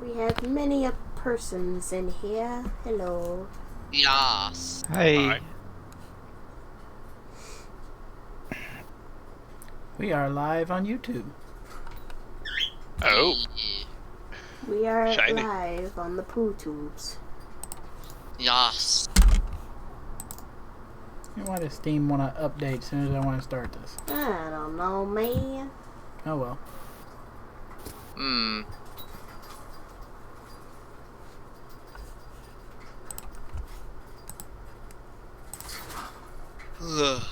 We have many persons in here. Hello. Yes. Hey. Hi. We are live on YouTube. Oh. We are Shiny. live on the Poo Tubes. Yes. Why does Steam want to update as soon as I want to start this? I don't know, man. Oh well. Hmm. Ugh.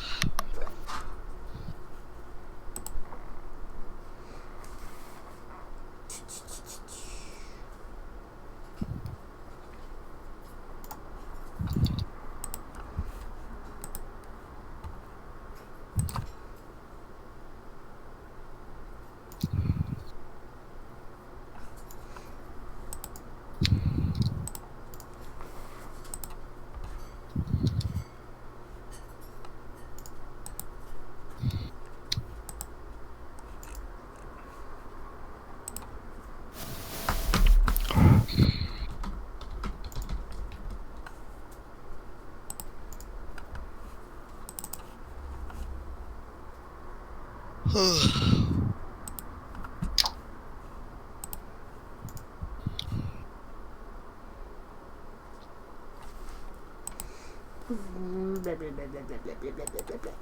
Blah, blah, blah, blah, blah, blah, blah, blah, blah, blah.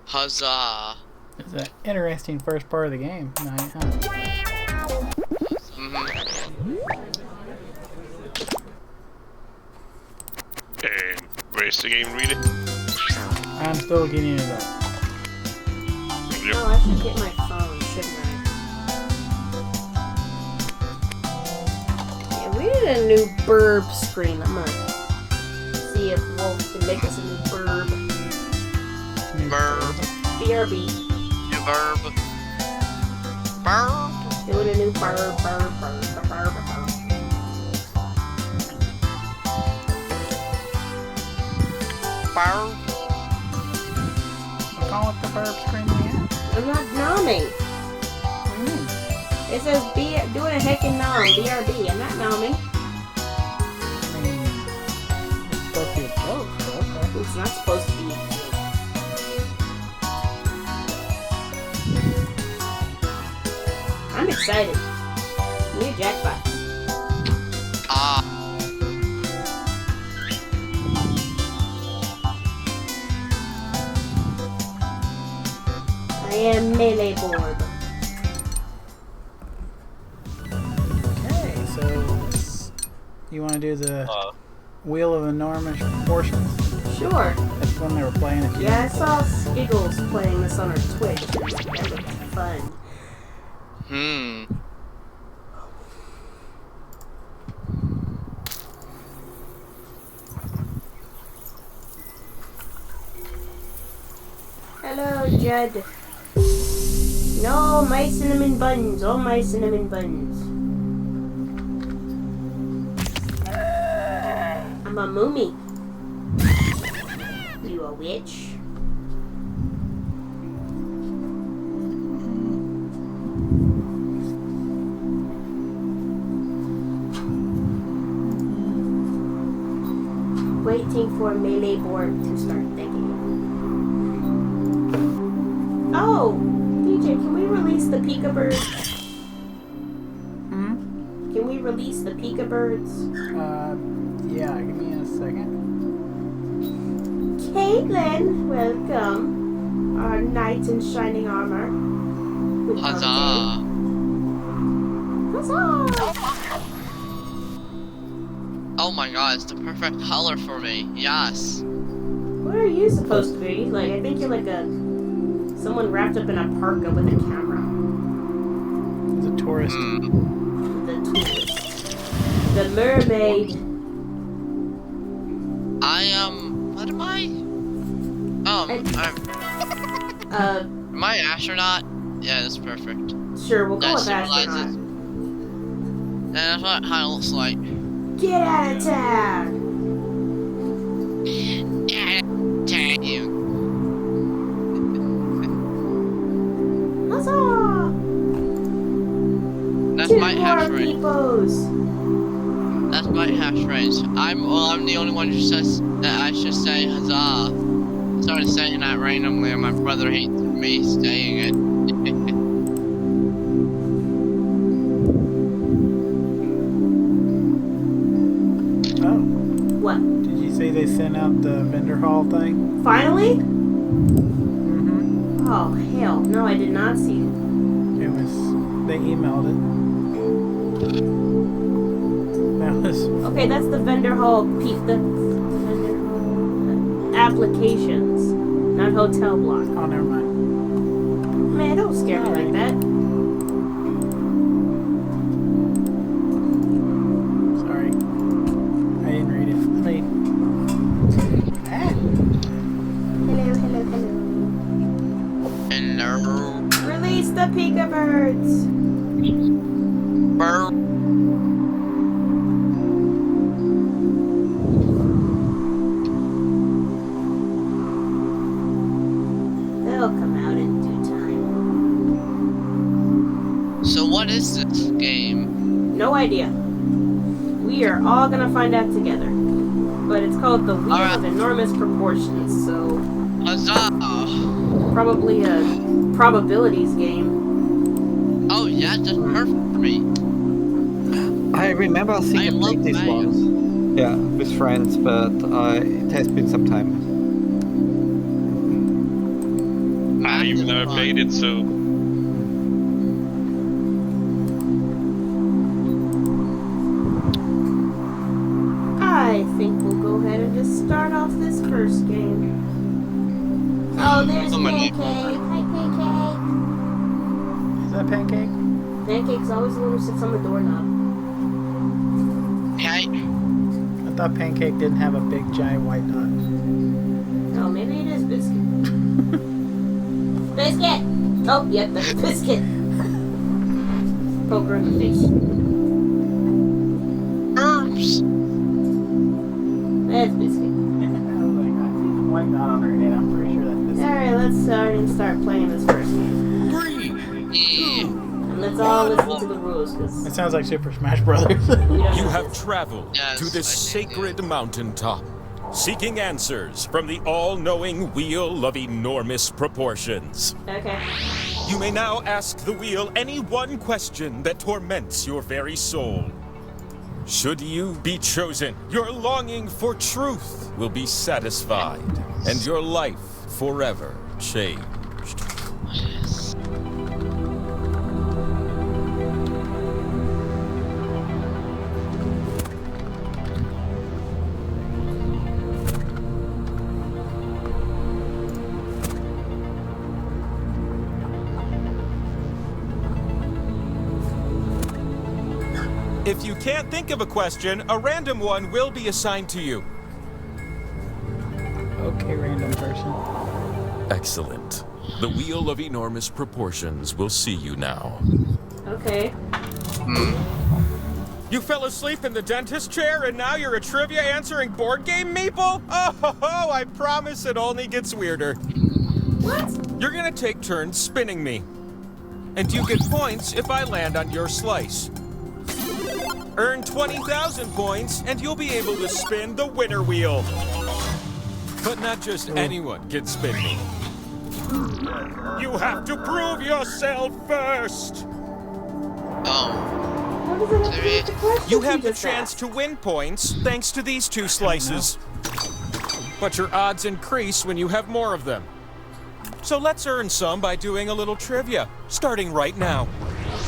Huzzah. It's an interesting first part of the game tonight, huh? And where's the game really? I'm still getting it up. Yep. Oh, I should get my phone, shouldn't I? Yeah, we need a new burb screen. I'm gonna see if Wolf can make us a new burb. Verb. BRB. New verb. Verb. Doing a new burb, burb, burb, burb, burb, burb. Verb. Call it the burp screen again. I'm not nomming. What do you mean? It says doing a heckin' nom, BRB. I'm not nomming. I mean, it's supposed to be a joke, so okay. It's not supposed to be. I'm excited. New Jackbox. Ah. I am melee board. Okay, so you want to do the Wheel of Enormous Proportions? Sure. That's when they were playing it. Yeah, I saw Skiggles playing this on her Twitch. That looked fun. Hmm. Hello, Judd. No, my cinnamon buns. Oh, my cinnamon buns. I'm a mummy. You a witch? Waiting for melee board to start thinking. Oh, DJ, can we release the Pika birds? Hmm? Can we release the Pika birds? Yeah, give me a second. Caitlin, welcome. Our knight in shining armor. With Huzzah. Huzzah! Oh my god, it's the perfect color for me. Yes. What are you supposed to be? Like, I think you're like someone wrapped up in a parka with a camera. It's a tourist. Hmm. The tourist. The mermaid. I am. What am I? Am I an astronaut? Yeah, that's perfect. Sure, we'll go That with symbolizes. astronaut. And that's what it kind of looks like. Get out of town! Dang you. Huzzah! That's Two my hash more rate. Meepos. That's my hash rate. I'm the only one who says that I should say huzzah. I started saying that randomly, and my brother hates me saying it. Oh, What? did you see they sent out the vendor hall thing? Finally? Mm-hmm. Oh, hell. No, I did not see it. It was, they emailed it. That was, Okay, that's the vendor hall piece. The vendor hall applications, not hotel block. oh, never mind. Man, don't scare me like that. Sorry. I didn't read it. Hello. Hello. Release the Pika birds. Burr. They'll come out in due time. So what is this game? No idea. We are all gonna find out together. But it's called the Wheel of Enormous Proportions, so Huzzah! probably a probabilities game. Oh yeah, that's perfect for me. I remember seeing I I love played this Mario. once. Yeah, with friends, but it has been some time. I even never played it, so I think we'll go ahead and just start off this first game. Oh, there's Oh, my Pancake. name. Hi, Pancake. Is that Pancake? Pancake's always the one who sits on the doorknob. Okay. I thought Pancake didn't have a big giant white dot. Oh, maybe it is Biscuit. Biscuit! Oh, yep, that's Biscuit. Poke her in the face. Herbs. That's Biscuit. I was like, I see the white dot on her head. I'm pretty sure that's this. Alright, let's start playing this first game. Yeah. And let's all listen to the rules, because It sounds like Super Smash Brothers. You have traveled Yes, to this I think sacred so. mountaintop, seeking answers from the all-knowing wheel of enormous proportions. Okay. You may now ask the wheel any one question that torments your very soul. Should you be chosen, your longing for truth will be satisfied, and your life forever changed. If you can't think of a question, a random one will be assigned to you. Okay, random person. Excellent. The wheel of enormous proportions will see you now. Okay. You fell asleep in the dentist chair and now you're a trivia answering board game meeple? Oh, I promise it only gets weirder. What? You're gonna take turns spinning me. And you get points if I land on your slice. Earn 20,000 points and you'll be able to spin the winner wheel. But not just anyone can spin me. You have to prove yourself first. Oh. What does it have to do with the question You have the just chance asked? to win points thanks to these two slices. But your odds increase when you have more of them. So let's earn some by doing a little trivia, starting right now.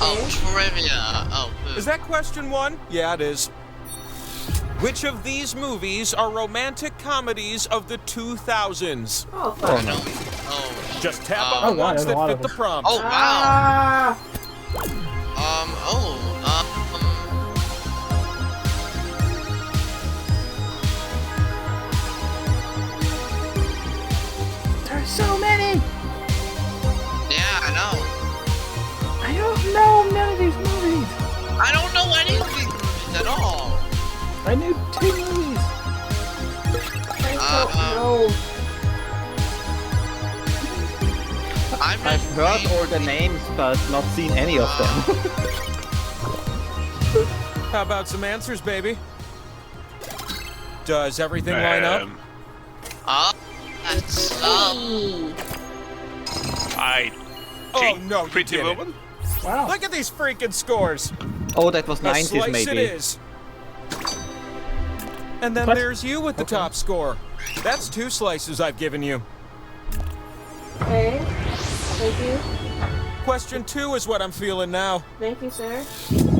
Oh, trivia. Oh, boo. Is that question one? Yeah, it is. Which of these movies are romantic comedies of the 2000s? Oh, fuck. No. Oh. Just tap Oh, on the God, ones there's a that lot fit of the them. prompt. Oh, wow. Ah! There's so many! Yeah, I know. I don't know none of these movies. I don't know any of these movies at all. I knew 2 movies. I don't know. I've heard all the names, but not seen any of them. How about some answers, baby? Does everything line up? Oh, that's I Oh think no, you pretty didn't. well. Wow. Look at these freaking scores. Oh, that was A 90s slice it maybe. is. And then What? there's you with the top score. That's 2 slices I've given you. Okay. Thank you. Question 2 is what I'm feeling now. Thank you, sir.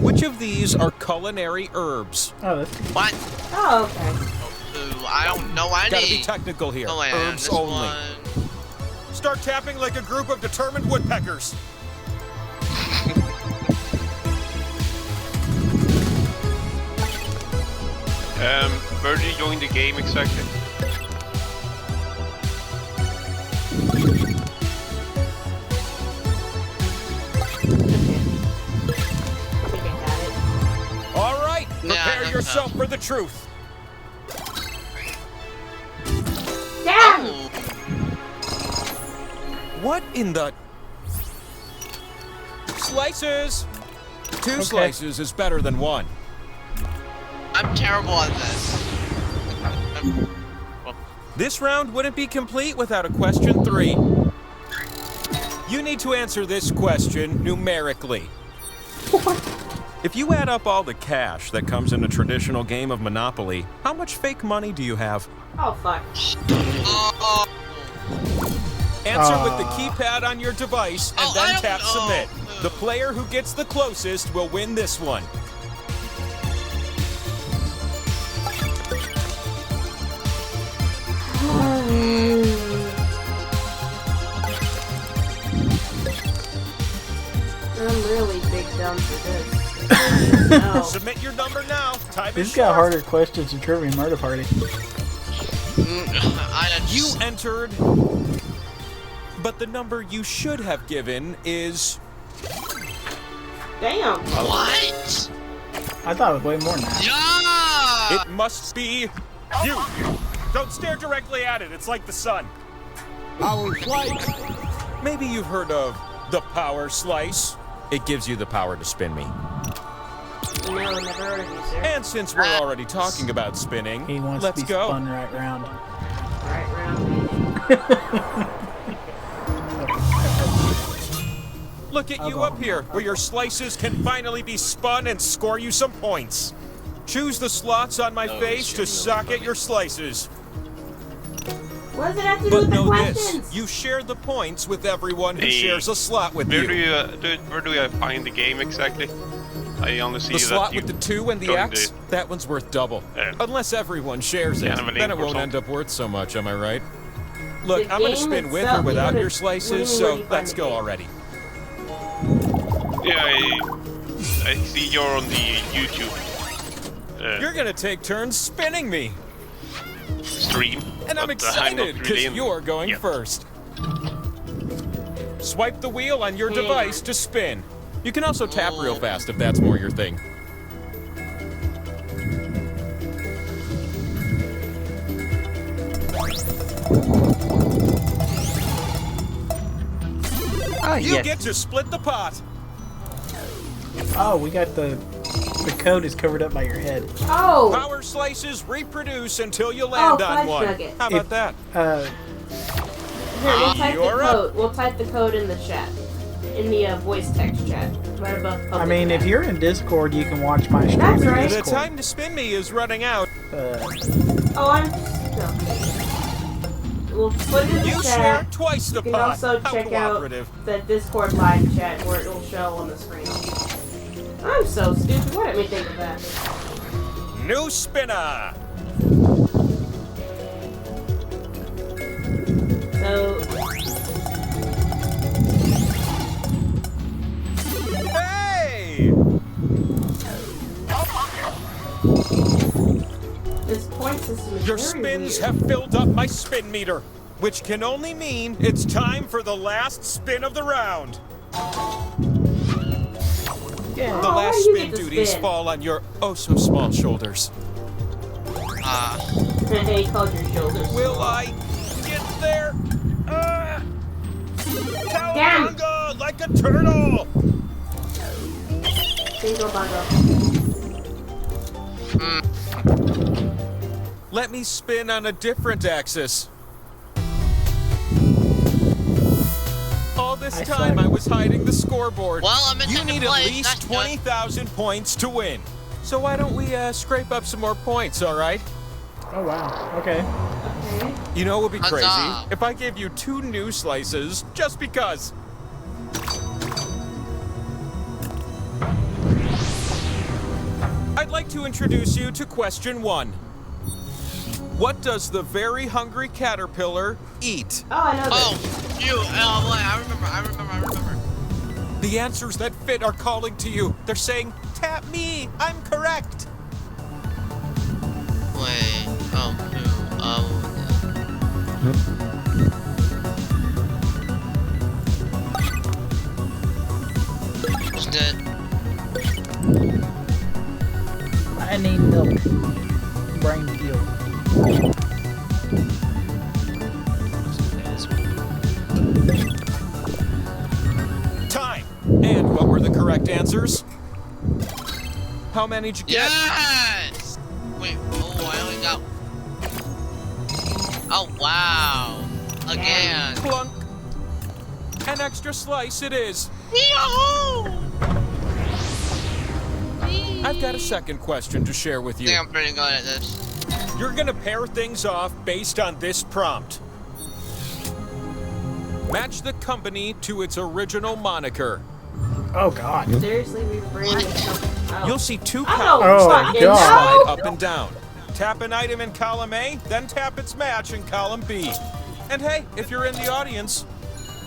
Which of these are culinary herbs? Oh, that's what? Oh, okay. Ooh, I don't know any. Gotta be technical here. Oh, man, Herbs this only. one. Start tapping like a group of determined woodpeckers. Where did you join the game exactly? I think I got it. All right, Yeah, prepare yourself for the truth. Damn! Oh, What in the... Slices! 2 slices is better than 1. I'm terrible at this. This round wouldn't be complete without a question 3. You need to answer this question numerically. If you add up all the cash that comes in a traditional game of Monopoly, how much fake money do you have? Oh, fuck. Oh, Answer with the keypad on your device and Oh, I then don't tap know. submit. The player who gets the closest will win this one. I'm really big dumb for this. No. Submit your number now. Time is This got short. harder questions than Trivia Murder Party. You entered, but the number you should have given is... Damn. what? I thought it was way more than that. Yeah! It must be you. Don't stare directly at it. It's like the sun. Power slice. Maybe you've heard of the power slice. It gives you the power to spin me. No, never heard of you, sir. And since we're already talking about spinning, He wants let's to be go. spun right round. Right round. Look at you up here, where your slices can finally be spun and score you some points. Choose the slots on my face to socket your slices. What does it have to do But with the know questions? this, you share the points with everyone who Hey, shares a slot with Where you. where do I find the game exactly? I only see The that slot you with the 2 and the joined X, that one's worth double. Unless everyone shares it, Kind of a then link it or won't end something. up worth so much, am I right? Look, The I'm gonna game spin with itself, or without what your do you slices, mean, where so do you find let's the go game? already. Yeah, I see you're on the YouTube You're gonna take turns spinning me, stream. and I'm but excited not because really in you're going yet. first. Swipe the wheel on your device to spin. You can also tap real fast if that's more your thing. Ah, You yes. get to split the pot. Oh, we got the code is covered up by your head. Oh! Power slices reproduce until you land on fudge one. nugget. How about that? Here, we'll type the You're up. code. We'll type the code in the chat. In the voice text chat. Right above public I mean, chat. if you're in Discord, you can watch my stream That's in right. The Discord. time to spin me is running out. Oh, I'm... No. We'll put it in the You chat. share twice the You can pot. also How check out cooperative. the Discord live chat where it'll show on the screen. I'm so stupid. Why didn't we think of that? New spinner. So, Hey! this point system is Your very spins weird. have filled up my spin meter, which can only mean it's time for the last spin of the round. The Oh, why last do you spin get to duties spin? fall on your oh-so-small shoulders. He called your shoulders. Will I get there? Damn. Cowabunga like a turtle! Bingo bongo. Let me spin on a different axis. All this time I was hiding the scoreboard. Well, I'm in You second need at place. least That's good. 20,000 points to win. So why don't we scrape up some more points, all right? Oh wow. Okay. Okay. You know what would be crazy? Huzzah. If I gave you 2 new slices just because. I'd like to introduce you to question 1. What does the very hungry caterpillar eat? Oh, I know this. Oh, you. Oh, wait, I remember. The answers that fit are calling to you. They're saying, tap me, I'm correct. Wait. Oh, Who's dead? I need milk. Brain fuel. Time. And what were the correct answers? How many did you get? Yes! Wait, oh, I only got... Oh, wow. Again. Plunk. An extra slice it is. Yahoo! I've got a second question to share with I you. think I'm pretty good at this. You're gonna pair things off based on this prompt. Match the company to its original moniker. Oh god. Seriously, we bring this up. Oh. You'll see 2 I columns don't Oh, fucking God. slide know. up and down. Tap an item in column A, then tap its match in column B. And hey, if you're in the audience,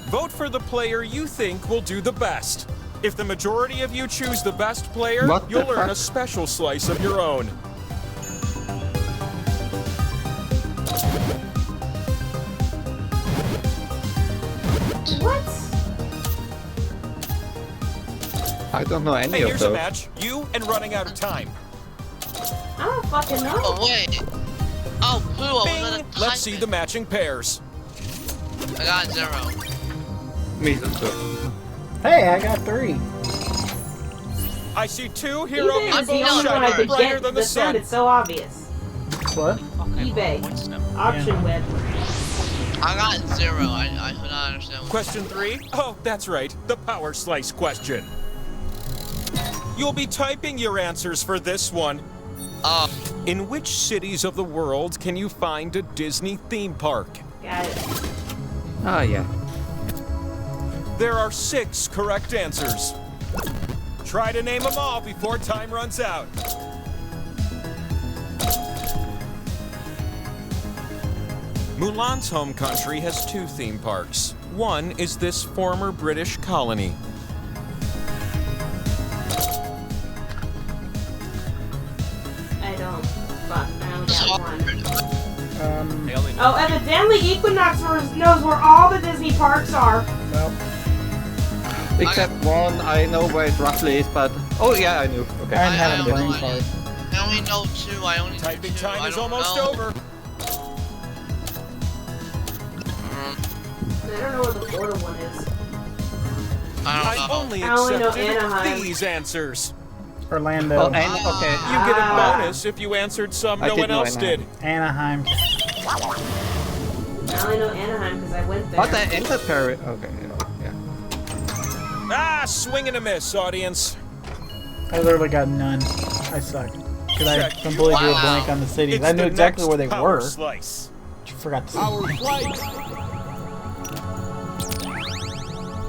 vote for the player you think will do the best. If the majority of you choose the best player, What the you'll earn fuck? a special slice of your own. What? I don't know any Hey, of here's a those. match. You and running out of time. I don't fucking know. Oh, wait. Oh, poo, I was Bing! gonna Let's see the matching pairs. I got 0. Me too. Hey, I got 3. I see 2 hero eBay was the meatballs only one I shining could brighter get than the that sun. sounded so obvious. What? eBay. Auction web. I got 0. I could not understand what... Question 3? Oh, that's right, the power slice question. You'll be typing your answers for this one. In which cities of the world can you find a Disney theme park? Got it. Ah, yeah. There are 6 correct answers. Try to name them all before time runs out. Mulan's home country has 2 theme parks. One is this former British colony. I don't. Fuck. I only got one. Oh, evidently Equinox knows where all the Disney parks are. Well, Except one, I know where it roughly is, but... Oh, yeah, I knew. Okay. I'm having a I brain know fart. I only know 2. I only know Typing 2. time I is don't almost know. over. I don't know what the Florida one is. I don't know. I only I only know accepted Anaheim. these answers. Orlando. Oh, and, okay. You get a bonus if you answered some I no did one know else did. Anaheim. I only know Anaheim because I went there. But I entered Paris. Okay, yeah. Ah, swing and a miss, audience. I literally got none. I suck. Because I Check. completely drew a Wow. blank on the cities. It's I knew the exactly next where they power were. Slice. I forgot to say. Our flight.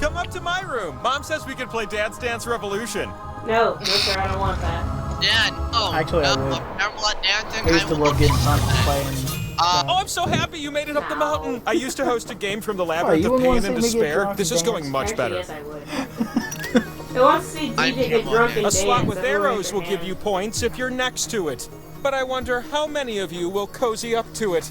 Come up to my room. Mom says we could play Dance Dance Revolution. No, sir, I don't want that. Yeah, no. Actually, I no, would. Remember what dancing? I used to love getting pumped playing. Oh, I'm so happy you made it up the No. mountain. I used to host a game from the Oh, Labyrinth you of wouldn't Pain wanna and see me get Despair. drunk This and is going dance? much Actually, better. yes, I would. Who wants to see DJ get drunk and A dance? slot with Everyone arrows raise will their give hand. you points if you're next to it. But I wonder how many of you will cozy up to it.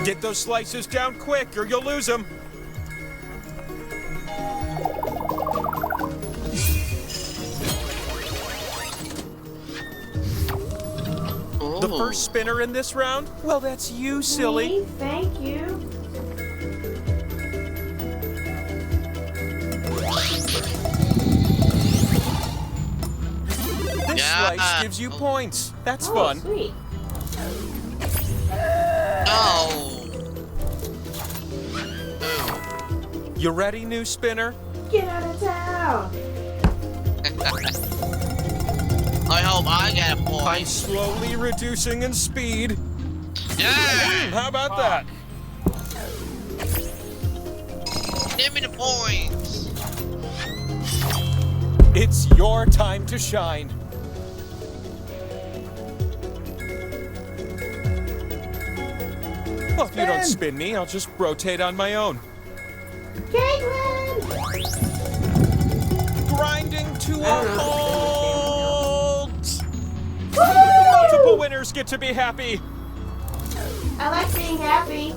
Get those slices down quick or you'll lose them. The first spinner in this round? Well, that's you, silly. Me? Thank you. This slice gives you points. That's fun. Sweet. No. You ready, new spinner? Get out of town. I hope I get a I'm point. slowly reducing in speed. Yeah. How about that? Give me the points. It's your time to shine. Well, if you don't spin me, I'll just rotate on my own. Caitlin! Grinding to a halt! Woo! Multiple winners get to be happy. I like being happy.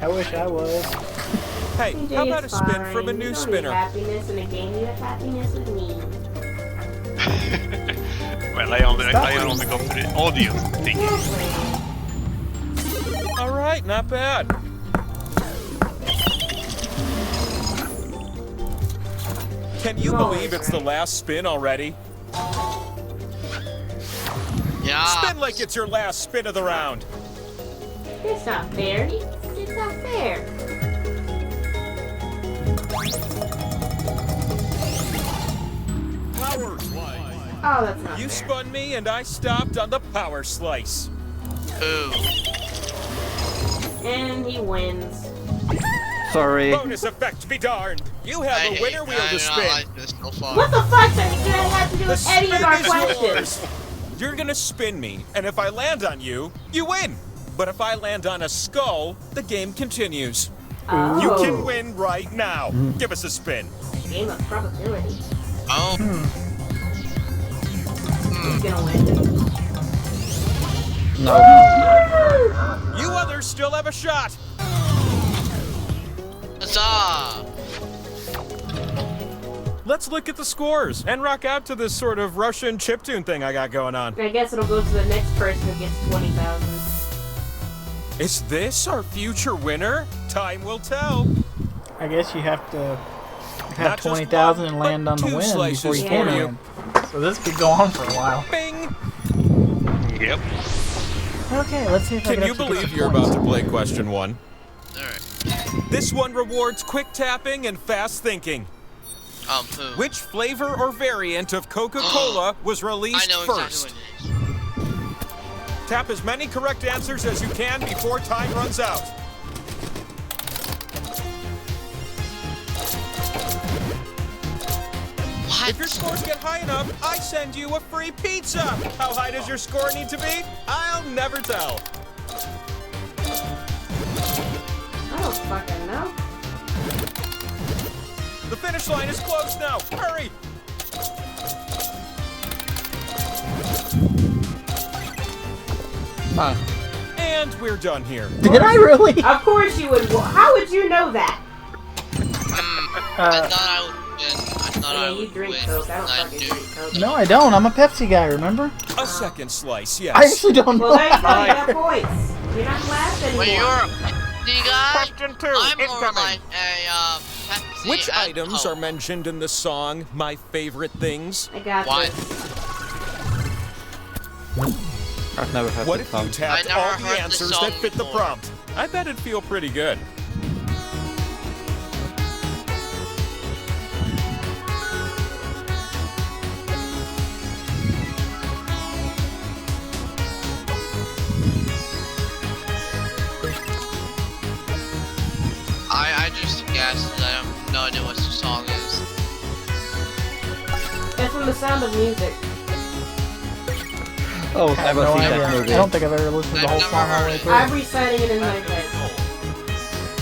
I wish I was. Hey, how about a spin from a new spinner? Happiness in a game, you have happiness with me. Well, I only go for the audience thing. All right, not bad. Can you believe it's the last spin already? Yeah. Spin like it's your last spin of the round. It's not fair. It's not fair. Oh, that's not You fair. spun me and I stopped on the power slice. Ooh. And he wins. Sorry. Bonus effect be darned. You have a winner wheel to spin. Like this so far. What the fuck does that have to do The with any of our spin is questions? yours. You're gonna spin me, and if I land on you, you win. But if I land on a skull, the game continues. Oh. You can win right now. Give us a spin. Game of probability. Oh. Who's gonna win? No. You others still have a shot. Huzzah! Let's look at the scores and rock out to this sort of Russian chiptune thing I got going on. I guess it'll go to the next person who gets 20,000. Is this our future winner? Time will tell. I guess you have to Not have just 20,000 one, and land but on the two win slices before you for can you. win. So this could go on for a while. Bing! Yep. Okay, let's see if I Can you believe you're about to play question 1? Alright. This one rewards quick tapping and fast thinking. Poo. Which flavor or variant of Coca-Cola was I released know first? exactly what it is. Tap as many correct answers as you can before time runs out. What? If your scores get high enough, I send you a free pizza. How high does your score need to be? I'll never tell. I don't fucking know. The finish line is close now. Hurry! And we're done here. Did I really? Of course you would. How would you know that? I thought I would win. I thought I Yeah, you would drink win. Coke. I don't I fucking do. drink Coke. No, I don't. I'm a Pepsi guy, remember? A second slice, yes. I actually don't know. Well, there you go. You got points. You're not last anymore. When you're a Pepsi guy, Question 2, I'm more incoming. like a Pepsi. Which and items Coke. are mentioned in the song My Favorite Things? I got What? this. I've never heard What this if you song. tapped I never all the heard this answers song that fit the before. prompt? I bet it'd feel pretty good. I just guessed. I have no idea what the song is. It's from The Sound of Music. Oh, I have never no seen idea. that movie. I don't think I've ever listened to the whole I've song never all the way heard it. through. I'm reciting it in my head.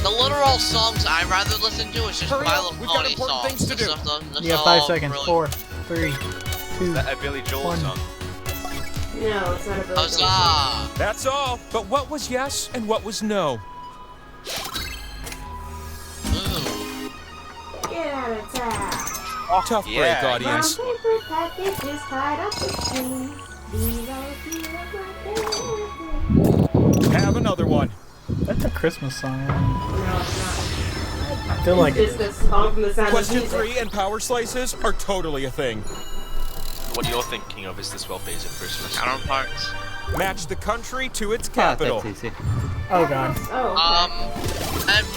The literal songs I'd rather listen to is just Hurry My up, Little we've got Pony important songs. things to do. You got 5 seconds. 4, 3, 2. A Billy Joel One. song. No, it's not a Billy Joel song. Huzzah! That's all. But what was yes and what was no? Ooh. Get out of town. Tough yeah. break, audience. Brown paper packages tied up with strings. These are a few of my favorite things. Have another one. That's a Christmas song. No, it's not. Feel like It's it the is. song from the Sound of Question Music. 3 and power slices are totally a thing. What you're thinking of is this well pays at Christmas. Counterparts. Match the country to its Ah, capital. that's easy. Oh god. Oh,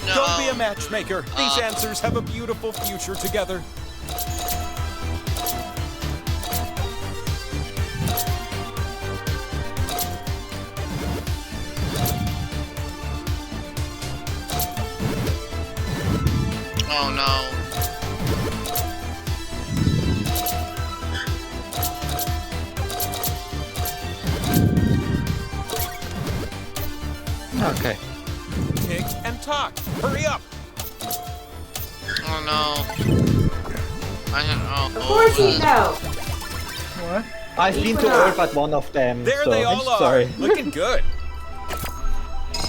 No. Don't be a matchmaker. These answers have a beautiful future together. Oh no. Okay. Tick and talk. Hurry up. Oh no. I don't know. of course you know. What? I've been to all but one of them, There so they all are. sorry. Looking good.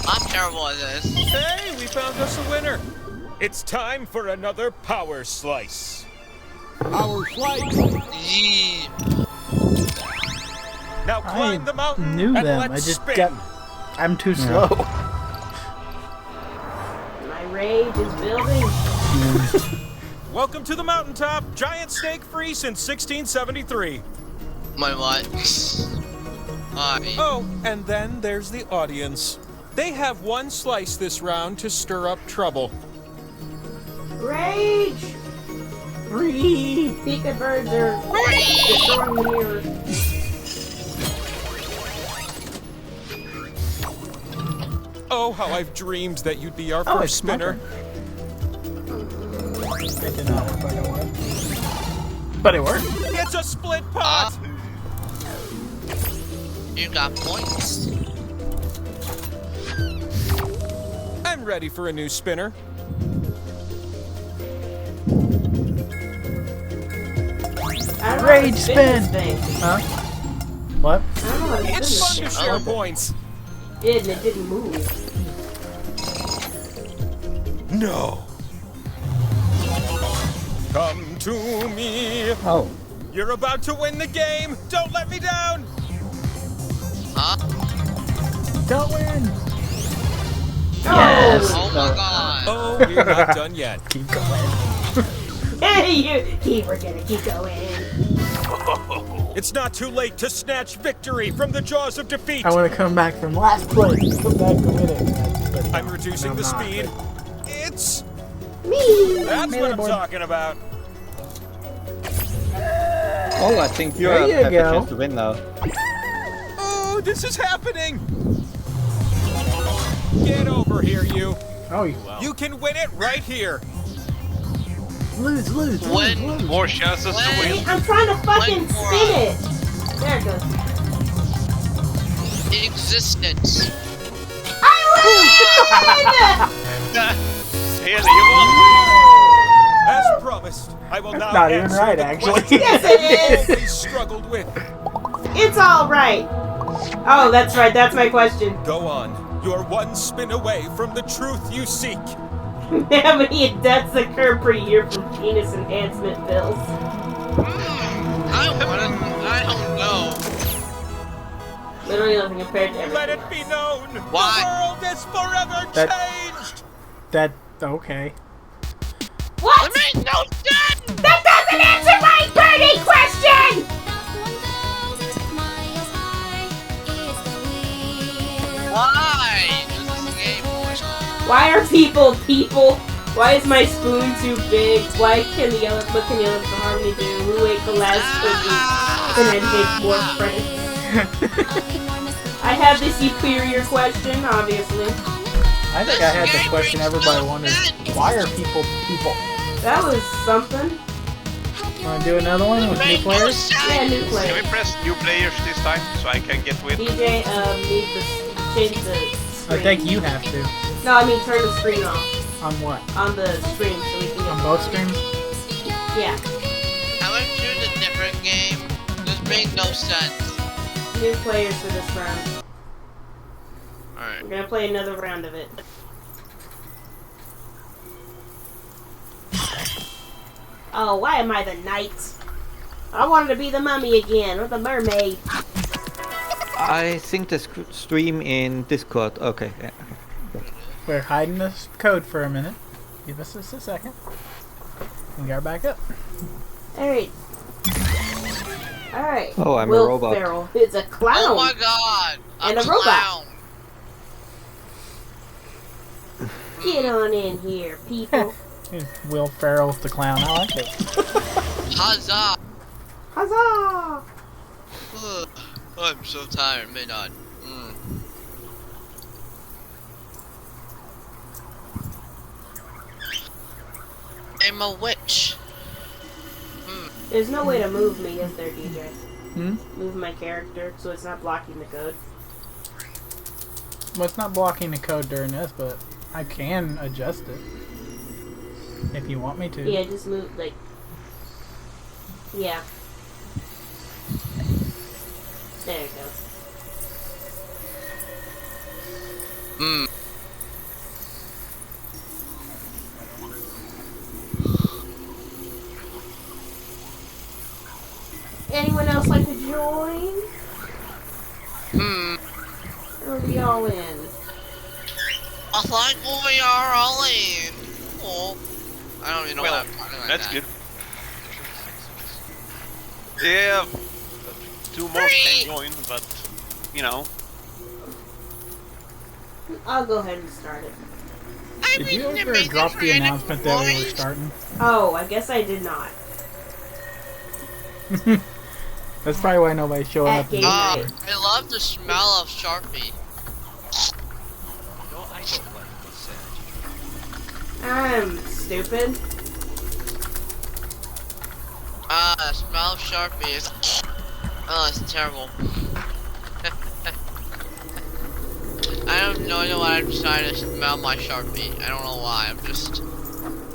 I'm terrible at this. Hey, we found us a winner. It's time for another power slice. Power slice. Yee. Now climb the I mountain knew and them. let's I just spin. got. I'm too slow. My rage is building. Welcome to the mountaintop. Giant snake free since 1673. My what? Alright. Oh, and then there's the audience. They have one slice this round to stir up trouble. Rage! Pika birds are destroying the mirror. Oh, how I've dreamed that you'd be our Oh, first it's my spinner. That did not work like I wanted. But it worked. It's a split pot. You got points. I'm ready for a new spinner. I don't know how Rage to spin. this thing. Huh? What? I don't know how to spin It's this fun to thing. share points. It did, and it didn't move. No. Come to me. Oh. You're about to win the game. Don't let me down. Huh? Don't win. Yes. Oh my god. Oh, we're not done yet. Keep going. We're gonna keep going. It's not too late to snatch victory from the jaws of defeat. I want to come back from last place. Come back to win it. But I'm no, reducing I'm the not. speed. It's... Me. That's Melee what I'm board. talking about. Oh, I think you There have you a go. chance to win now. Oh, this is happening. Get over here, you. Oh, you You can win it right here. lose. When? More chances to When? win. I'm trying to fucking Wait for spin it. There it goes. Existence. I Here, you won. As promised, I will now not even answer right, the actually. question Yes, it I've is. always struggled with. It's all right. Oh, that's right. That's my question. Go on. You're one spin away from the truth you seek. How many deaths occur per year from penis enhancement pills? I don't know. Literally nothing compared to Let everything. it be known. Why? The world is forever changed. That okay. What? It makes no sense. That doesn't answer my burning question! Why? This is a game. Why are people people? Why is my spoon too big? What can yellow harmony do? Who ate the last cookie and then make more friends? I have the superior question, obviously. I think I had the question everybody wondered. Why are people people? That was something. Want to do another one with new Make no players? sense. Yeah, new Can player. we press new players this time so I can get with? DJ, need to change the I screen. think you have to. No, I mean turn the screen off On what? on the stream so we can On get both streams? Yeah, I went to a different game. This made no sense. new players for this round. Alright. We're gonna play another round of it. Oh, why am I the knight? I wanted to be the mummy again, or the mermaid. I think the stream in Discord. Okay. Yeah. We're hiding this code for a minute. Give us just a second. We got her back up. Alright. Alright. Oh, I'm a Will robot. Ferrell. It's a clown. Oh my god! And a robot. Get on in here, people. Will Ferrell's the clown. I like it. Huzzah! Huzzah! Ugh, I'm so tired, may not. I'm a witch. There's no way to move me, is there, DJ? Hmm? Move my character so it's not blocking the code. Well, it's not blocking the code during this, but I can adjust it. If you want me to. Yeah, just move, like... Yeah. There it goes. Anyone else like to join? Or are we all in? I think we are all in. Oh, I don't even know Well, what I'm talking about. that's good. Yeah, 2 more can join, but you know. I'll go ahead and start it. Did you ever drop the announcement that we were starting? Oh, I guess I did not. That's probably why nobody's showing At up. game This night. I love the smell of Sharpie. No, I don't like this energy. I'm stupid. The smell of Sharpie is... Oh, it's terrible. I have no idea why I decided to smell my Sharpie. I don't know why. I'm just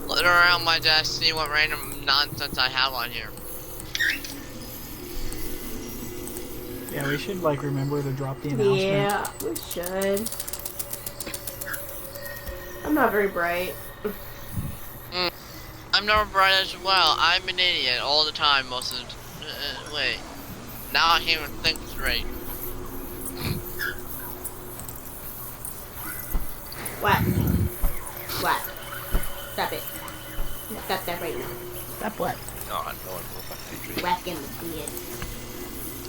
looking around my desk, seeing what random nonsense I have on here. Yeah, we should like remember to drop the announcement. Yeah, we should. I'm not very bright. I'm never bright as well. I'm an idiot all the time most of the wait. Now I can't even think straight. What? What? Stop it. Stop that right now. Stop what? Whacking the kid.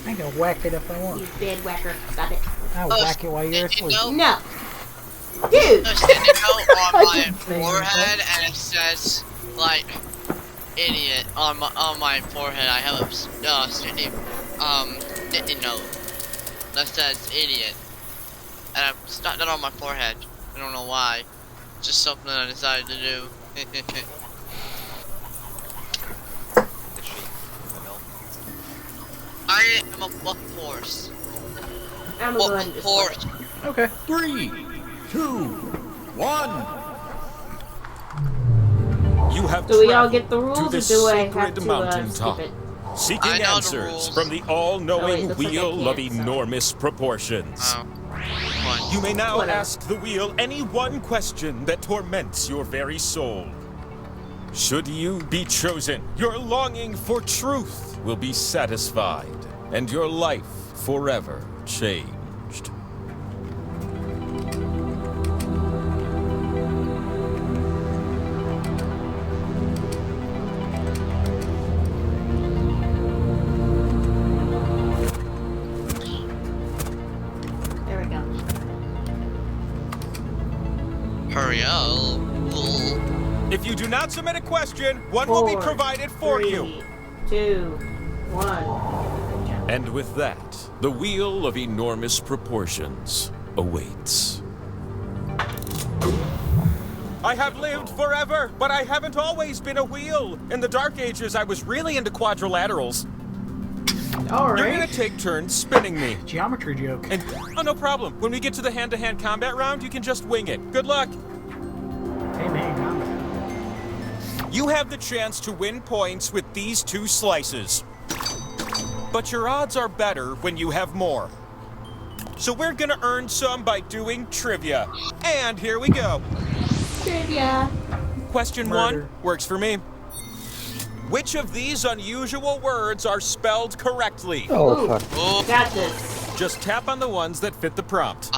I can whack it if I want. You dead whacker. Stop it. I'll whack it while you're asleep. No. Dude! There's a note on my didn't say forehead and it says like idiot on my forehead. I have a sticky note that says idiot, and I've stuck that on my forehead. I don't know why. It's just something I decided to do. I am a buck horse. I'm gonna go ahead and just Horse. Okay. 3, 2, 1. You have Do we all traveled get the rules, to or this do I sacred have to mountaintop, skip it? seeking I know the answers rules. from the Oh, all-knowing wait, looks like I wheel of can't, so- enormous proportions. Oh. Fine. You may now Whatever. ask the wheel any one question that torments your very soul. Should you be chosen, your longing for truth will be satisfied, and your life forever changed. There we go. Hurry up. If you do not submit a question, one will be 4, provided for 3, you. 2, 1. And with that, the wheel of enormous proportions awaits. I have lived forever, but I haven't always been a wheel. In the Dark Ages, I was really into quadrilaterals. You're gonna Alright. take turns spinning me. Geometry joke. And, oh, no problem. When we get to the hand-to-hand combat round, you can just wing it. Good luck. Hey man, combat. You have the chance to win points with these 2 slices. But your odds are better when you have more. So we're gonna earn some by doing trivia. And here we go. Trivia. Question Murder. 1 works for me. Which of these unusual words are spelled correctly? Oh, Ooh. fuck. Oh, Got this. Just tap on the ones that fit the prompt.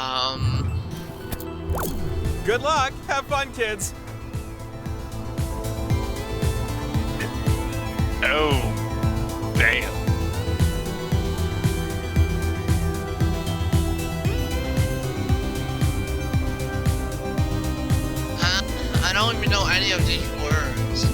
Good luck. Have fun, kids. Oh, damn. I don't even know any of these words.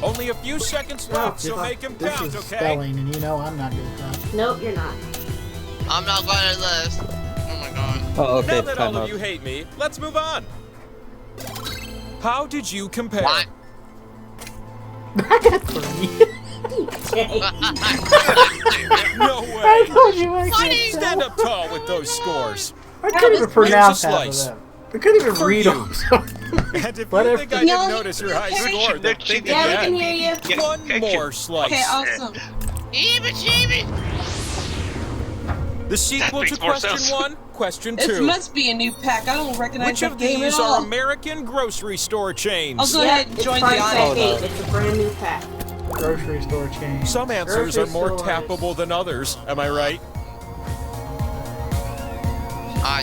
Only a few seconds left, so make him This count, is okay? spelling, and you know I'm not good at that. Nope, you're not. I'm not going to this. Oh my god. Oh, okay. Now that all time of out. you hate me, let's move on. How did you compare? What? I got 3. Jay. No I way. told you I could Stand up tall with those scores. I couldn't even pronounce Here's a half of slice. them. I couldn't even For read you. them. And if But you if- think I didn't notice your high score, then think Yeah, we again. can hear you. One more slice. Okay, awesome. The sequel That to makes more question sense. 1, question This 2. must be a new pack. I don't recognize Which that of game these at are all. American grocery store chains? I'll go ahead and It's join Far the Cry audience. 8. It's a brand new pack. Grocery store chain. Some answers are Grocery more stores. tappable than others, am I right?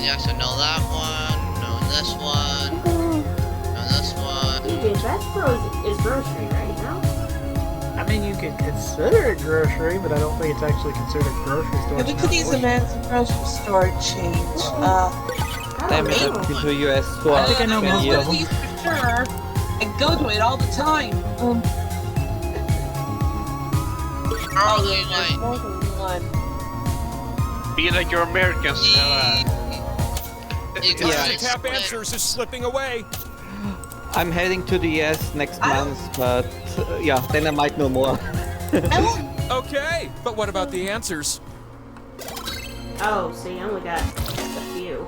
Yes, I know that one. Know this one. Know this one. DJ, that is grocery right now. I mean, you could consider it grocery, but I don't think it's actually considered grocery store. Yeah, look at these American grocery store chains. I Damn don't it, know. I've been to US store. I think I know know most one of of them. these for sure. I go to it all the time. Oh, there's like, more than one. Be like your Americans. Time to tap answers is slipping away. I'm heading to the US next month, but yeah, then I might know more. Okay, but what about the answers? Oh, see, I only got a few.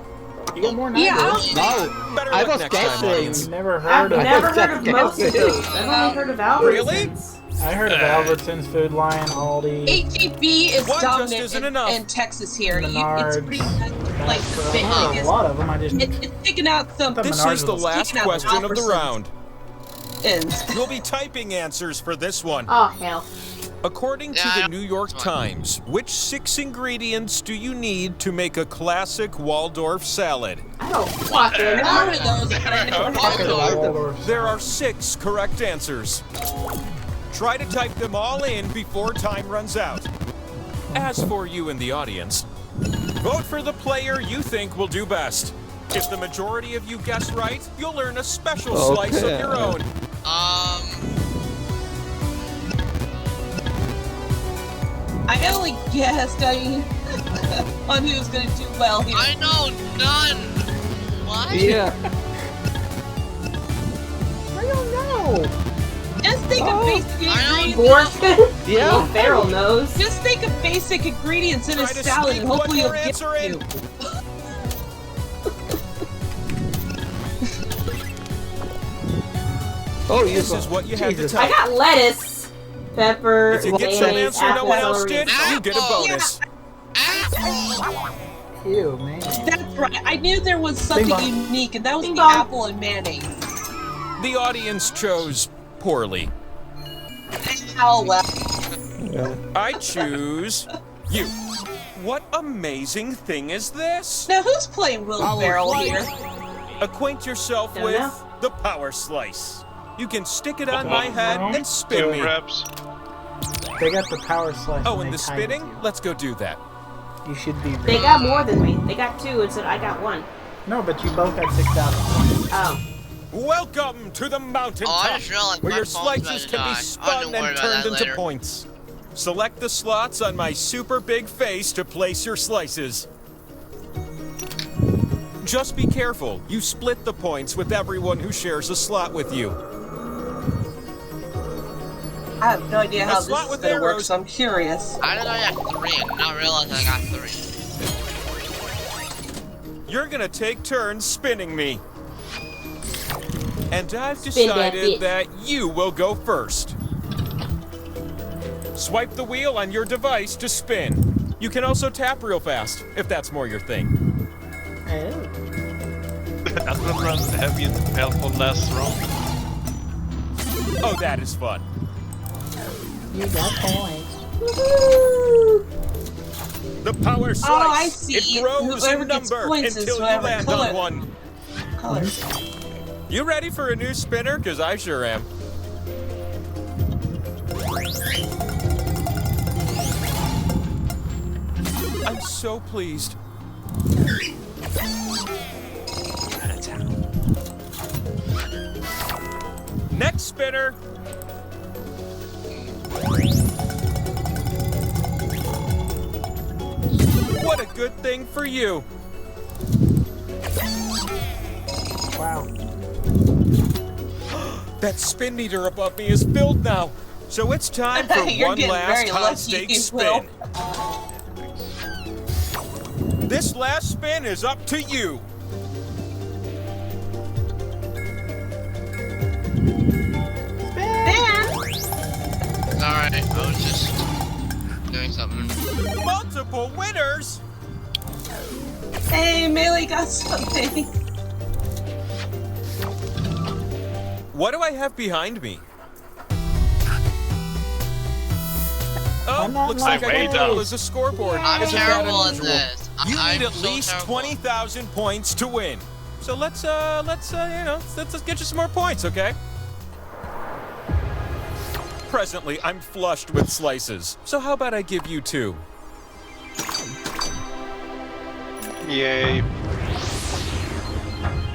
You got more than Yeah, I did. No, Better I luck was next time, guessing. audience. Never I've heard of never it. heard of most of those. I've only heard of Albertsons. I heard of Albertsons, Food Lion, Aldi. HEB is One just dominant isn't in, enough. in Texas here. It's Menards. pretty much like the I heard of a biggest. lot of them. I just It's taking out some. The This Menards is the was last taking out question of the Albertsons. round. Ends. You'll be typing answers for this one. Oh, hell. According to Yeah, the New York that's fine. Times, which 6 ingredients do you need to make a classic Waldorf salad? I don't fucking I've know. heard of those, but I never I heard of had them. Waldorf. There are 6 correct answers. Try to type them all in before time runs out. As for you in the audience, vote for the player you think will do best. If the majority of you guess right, you'll earn a special slice of Okay. your own. I only guessed. I mean, on who's gonna do well here. I know none. What? Yeah. I don't know. Just think of basic I ingredients. Bork. Yeah. Will Ferrell knows. Just think of basic ingredients in a Try to salad, sneak and hopefully one you'll more get answer in. to. Oh, you This is what you had to Jesus. I type. got lettuce, pepper, If you get some mayonnaise, answer no apple, one else celery. did, you get a bonus. Ew, man. That's right. I knew there was something bong. unique, and that was Bing the bong. apple and mayonnaise. The audience chose poorly. Oh well. I choose you. What amazing thing is this? Now who's playing Will Ferrell here? Acquaint yourself Don't with know. the power slice. You can stick it on my head and spin me. Perhaps. They got the power slice. Oh, and they the timed spinning? you. Let's go do that. You should be. They got more than me. They got 2 and said I got 1. No, but you both got 6,000 points. Oh. Welcome to the mountaintop, Oh, I just realized where my your phone's about slices to can die. be I'll spun worry and about turned that into later. points. Select the slots on my super big face to place your slices. Just be careful. You split the points with everyone who shares a slot with you. I have no idea how A this slot is with gonna work, arrows. so I'm curious. I didn't know I got 3 and not realize I got 3. You're gonna take turns spinning me. And I've Spin that decided bitch. that you will go first. Swipe the wheel on your device to spin. You can also tap real fast, if that's more your thing. Oh. Other than heavy and helpful last round. Oh, that is fun. You got points. The power slice. Oh, I see. It grows Whoever in gets number points is until you whoever land on one. Colors. You ready for a new spinner? Because I sure am. I'm so pleased. Next spinner. What a good thing for you. Wow. That spin meter above me is filled now. So it's time for You're one getting last very high lucky, stakes Will. spin. This last spin is up to you. Alright, I was just doing something. Multiple winners. Hey, Melee got something. What do I have behind me? Oh, I'm not looks like I way can down. roll as a scoreboard. I'm Isn't that terrible at unusual? this. You I'm need at so least terrible. 20,000 points to win. So let's get you some more points, okay? Presently, I'm flushed with slices. So how about I give you 2? Yay.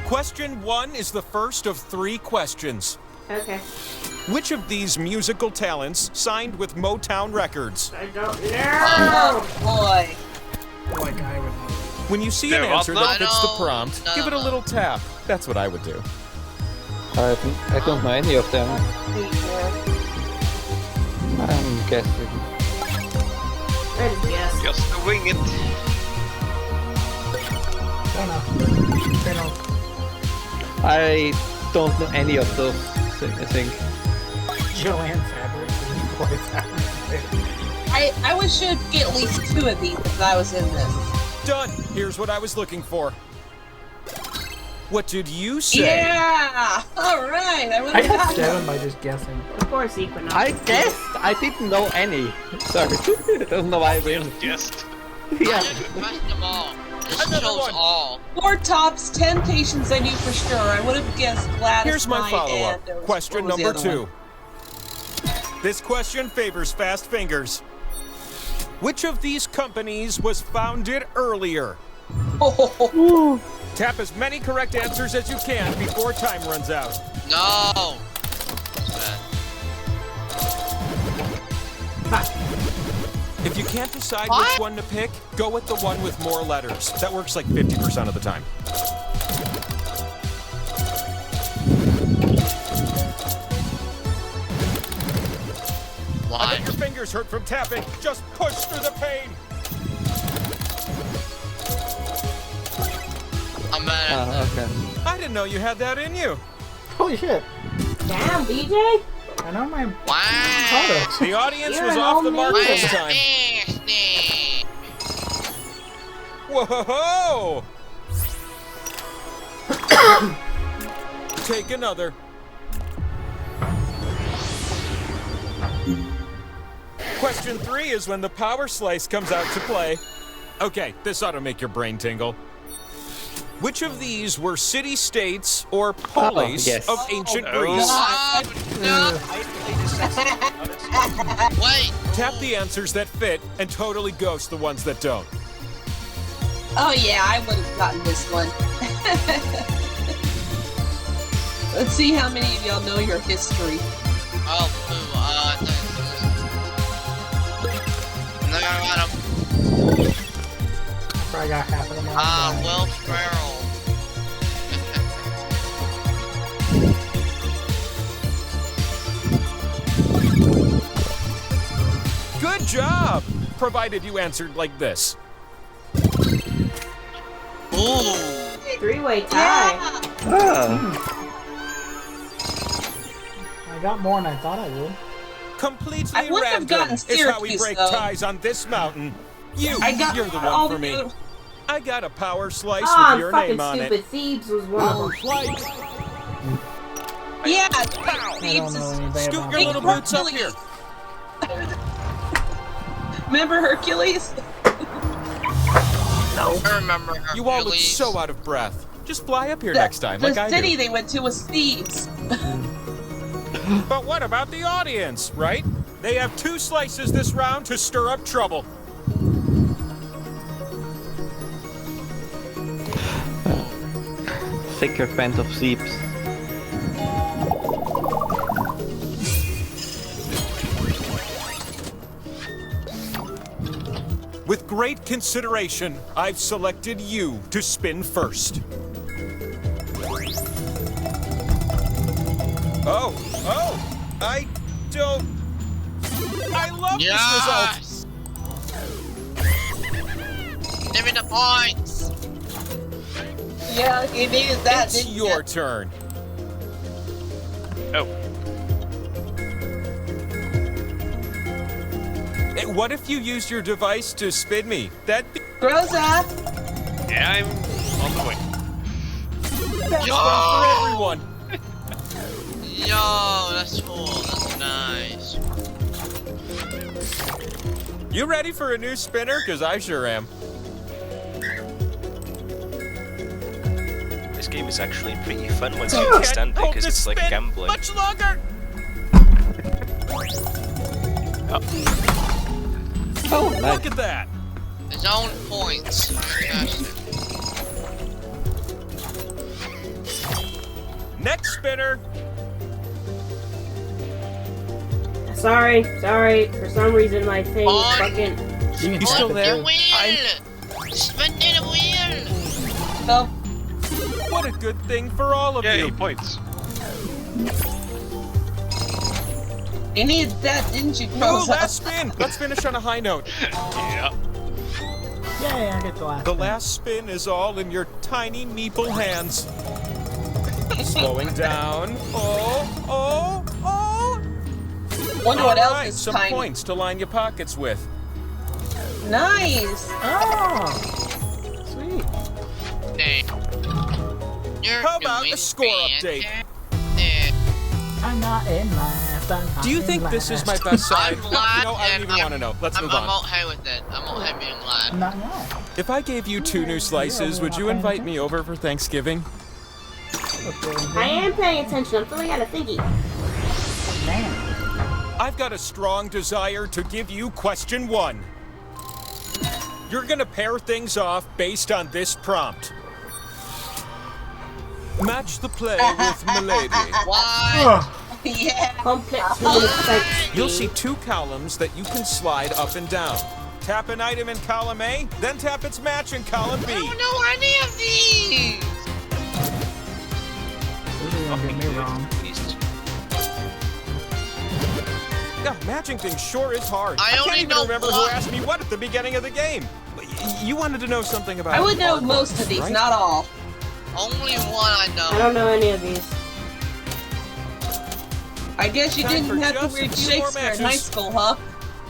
Question 1 is the first of 3 questions. Okay. Which of these musical talents signed with Motown Records? I don't know. Oh boy. Like I would know. When you see Yeah, an well, answer no. that fits the I know. prompt, No, give it a no. little tap. That's what I would do. I don't know any of them. I'm guessing. I just guessed. Just wing it. Don't know. They don't. I don't know any of those, I think. Joanne Fabric. Boy Fabric. I wish I'd get at least 2 of these if I was in this. Done. Here's what I was looking for. What did you say? Yeah! Alright, I I really got got 7 by just guessing. Of course, Equinox. I guessed. I didn't know any. Sorry. I don't know why I will. Guessed. I Yeah. just pressed them all. This Another shows one. all. 4 tops, 10 patients I knew for sure. I would have guessed Gladys Here's my Knight follow-up. and, Question what was the number other 2. one? This question favors fast fingers. Which of these companies was founded earlier? Oh, Tap as many correct answers as you can before time runs out. No. If you can't decide What? which one to pick, go with the one with more letters. That works like 50% of the time. I Why? bet your fingers hurt from tapping. Just push through the pain. I'm mad at Okay. I didn't know you had that in you. Holy shit. Damn, BJ. I know my Wow. products. The audience You're was an off old the mark man. this time. Whoa! Take another. Question 3 is when the power slice comes out to play. Okay, this ought to make your brain tingle. Which of these were city-states or polis yes. of ancient Oh, Greece? Oh, no. Wait. Tap the answers that fit and totally ghost the ones that don't. oh yeah, I would have gotten this one. Let's see how many of y'all know your history. Oh, boo. I think I'm not gonna got him. I probably got half of them. Will Ferrell. Good job! Provided you answered like this. Ooh. 3-way tie. Ah. I got more than I thought I would. Completely I wouldn't have random gotten is how we Syracuse, break though. ties on this mountain. You're the one for me. I got a power slice Ah, with your fucking name on stupid it. Thebes was one of them. Yeah, I don't know anything Scoot about your that. little boots up here. Remember Hercules? I remember her. You all look so out of breath. Just fly up here next time, The like I city do. they went to was thieves. But what about the audience, right? They have 2 slices this round to stir up trouble. Thicker band of seeps. With great consideration, I've selected you to spin first. Oh, I don't... I love this result! Yes! Give me the points! Yeah, he needed that, It's didn't your ya? turn. Oh. Hey, what if you used your device to spin me? That'd be... Rosa! Yeah, I'm on the way. That's fun for everyone. Yo, that's cool. That's nice. You ready for a new spinner? Because I sure am. This game is actually pretty fun once You you can't understand it, hold because this it's like spin gambling. much longer. Oh, nice. Look at that. His own points. Fantastic. Next spinner. Sorry. For some reason my thing On. fucking... You still there? The wheel! Spin the wheel! No. What a good thing for all of Yay, you. points. You needed that, didn't you, Ooh, Rosa? last spin. Let's finish on a high note. Yeah. Yay, I get the last The one. last spin is all in your tiny meeple hands. Slowing down. Oh. Wonder what All else right, is some tiny. points to line your pockets with. Nice! Oh! Sweet. Dang. You're How about doing a score update? fantastic. I'm not in last. I'm not Do you in think this is my last. best side? I'm glad. You know, I don't even want to know. Let's move I'm on. okay with it. I'm okay being glad. Not yet. If I gave you 2 new slices, would you invite me over for Thanksgiving? I am paying attention. I'm filling out a thingy. Man. I've got a strong desire to give you question 1. You're gonna pair things off based on this prompt. Match the play with Milady. Why? Yeah. Complex human psyche. You'll see 2 columns that you can slide up and down. Tap an item in column A, then tap its match in column B. I don't know any of these! This is gonna get me wrong. Yeah, matching things sure is hard. I can't only even know remember who one. asked me what at the beginning of the game. You wanted to know something about I would know hard most work, of these, right? not all. Only one I I know. don't know any of these. I guess you Time for didn't have to just read a few more Shakespeare in high matches. school, huh?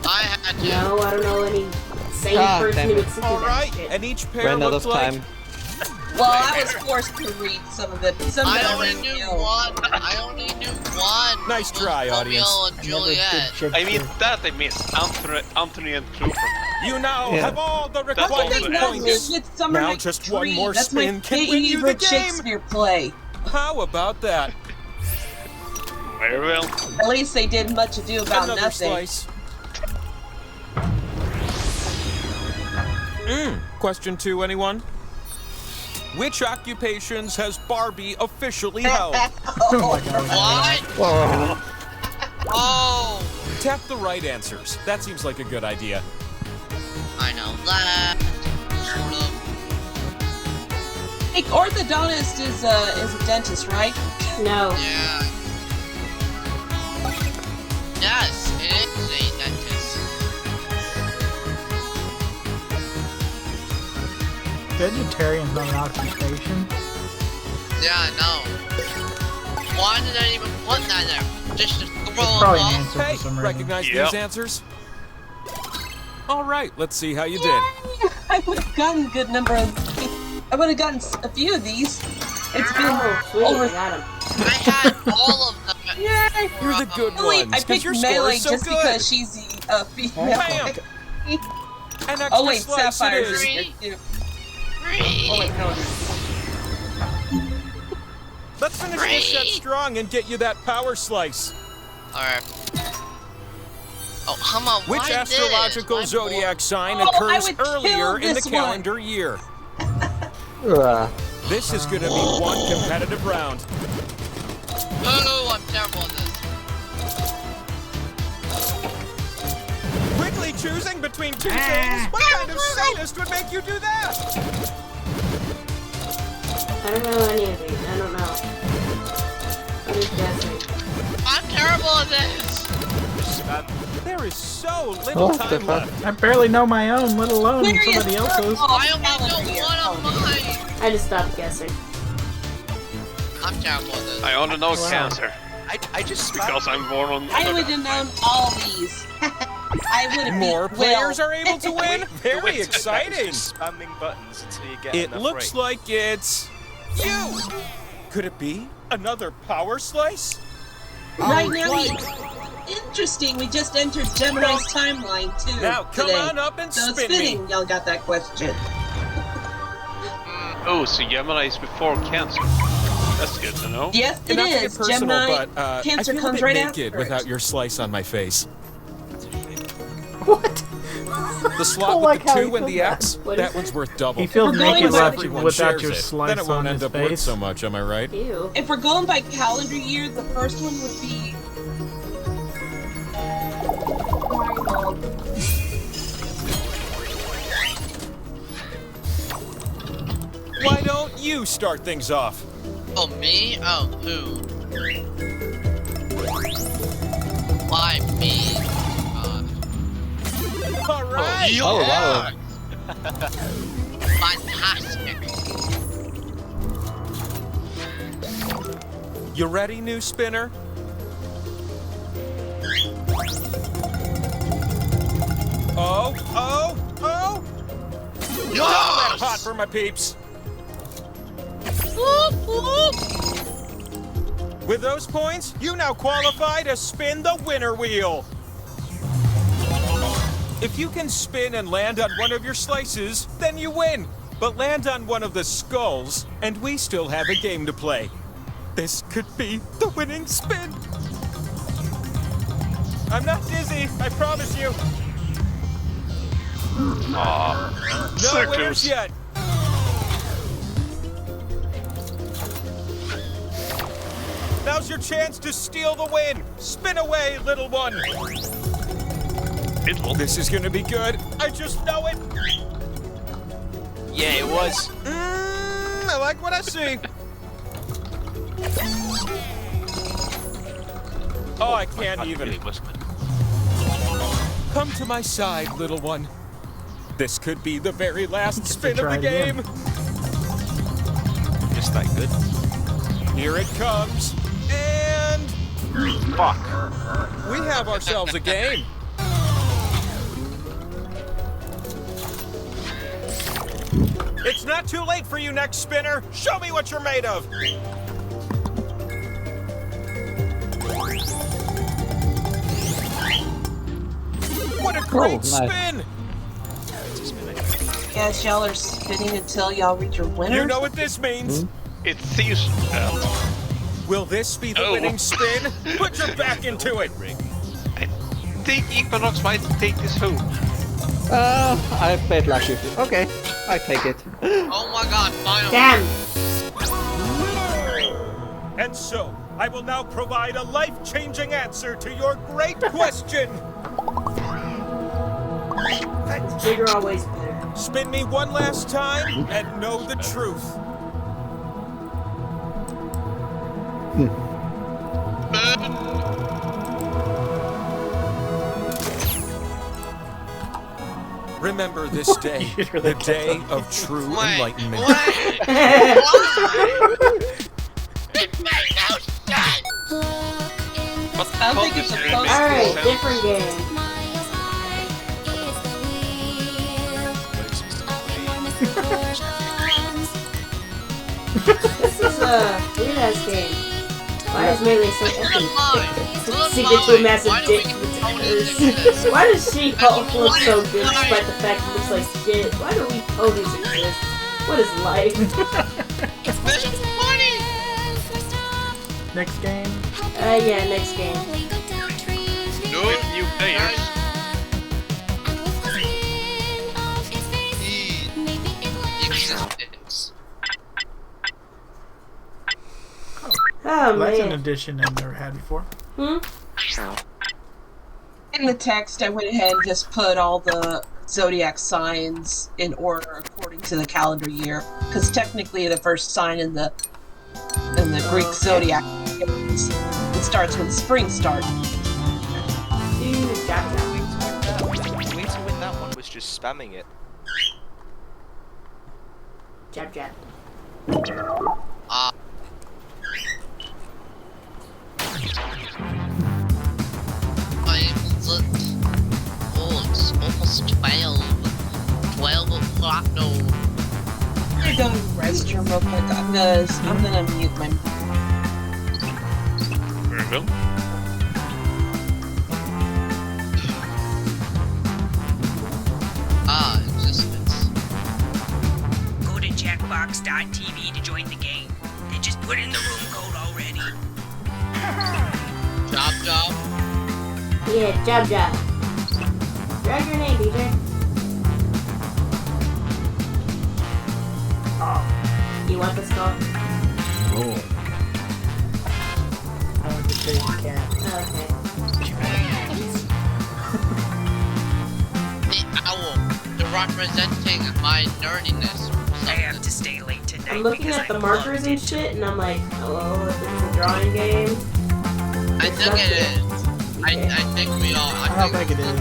I had to. No, I don't know any sane Ah, person damn who it. would sit through All that right, shit. and each pair Ran out looks of like... time. Well, I was forced to read some of it. Some I of it only I knew know. one. I only knew one. Nice try, Romeo audience. and I never did Juliet. Shakespeare. I mean, that I missed. Anthony and Cleopatra. You now Yeah. have all the That's Look required at all that points. with Summer Now Night's just one Dream. more That's my spin can win you the favorite game. Shakespeare play. How about that? Very well. At least they did Much Ado About Another Nothing. slice. Question 2, anyone? Which occupations has Barbie officially held? Oh my god. What? Oh, Tap the right answers. That seems like a good idea. I know that. Sort of. Hey, orthodontist is a dentist, right? No. Yeah. Yes, it is a dentist. Vegetarian's not an occupation. Yeah, I know. Why did I even put that there? Just to throw It's probably them an off? answer Hey, for some reason. recognize Yep. these answers? All right, let's see how you did. Yay! I would have gotten a good number of. I would have gotten a few of these. It's been Oh, sweet. over. I got him. I had all of them Yay! You're the good Really, ones, I 'cause picked your score Melee is so just good. because she's the female. Bam! An extra Oh wait, slice Sapphire. it is. Oh wait, no. Let's finish this set strong and get you that power slice. Alright. Oh, come on. Which why astrological this? zodiac sign Oh, I occurs would kill earlier in the this one. calendar year? This is going to be one competitive round. Oh, I'm terrible at this. Quickly choosing between two things? What kind of sadist would make you do that? I don't know any of these. I don't know. I'm just guessing. I'm terrible at this. There is so little time left. I barely know my own, let alone Aquarius somebody else's. I only know one of mine. I just stopped guessing. I'm terrible at this. I only know Cancer I just because I'm born on. I would have known all these. I would have More beat players Will. are able to win? Very exciting. Spamming buttons until you get It enough looks rate. like it's you. Could it be another power slice? Right now, interesting. We just entered Gemini's timeline too. Now come today. on up and So it's spin me. fitting y'all got that question. Oh, so Gemini is before Cancer. That's good to know. Yes, it And not to get is. personal, Gemini, but I Cancer feel a comes bit right naked after without it. your slice on my face. What? The slot don't with like the how 2 he and said the that. X, What that is one's worth double. He feels We're going naked by- Everyone without shares your it. slice Then it won't on end his up worth face. so much, am I right? Ew. If we're going by calendar year, the first one would be. Why don't you start things off? Oh, me? Oh, who? Why me? All right. Oh, wow. Fantastic. You ready, new spinner? Oh, oh, oh! That pot for my peeps. With those points, you now qualify to spin the winner wheel. If you can spin and land on one of your slices, then you win. But land on one of the skulls, and we still have a game to play. This could be the winning spin. I'm not dizzy, I promise you. Aw, No so winners close. yet. Now's your chance to steal the win. Spin away, little one. It will. This is gonna be good. I just know it. Yeah, it was. I like what I see. Oh, I can't even. Really wasn't it? Come to my side, little one. This could be the very last spin of try the it again. game. Just that good. Here it comes. And Fuck. we have ourselves a game. It's not too late for you, next spinner. Show me what you're made of. What a great nice. spin! Yes, y'all are spinning until y'all reach your winner. You know what this means. It's Thieves' Belt. Will this be the Oh. winning spin? Put your back into it. I think Equinox might take this home. I played lucky. Okay, I take it. Oh my god, finally. Damn. And so, I will now provide a life-changing answer to your great question. Bigger always better. Spin me one last time and know the truth. Remember this day, the day of true Wait, enlightenment. wait. Why? It made no sense. I don't think it's a post. Alright, different game. This is a weird ass game. Why is Melee so effing secret to a massive dick with hers? Why does She-Hulk look so good despite the fact it looks like shit? Why do we ponies exist? What is life? This is funny! Next game. Yeah, next game. No new players. Existence. Oh, That's an man. addition I've never had before. Hmm? In the text, I went ahead and just put all the zodiac signs in order according to the calendar year, because technically the first sign in the Greek zodiac it starts when spring starts. Dude, The way to win that one was just spamming it. jab, jab. It's almost 12 o'clock, no. I'm gonna go to the restroom real quick. I'm gonna mute my. Very well. Existence. Go to Jackbox.tv to join the game. They just put in the room code already. Job. Yeah, jab, jab. Drag your name, DJ. Oh. You want this call? Oh. I want to chase the cat. Okay. The owl. They're representing my nerdiness. I have to stay late tonight. I'm looking because at the I markers and shit, and I'm like, hello, if it's a drawing game. I think it is. I think we all. I don't think it is.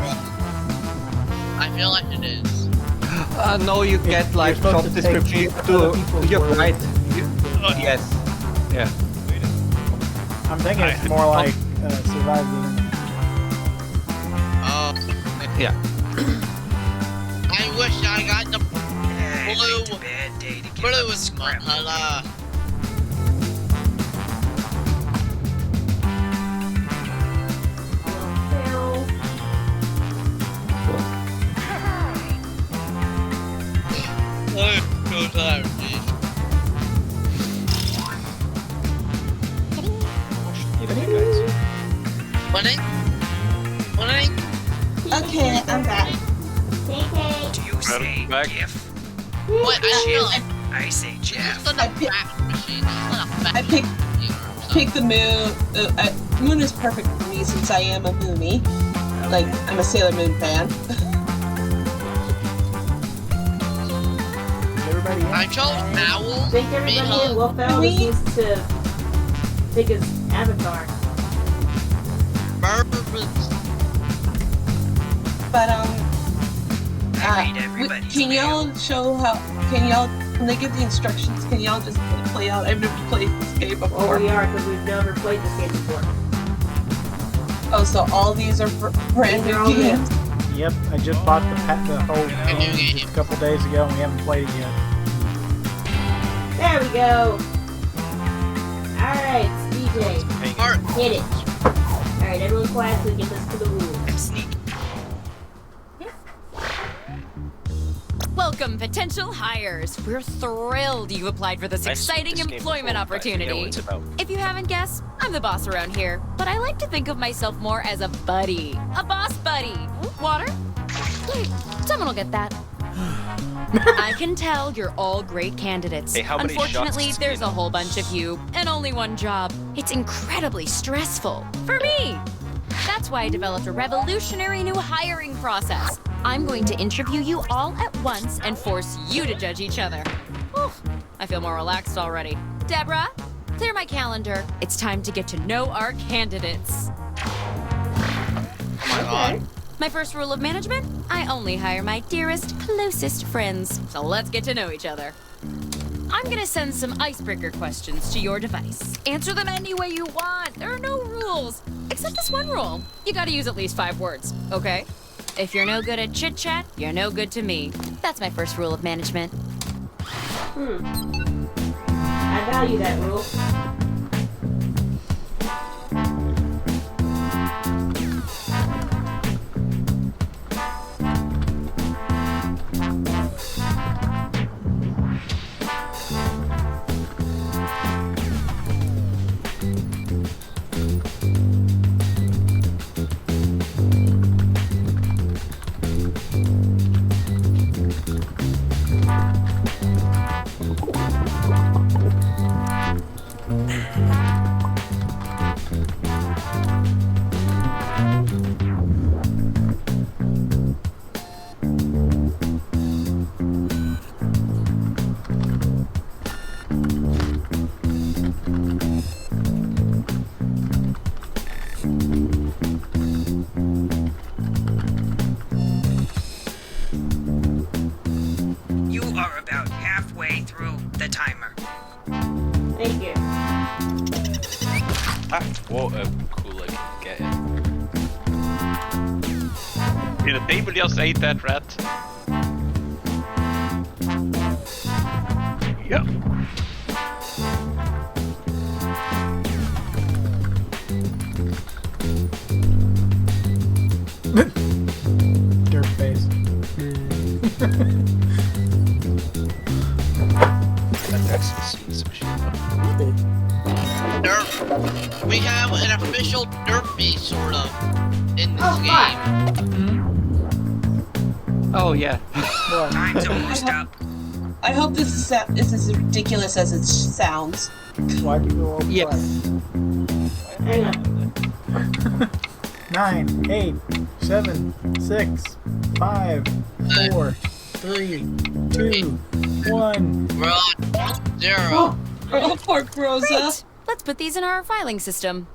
I feel like it is. No, you get like You're supposed job to take description other to. people's You're words. right. Yes. Yeah. I'm thinking it's more like survive the internet. Yeah. I wish I got the Blue. blue. Bad day to get Blue up is my scrambled. color. I'm so tired, dude. Morning? Okay, I'm back. Do you say back. GIF? What? I feel like I say it's Jeff. not a fax machine. It's not a fax I picked- machine or something. Pick the moon. Moon is perfect for me since I am a Moonie. Like, I'm a Sailor Moon fan. Everybody in? I chose owl. I think everybody in Wolfell Really? needs to pick his avatar. Birds. But I read everybody's can y'all show how? Can y'all when they give the instructions? Can y'all just play out? I've never played this game Well, before. we are, because we've never played this game before. Oh, so all these are brand These are new all new. games. Yep, I just bought the whole game just a couple days ago and we haven't played it yet. There we go. Alright, DJ. Mark. Hit it. Alright, everyone quiet so we get this to the rules. I'm sneaky. Welcome, potential hires. We're thrilled you've applied for this I see exciting this game employment before, but I forget opportunity. what it's about. If you haven't guessed, I'm the boss around here, but I like to think of myself more as a buddy. A boss buddy. Water? Wait, someone will get that. I can tell you're all great candidates. Hey, how many Unfortunately, shots there's do a you whole bunch of you and only one job. It's incredibly stressful. For me! That's why I developed a revolutionary new hiring process. I'm going to interview you all at once and force you to judge each other. Whew, I feel more relaxed already. Deborah, clear my calendar. It's time to get to know our candidates. Oh my god. My first rule of management, I only hire my dearest, closest friends. So let's get to know each other. I'm gonna send some icebreaker questions to your device. Answer them any way you want. There are no rules. Except this one rule. You gotta use at least 5 words, okay? If you're no good at chit-chat, you're no good to me. That's my first rule of management. I value that rule. are about halfway through the timer. Thank you. Ah, what a cool I can get it. Did the table just ate that rat? Yeah. Dirt face. I've actually seen some shit. Derp. We have an official derpy, sort of, in this Oh, game. Oh yeah. Well, Time's almost up. I hope this is as ridiculous as it sounds. why do you go over Yes. Hang on. 9, 8, 7, 6, 5, 4, 3, 2, 1. We're on 0. Oh, poor Rosa. Great. Let's put these in our filing system.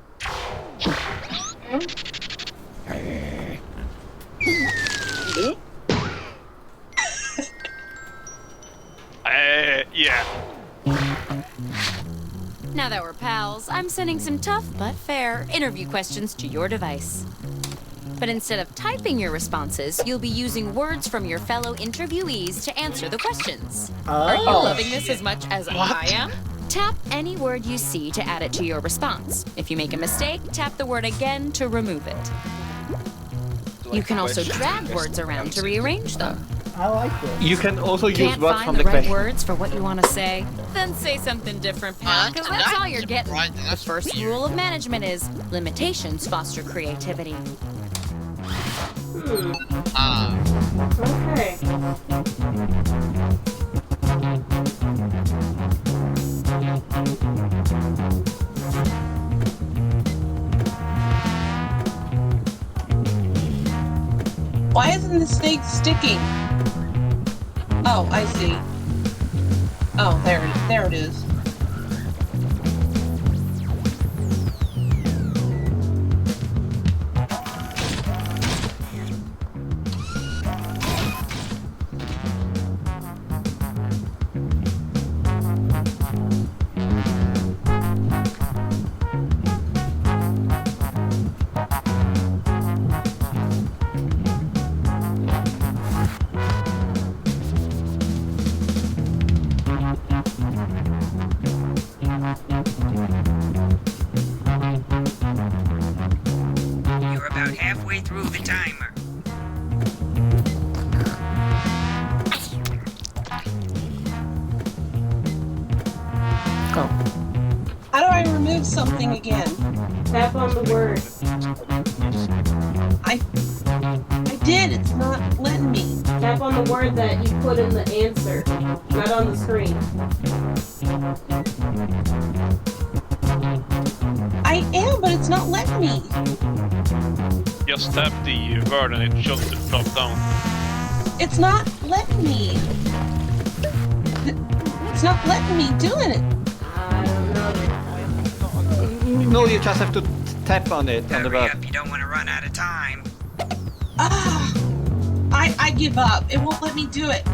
Yeah. Now that we're pals, I'm sending some tough but fair interview questions to your device. But instead of typing your responses, you'll be using words from your fellow interviewees to answer the questions. Are you loving this as much as I am? Tap any word you see to add it to your response. If you make a mistake, tap the word again to remove it. You can also drag words around to rearrange them. I like this. You can also use Can't words find from the the right question. words for what you want to say? Then say something different, pal, because that's all you're getting. The first rule of management is limitations foster creativity. Okay. Why isn't the snake sticking? Oh, I see. Oh, there it is. You're about halfway through the timer. How do I remove something again? Tap on the word. I did. It's not letting me. Tap on the word that you put in the answer, not on the screen. I am, but it's not letting me. Just tap the word and it should drop down. It's not letting me. It's not letting me doing it. I don't know. No, you just have to tap on it on the Hurry verb. up, you don't want to run out of time. Ah, I give up. It won't let me do it.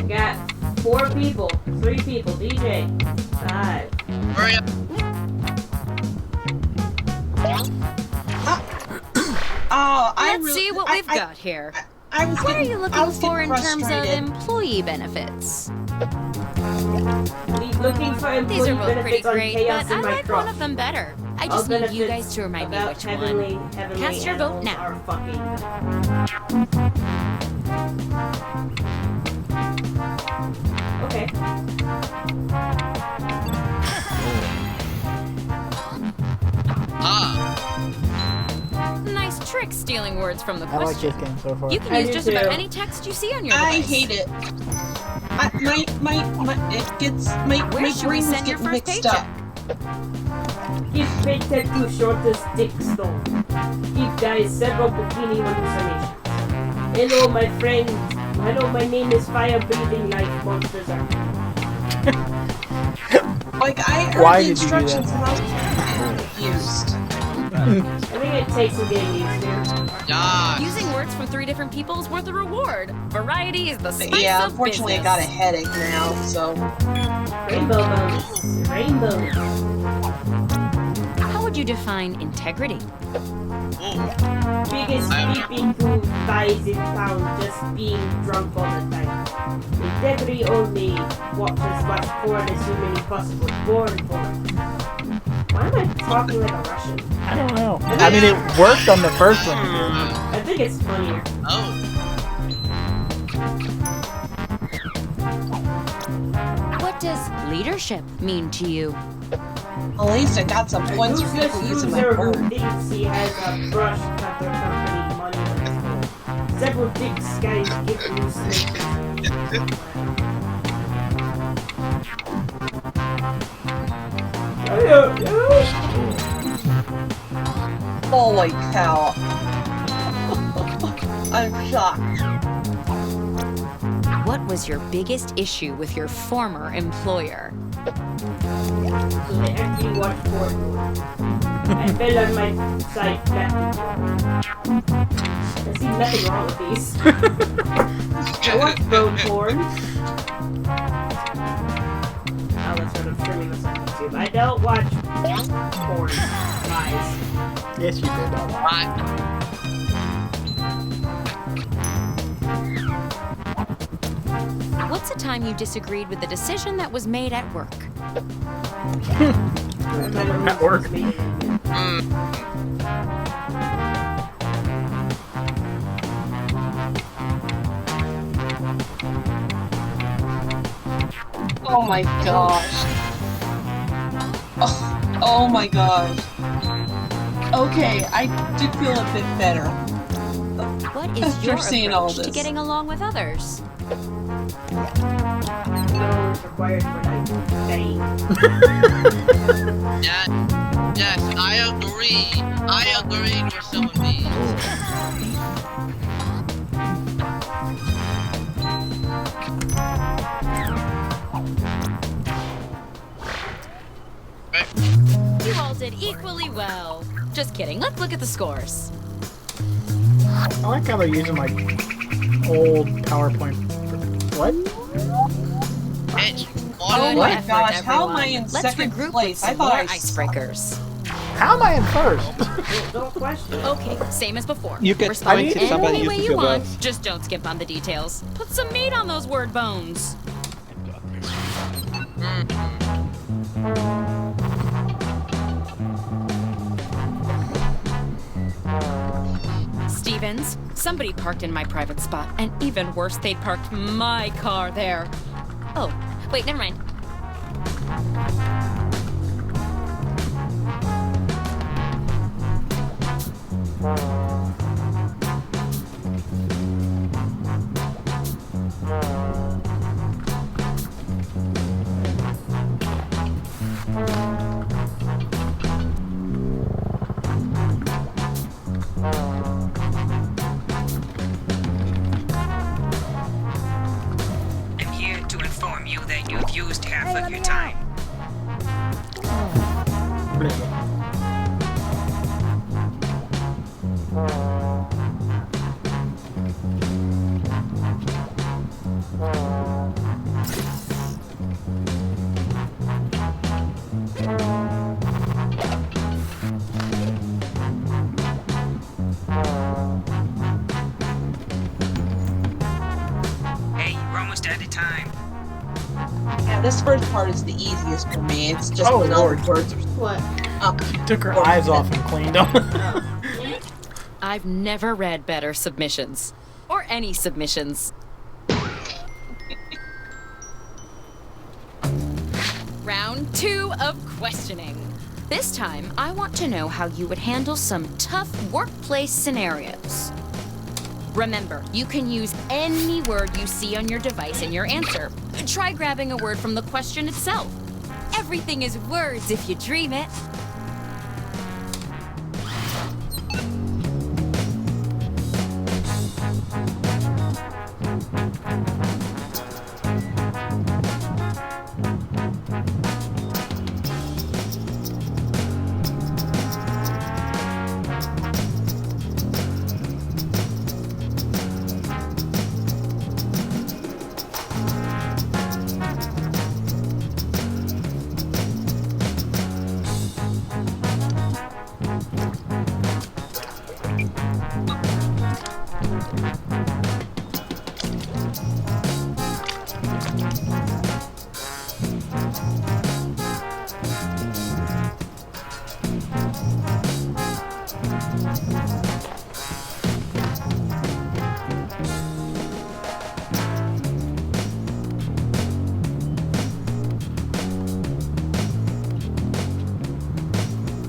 Got 4 people, 3 people, DJ, 5. Hurry up. Let's see what we've got here. What are you looking for in terms of employee benefits? Looking for employee These are both pretty benefits on great, chaos but in I my like truck. one of them better. I All just need you benefits guys to remind me about which heavenly one. Cast your vote animals now. are fucking. Okay. Nice trick stealing words from the I like question. this game so far. You can I use do just about too. any text you see on your I device. hate it. It gets my Where should we brain's send your getting first mixed up. Give paycheck to shortest dick stone. Give guys several bikini hallucinations. Hello, my friend. Hello, my name is Fire Breathing Life Monsters. Like I heard Why the did you do instructions and I was confused. I think it takes some getting used to. Yeah. Using words from 3 different people is worth a reward. Variety is the spice Yeah, of unfortunately, I business. got a headache now, so. Rainbow bonus. Rainbow. How would you define integrity? Biggest peeping who buys in town just being drunk all the time. Integrity only watches what's porn as humanly possible. Porn. Why am I talking like a Russian? I don't know. I mean, it worked on the first one. I think it's funnier. Oh. What does leadership mean to you? At least I got some points for people using my Loser who phone. thinks he has a brush cutter company money on his phone. Several dick guys give hallucinations. Holy cow. I'm shocked. What was your biggest issue with your former employer? So I actually watched porn. I fell on my side flat. I see nothing wrong with these. I watch bone porn. Oh, that's what I'm streaming this on YouTube. I don't watch porn, guys. Yes, you did. What's a time you disagreed with the decision that was made at work? At work. Oh my gosh. Oh my gosh. Okay, I do feel a bit better. What is After your seeing all approach to this. getting along with others? No, it's required for like studying. Yes, I agree. I agreed with some of these. You all did equally well. Just kidding. Let's look at the scores. I like how they're using my old PowerPoint. What? It's Oh Good my effort, gosh, how am everyone. I in Let's second regroup place? with I some thought more I icebreakers. How am I in first? Don't question it. Okay, same as before. You get Respond points if somebody any way uses you your want. words. Just don't skip on the details. Put some meat on those word bones. Stevens, somebody parked in my private spot, and even worse, they parked my car there. Oh, wait, never mind. I'm here to inform you that you've used half of your time. Hey, you're almost out of time. Yeah, this first part is the easiest for me. It's just Oh, when all Lord. the words are What? Took her eyes off and cleaned them. I've never read better submissions. Or any submissions. Round 2 of questioning. This time, I want to know how you would handle some tough workplace scenarios. Remember, you can use any word you see on your device in your answer. Try grabbing a word from the question itself. Everything is words if you dream it.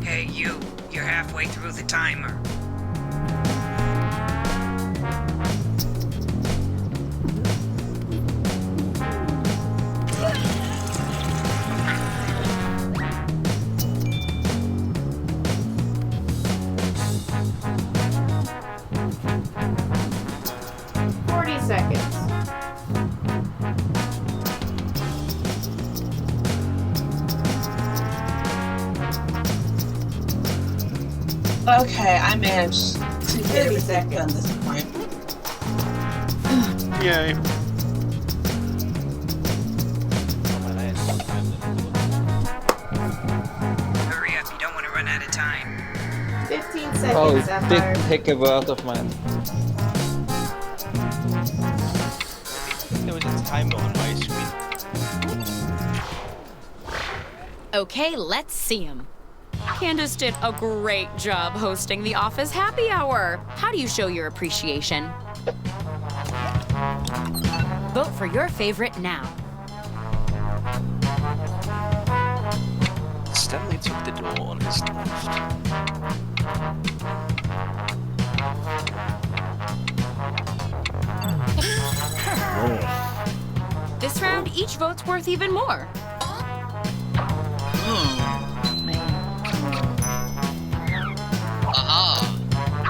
Hey, you're halfway through the timer. Seconds. Okay, I managed to get everything done this point. Yay. Hurry up, you don't want to run out of time. 15 Oh, seconds, it Sapphire. didn't take a word of mine. There was a timer on my screen. Okay, let's see him. Candace did a great job hosting the office happy hour. How do you show your appreciation? Vote for your favorite now. Stanley took the door on his left. This round, each vote's worth even more.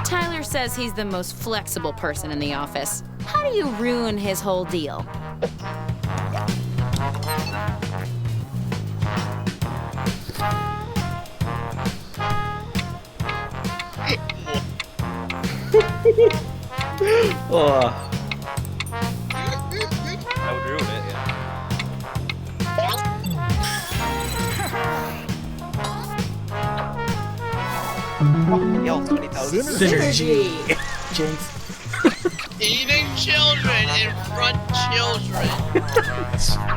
Tyler says he's the most flexible person in the office. How do you ruin his whole deal? Oh. I would ruin it, yeah. Yo, 20,000. Synergy. Jinx. Eating children in front children.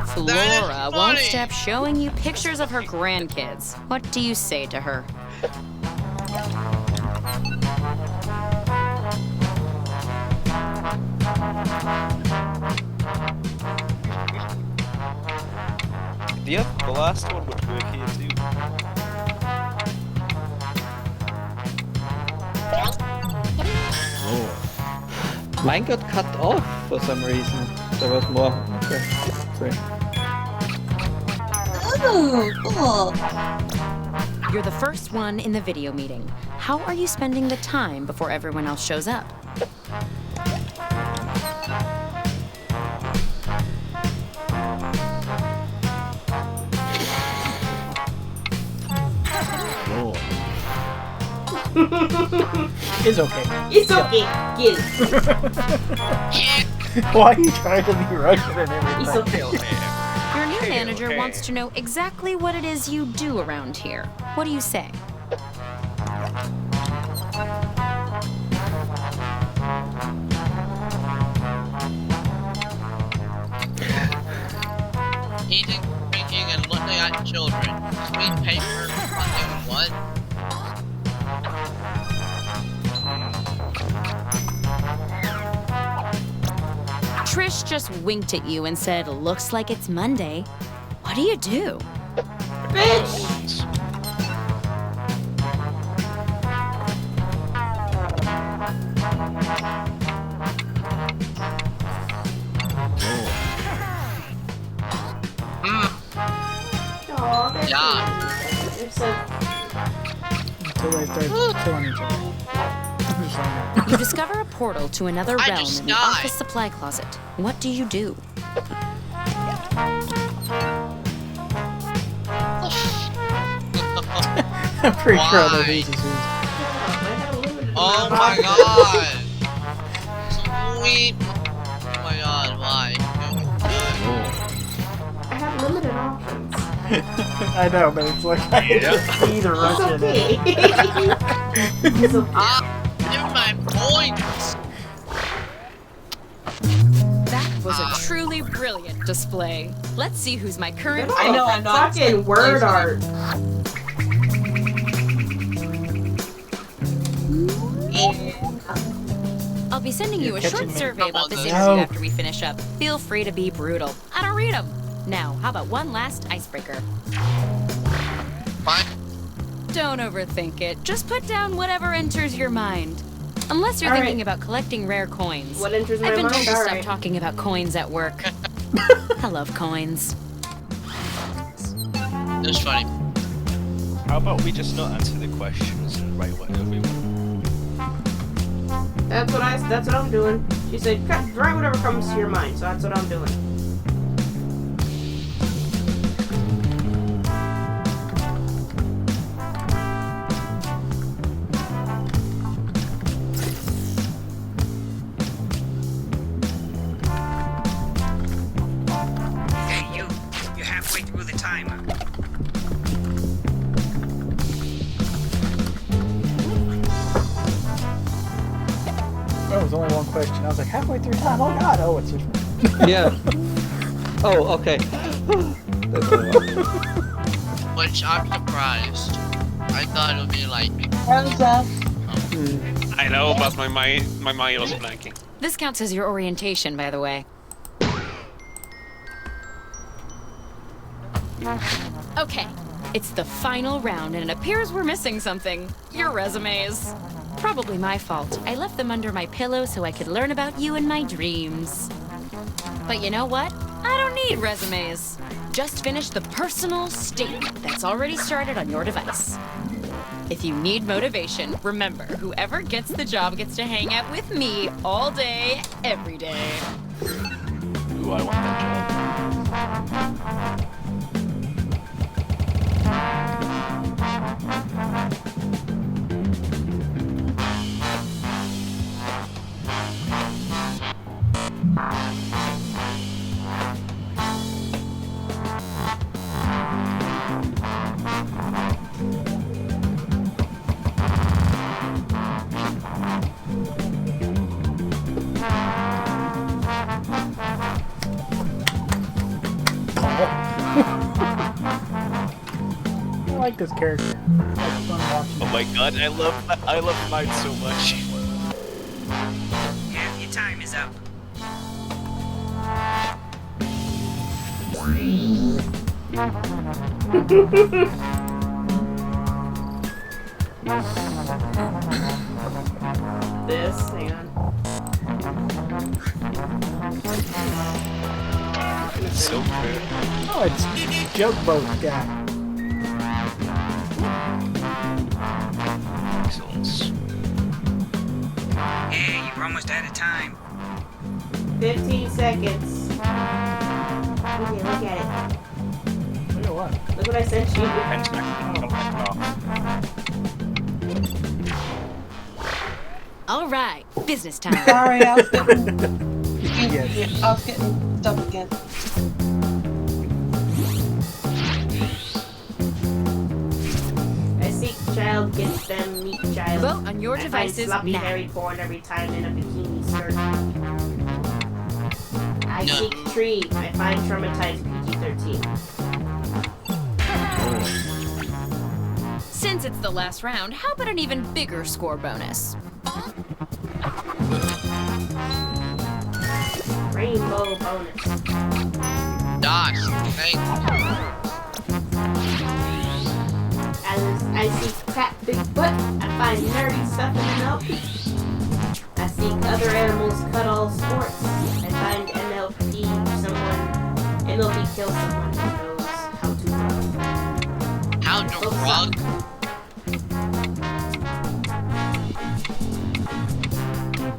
Flora won't funny. stop showing you pictures of her grandkids. What do you say to her? Yeah, the last one would work here too. Mine got cut off for some reason. There was more. Okay. Great. Oh, cool. You're the first one in the video meeting. How are you spending the time before everyone else shows up? It's okay. It's okay. Get it. Why are you trying to be Russian and everything? It's okay. Your new manager wants to know exactly what it is you do around here. What do you say? Eating, drinking, and looking at children. Sweet paper, fucking what? Trish just winked at you and said, "Looks like it's Monday." What do you do? Bitch! Aw, they're Yeah. cute. They're so Until they start killing each other. I'm sorry. You discover a portal to another I realm just in the died. office supply closet. What do you do? I'm pretty sure Why? they're easy. Oh my god! Sweet! Oh my god, why? I have limited options. I know, but it's like I just either It's Russian. okay. It's okay. Ah, give my points! That was a truly brilliant display. Let's see who's my current. I know, I'm not Fucking word art. I'll be sending you a short catching me. survey about this No. interview after we finish up. Feel free to be brutal. I don't read them. Now, how about one last icebreaker? Fine. Don't overthink it. Just put down whatever enters your mind. Unless you're All thinking right. about collecting rare coins. What enters my I've been mind? told to All stop right. talking about coins at work. I love coins. That's funny. How about we just not answer the questions and write whatever we want? That's what I'm doing. She said, write whatever comes to your mind, so that's what I'm doing. Hey, you. You're halfway through the timer. Oh, it was only one question. I was like, halfway through time. Oh god. Oh, it's just. Yeah. Oh, okay. That's all right. Which I'm surprised. I thought it would be like. Rosa. I know, but my mind was blanking. This counts as your orientation, by the way. Okay, it's the final round, and it appears we're missing something. Your resumes. Probably my fault. I left them under my pillow so I could learn about you in my dreams. But you know what? I don't need resumes. Just finish the personal statement that's already started on your device. If you need motivation, remember, whoever gets the job gets to hang out with me all day, every day. Ooh, I want that job. I like this character. It's fun watching. Oh my god, I love Knight so much. Half your time is up. This, hang on. It's so good. Oh, it's Jackbox guy. Excellent. Hey, you're almost out of time. 15 seconds. Okay, look at it. Look at what? Look what I sent you. All right, business time. Sorry, I was getting, Yes. I was getting stuff again. I seek child, gets them, meet child. Vote on your I find devices sloppy now. hairy porn every time in a bikini skirt. I No. seek tree. I find traumatized PG-13. Since it's the last round, how about an even bigger score bonus? Rainbow bonus. Gosh, thank you. I seek fat big butt. I find nerdy stuff in MLP. I seek other animals, cut all sports. I find MLP kill someone who knows how to run. How to rug?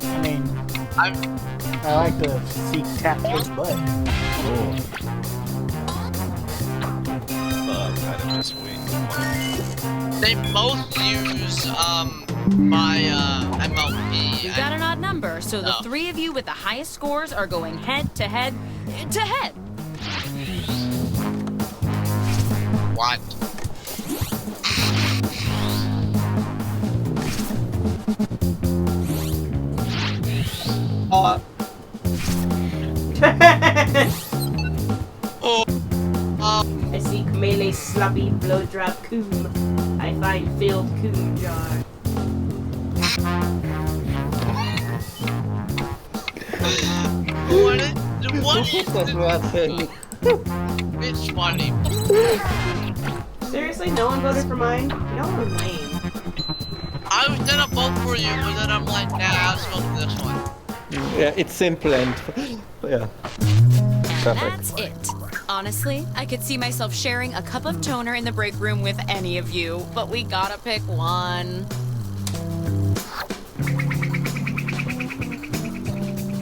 I mean, I like to see tap his butt. Kind of just wait. They both use my MLP. We've got an odd number, so the Oh. three of you with the highest scores are going head to head to head. What? Oh. I seek melee sloppy blow drop coom. I find filled coom jar. What is It's funny. Seriously, no one voted for mine? Y'all are lame. I was gonna vote for you, but then I'm like, nah, I'll just vote for this one. Yeah, it's simple and yeah. That's it. Honestly, I could see myself sharing a cup of toner in the break room with any of you, but we gotta pick one.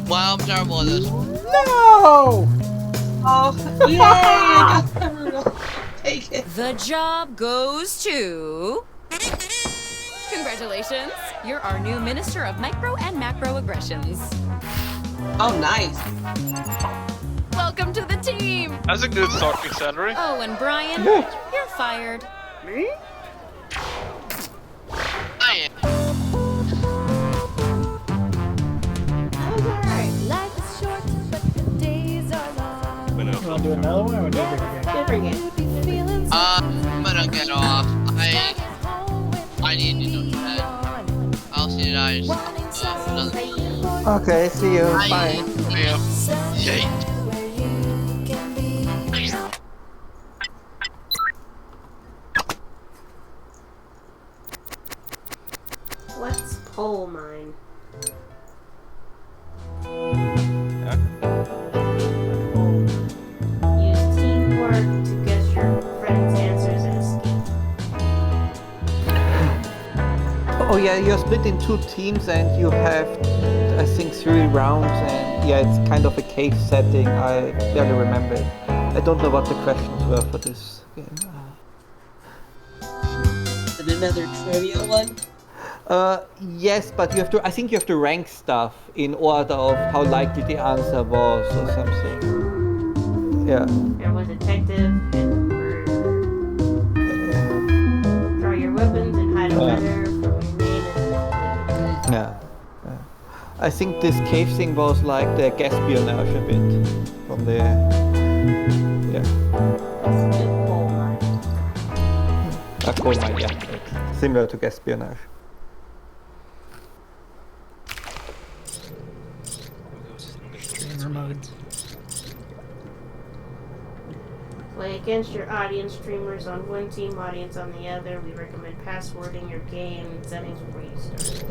Wow, I'm terrible at this. No! Oh, yay! Take it. The job goes to... Congratulations! You're our new Minister of Micro and Macro Aggressions. Oh, nice. Welcome to the team! That's a good starting salary. Oh, and Brian, you're fired. Me? I am. Alright. Life is short, but the days are long. You want to do another one or do a different game? Different game. I'm gonna get off. I need to go to bed. I'll see you guys another time. Okay, see you. Bye. Yeah. Yay. Let's pull mine. Use teamwork to guess your friend's answers and escape. Oh yeah, you're split in 2 teams and you have, I think, 3 rounds and yeah, it's kind of a cave setting. I barely remember it. I don't know what the questions were for this game. Is it another trivia one? Yes, but you have to. I think you have to rank stuff in order of how likely the answer was or something. Yeah. There was a detective and draw your weapons and hide a letter from your name and Yeah. I think this cave thing was like the espionage a bit from the. Yeah. let's do pull mine. A coal mine, yeah. It's similar to espionage. Gamer mode. Play against your audience, streamers on one team, audience on the other. We recommend passwording your game and settings before you start.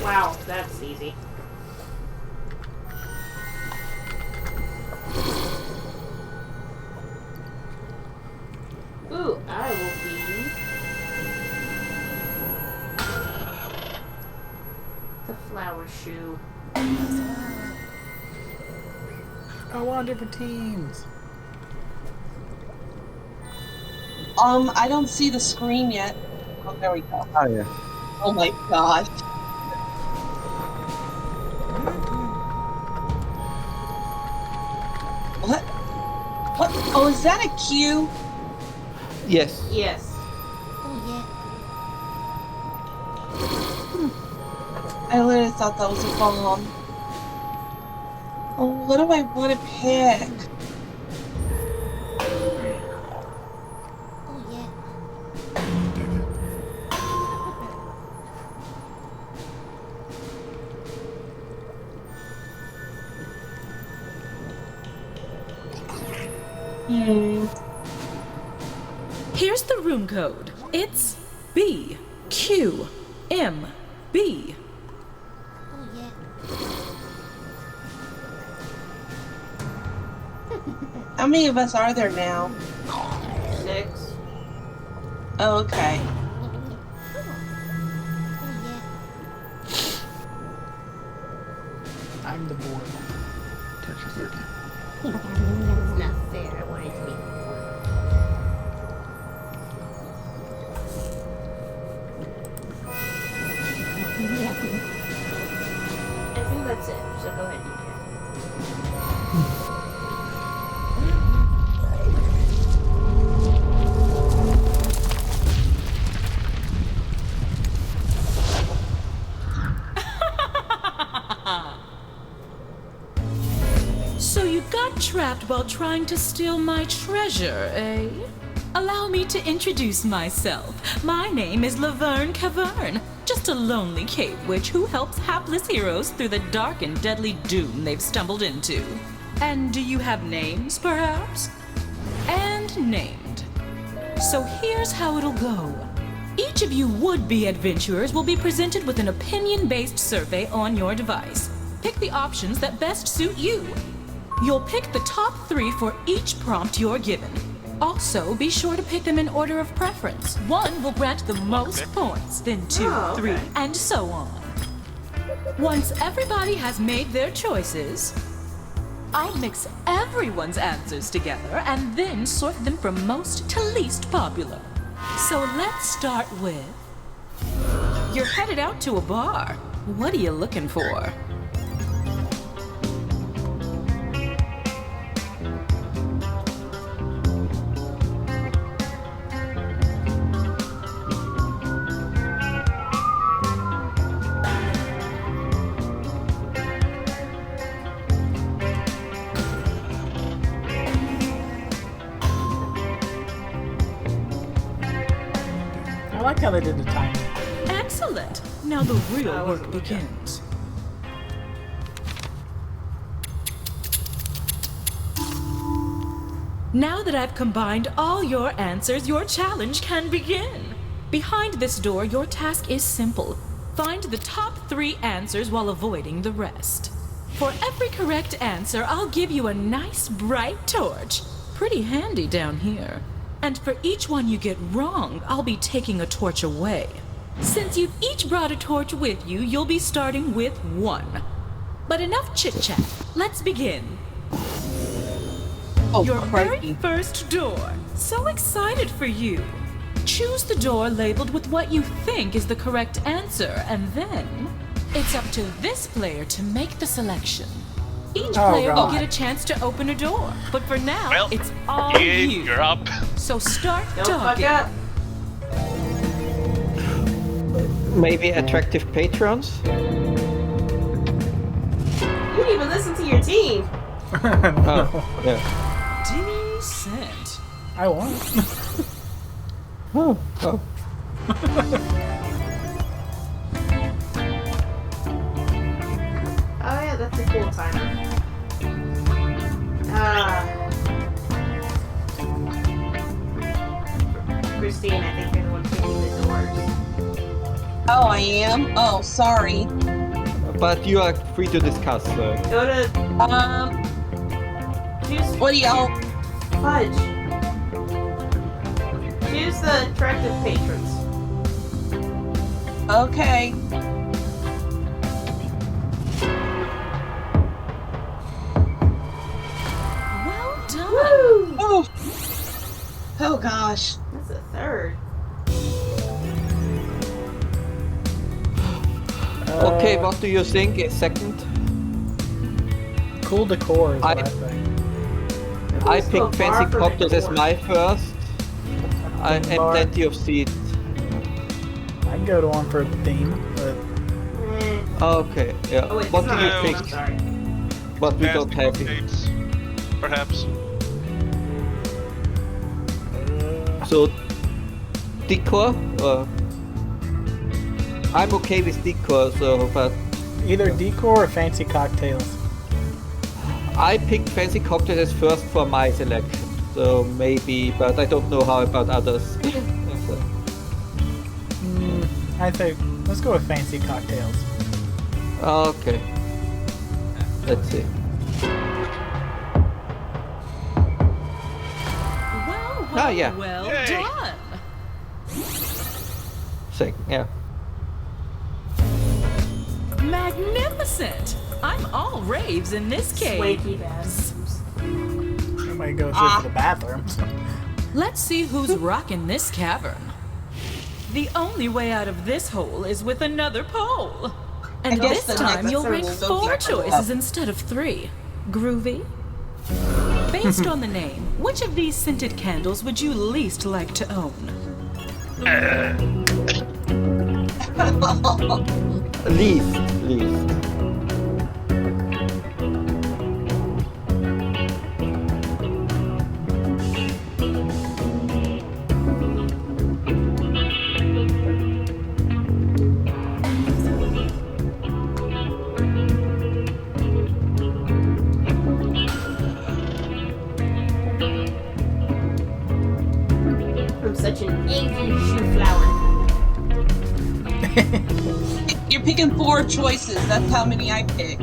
Wow, that's easy. Ooh, I will be... the flower shoe. I want different teams. I don't see the screen yet. Oh, there we go. Oh yeah. Oh my god. What? What? Oh, is that a Q? Yes. Yes. I literally thought that was a bomb. Oh, what do I want to pick? Here's the room code. It's BQMB. How many of us are there now? 6. Oh, okay. I'm the board. It's not fair. I want it to be. I think that's it. So go ahead, DJ. trapped while trying to steal my treasure, eh? Allow me to introduce myself. My name is Laverne Cavern, just a lonely cave witch who helps hapless heroes through the dark and deadly doom they've stumbled into. And do you have names, perhaps? And named. So here's how it'll go. Each of you would-be adventurers will be presented with an opinion-based survey on your device. Pick the options that best suit you. You'll pick the top 3 for each prompt you're given. Also, be sure to pick them in order of preference. 1 will grant the most points, then 2, 3, and so on. Once everybody has made their choices, I'll mix everyone's answers together and then sort them from most to least popular. So let's start with... You're headed out to a bar. What are you looking for? I like how they did the timing. Excellent. Now the real work begins. Now that I've combined all your answers, your challenge can begin. Behind this door, your task is simple. Find the top 3 answers while avoiding the rest. For every correct answer, I'll give you a nice bright torch. Pretty handy down here. And for each one you get wrong, I'll be taking a torch away. Since you've each brought a torch with you, you'll be starting with 1. But enough chit-chat. Let's begin. Your very first door. So excited for you. Choose the door labeled with what you think is the correct answer, and then it's up to this player to make the selection. Each player will get a chance to open a door, but for now, it's all you. You're up. So start Don't talking. fuck up. Maybe attractive patrons? You didn't even listen to your team. Oh, yeah. Decent. I won. Oh. Oh yeah, that's a cool timer. Christine, I think you're the one picking the doors. Oh, I am? Oh, sorry. But you are free to discuss. Go to choose. What do y'all... Fudge. Choose the attractive patrons. Okay. Well done. Woo! Oh gosh. That's a third. Okay, what do you think is second? Cool decor is what I think. I picked Fancy Copters as my first. And Plenty of Seeds. I can go to one for a theme, but... Okay, yeah. Oh, wait, What it's do you not- think? I'm sorry. What we don't have here. Perhaps. So, decor? I'm okay with decor, so, but Either decor or fancy cocktails. I picked Fancy Cocktails as first for my selection. So maybe, but I don't know how about others. I think, let's go with fancy cocktails. Okay. Let's see. Well, yeah. well Yay. done. Second, yeah. Magnificent. I'm all raves in this cave. Swanky bathrooms. Somebody goes here for the bathrooms. Let's see who's rocking this cavern. The only way out of this hole is with another pole. And I guess this the time next you'll one rank will 4 go choices instead of 3. Groovy? Based on the name, which of these scented candles would you least like to own? Least. You're picking 4 choices. That's how many I picked.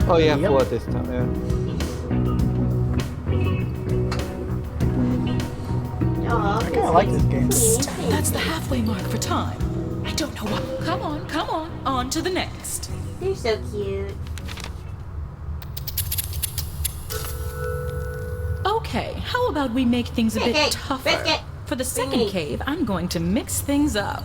Oh yeah, Yep. 4 this time, yeah. I kind of like this game. That's the halfway mark for time. I don't know what. Come on. On to the next. They're so cute. Okay, how about we make things a bit Hey, tougher? biscuit. For the second Thingy. cave, I'm going to mix things up.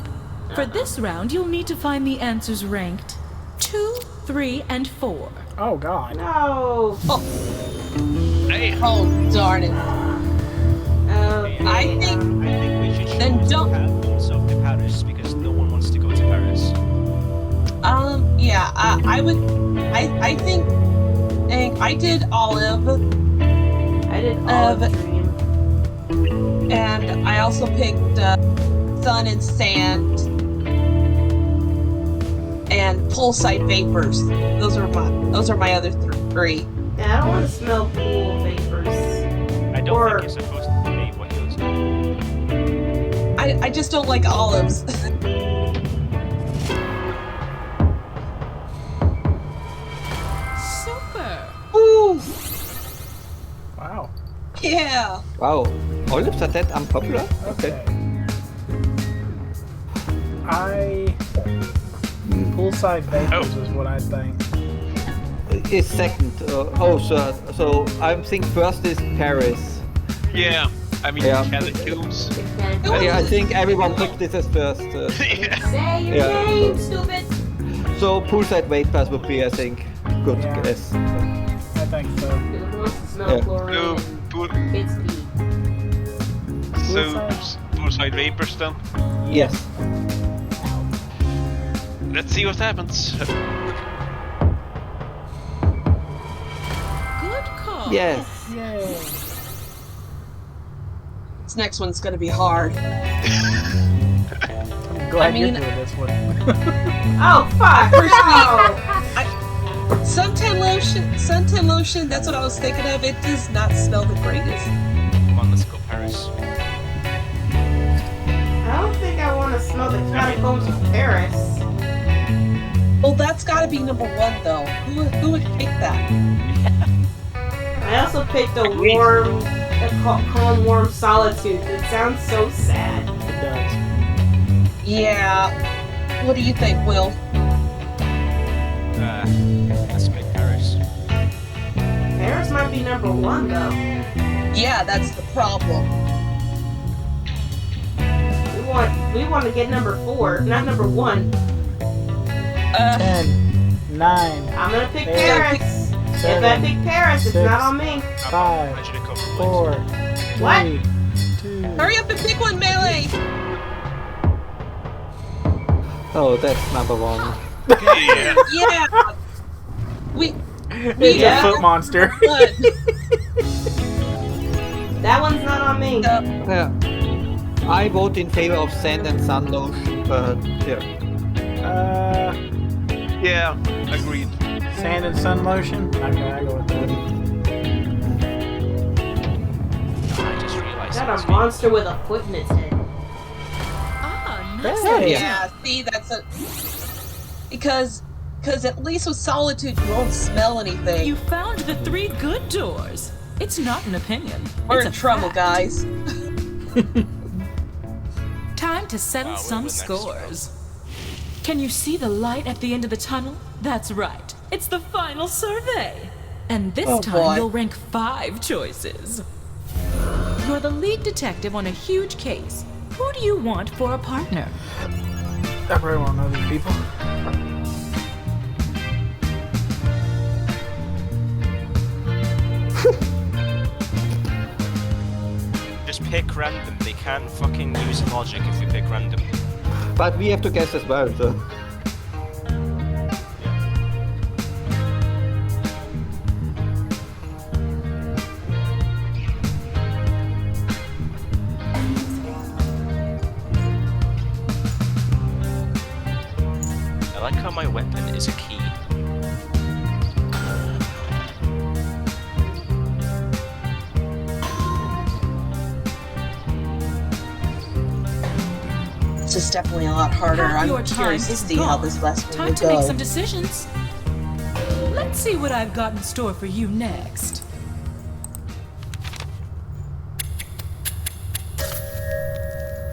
For this round, you'll need to find the answers ranked 2, 3, and 4. Oh God. No. Hey. Oh, darn it. Okay. I think we should Then choose don't- the captains of the Paris because no one wants to go to Paris. yeah, I would. I think I did Olive, I did Olive Dream. and I also picked Sun and Sand, and Pulsite Vapors. Those are my other 3. Yeah, I don't want to smell pool vapors. I don't Or- think you're supposed to be what you're I just don't like olives. Super! Ooh, Wow. yeah. Wow, olives are that unpopular? Okay. Poolside Vapors is what I think. Is second. So I think first is Paris. Yeah. I mean, Yeah. catacombs. Yeah, I think everyone picked this as first. Yeah. Say your Yeah. name, stupid. So poolside vapors would be, I think, good Yeah. guess. I think so. It wants to smell Yeah. chlorine Pool, and kids pee. so, poolside vapors then. Yes. Let's see what happens. Good call. Yes. Yay. This next one's gonna be hard. I'm glad you're mean- doing this one. Oh, fuck. No. Suntan lotion. That's what I was thinking of. It does not smell the greatest. Come on, let's go Paris. I don't think I want to smell the catacombs of Paris. Well, that's got to be number 1, though. Who would pick that? I also picked a warm, calm, warm solitude. It sounds so sad. It does. Yeah. What do you think, Will? Let's make Paris. Paris might be number 1 though. Yeah, that's the problem. We want to get number 4, not number 1. 10, 9, I'm gonna pick Eight, Paris. If I 7, pick Paris, it's 6, not on me. 5, Imagine a couple 4, What? 3, 2. Hurry up and pick one, Melee! Oh, that's number 1. Yeah. Yeah! We It's a foot monster. won. That one's not on me. Yeah. I vote in favor of sand and sun lotion, but yeah. Yeah. Agreed. Sand and sun lotion. Okay, I go with that. I just realized Got a monster with a foot in its head. Ah, nice. Hey. Yeah, see, that's a... Because at least with Solitude, you won't smell anything. You found the 3 good doors. It's not an opinion. We're It's in a trouble, fact. guys. Time to settle Wow, some we'll win next scores. Can you see the light at the end of the tunnel? That's right. It's the final survey. And this Oh, time boy. you'll rank 5 choices. You're the lead detective on a huge case. Who do you want for a partner? I probably won't know these people. Just pick random. They can fucking use logic if you pick random. But we have to guess as well, so. I like how my weapon is a key. This is definitely a lot harder. Half your I'm time curious to is see how gone. this last one Time will to make go. some decisions. Let's see what I've got in store for you next.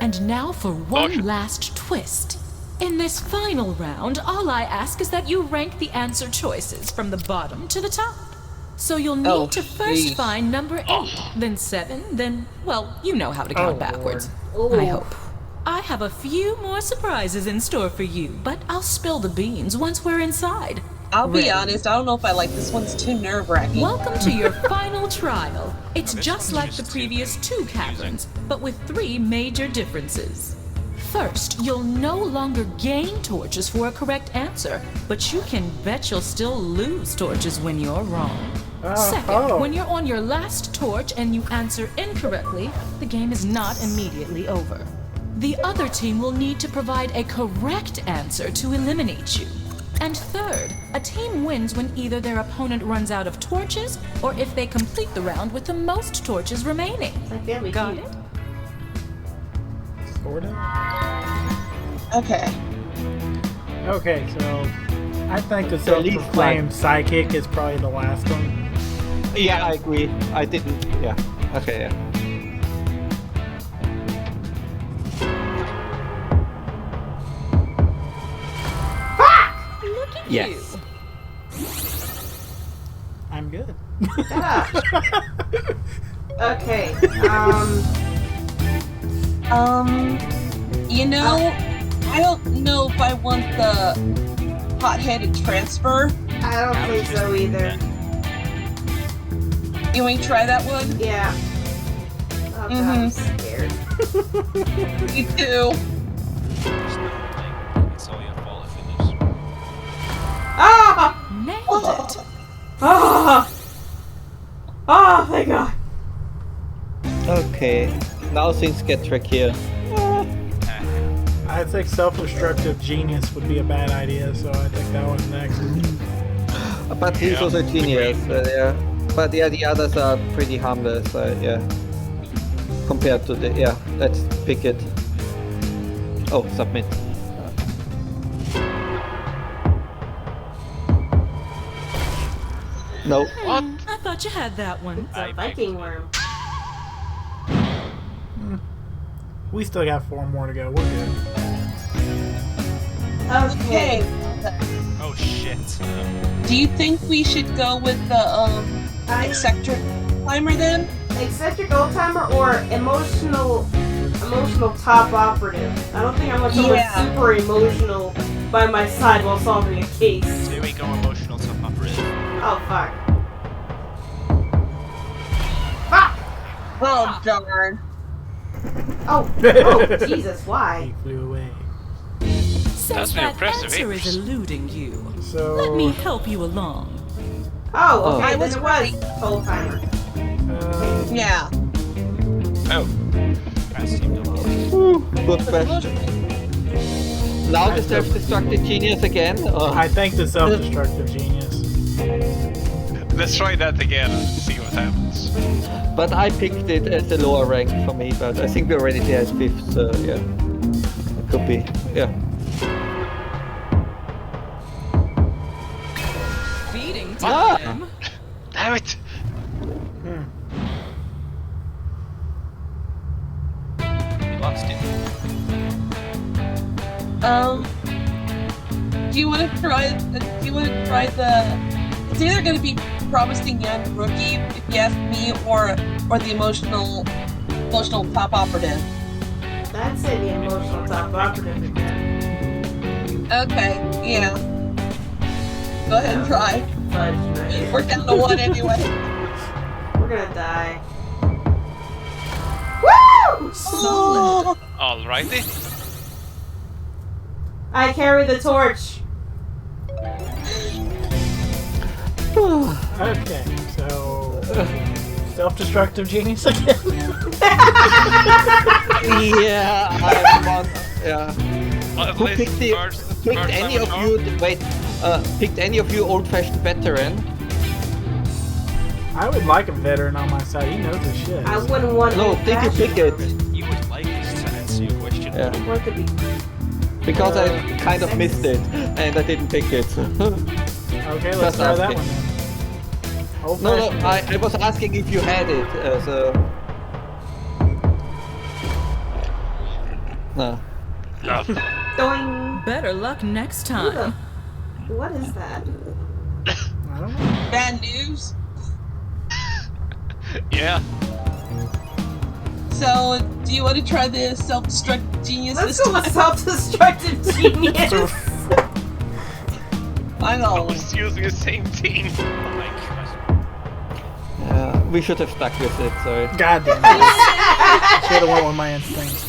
And now for one last twist. In this final round, all I ask is that you rank the answer choices from the bottom to the top. So you'll need to first find number 8, then 7, then, well, you know how to count backwards. I hope. I have a few more surprises in store for you, but I'll spill the beans once we're inside. I'll be honest, I don't know if I like this one's too nerve-wracking. Welcome to your final trial. It's just like the previous 2 caverns, but with 3 major differences. First, you'll no longer gain torches for a correct answer, but you can bet you'll still lose torches when you're wrong. Second, when you're on your last torch and you answer incorrectly, the game is not immediately over. The other team will need to provide a correct answer to eliminate you. And third, a team wins when either their opponent runs out of torches or if they complete the round with the most torches remaining. Got it? Sort of. Okay. Okay, so I think the self-proclaimed psychic is probably the last one. Yeah, I agree. I didn't. Yeah. Okay. Yeah. Look at Yes. you. I'm good. Okay. You know, I don't know if I want the hot-headed transfer. I don't think so either. You want to try that one? Yeah. Oh god, I'm scared. Me too. It's all your fault if you lose. Ah! Nailed it. Ah! Ah! Thank God. Okay. Now things get trickier. I think self-destructive genius would be a bad idea, so I think that one's next. But he's also genius. Yeah. But yeah, the others are pretty harmless. Yeah. Compared to the let's pick it. Oh, submit. No. What? I thought you had that one. It's a Viking worm. We still got 4 more to go. We're good. Okay. Oh shit. Do you think we should go with the eccentric timer then? Eccentric old timer or emotional top operative. I don't think I want someone super emotional by my side while solving a case. Here we go, emotional top operative. Oh fuck. Fuck! Oh darn. Oh Jesus, why? He flew away. Since that answer is eluding you, So let me help you along. Oh, okay, then it was old timer. Yeah. Oh. Good question. Now the self-destructive genius again? I think the self-destructive genius. Let's try that again and see what happens. But I picked it as a lower rank for me, but I think we're already there at 5th, so yeah. It could be, yeah. Feeding time. Damn it! You lost it. Do you want to try the? It's either going to be promising young rookie, if you ask me, or the emotional top operative. That's it, the emotional top operative again. Okay, yeah. Go ahead and try. Fudge. We're down to 1 anyway. We're gonna die. Woo! Solid. Alrighty. I carry the torch. Okay, so self-destructive genius again. Yeah, I'm on. Yeah. Well, Who picked any of you? Picked any of you old-fashioned veteran? I would like a veteran on my side. He knows his shit. I wouldn't want No, think you pick it. You would like us to answer your question Yeah. What could be? Because I kind of missed it and I didn't pick it. Okay, let's Just try that asking. one then. Old No, fashioned. I was asking if you had it, so... No. No. Doing. Better luck next time. What is that? I don't know. Bad news. Yeah. So, do you want to try the self-destruct genius Let's this go with time? self-destructive genius. I I know. was using the same team. Oh my god. We should have stuck with it, sorry. God damn it. Should have went with my instinct.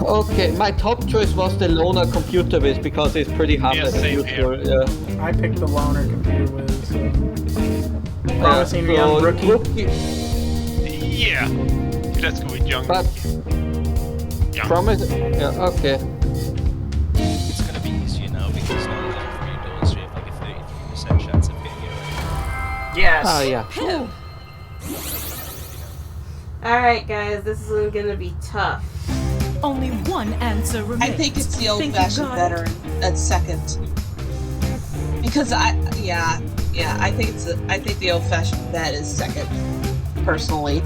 Okay, my top choice was the loner computer whiz because it's pretty harmless Yeah, same neutral. Yeah. I picked the loner computer whiz. Promising young rookie. Yeah. Let's go with young. But Young. promise. Yeah. Okay. It's gonna be easier now because now there's like 3 doors, so you have like a 33% chance of getting it right. Yes. Ah, yeah. Phew. Alright, guys, this is gonna be tough. Only one answer remains. I think it's the Think you old-fashioned got it? veteran at second. Because I think the old-fashioned vet is second, personally.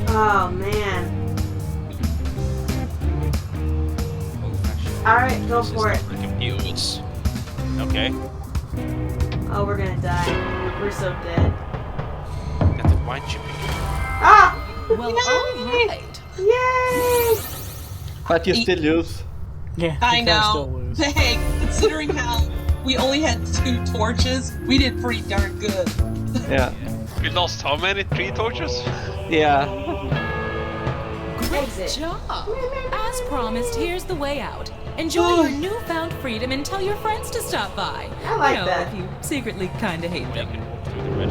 Oh man. Old-fashioned. Alright, go This is for it. not for computers. Okay. Oh, we're gonna die. We're so dead. Got the wine chipping. Ah! Well, alright. Yay! But you still lose. Yeah, I you can know. still lose. But hey, considering how we only had 2 torches, we did pretty darn good. Yeah. We lost how many? 3 torches? Yeah. Great Exit. job. As promised, here's the way out. Enjoy your newfound freedom and tell your friends to stop by. I like you know, that. if you secretly kinda hate You them. can walk through the red.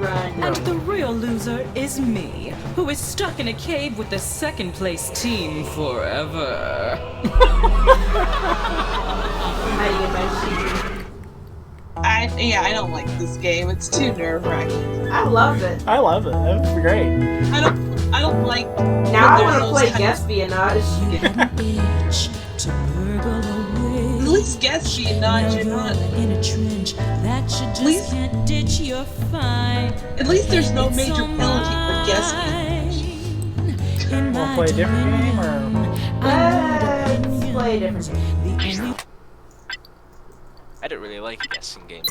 Run. And the real loser is me, who is stuck in a cave with the second place team forever. Hiding in my sheet. I don't like this game. It's too nerve-wracking. I love it. I love it. That's great. I don't like. Now I when want to there's play those kind of- espionage. At least espionage, you're not. In a trench that you just Please? can't ditch, you're fine. At least there's no It's major all penalty for guessing. mine. Want to play a different game or? Let's play a different game. The only I don't really like guessing games.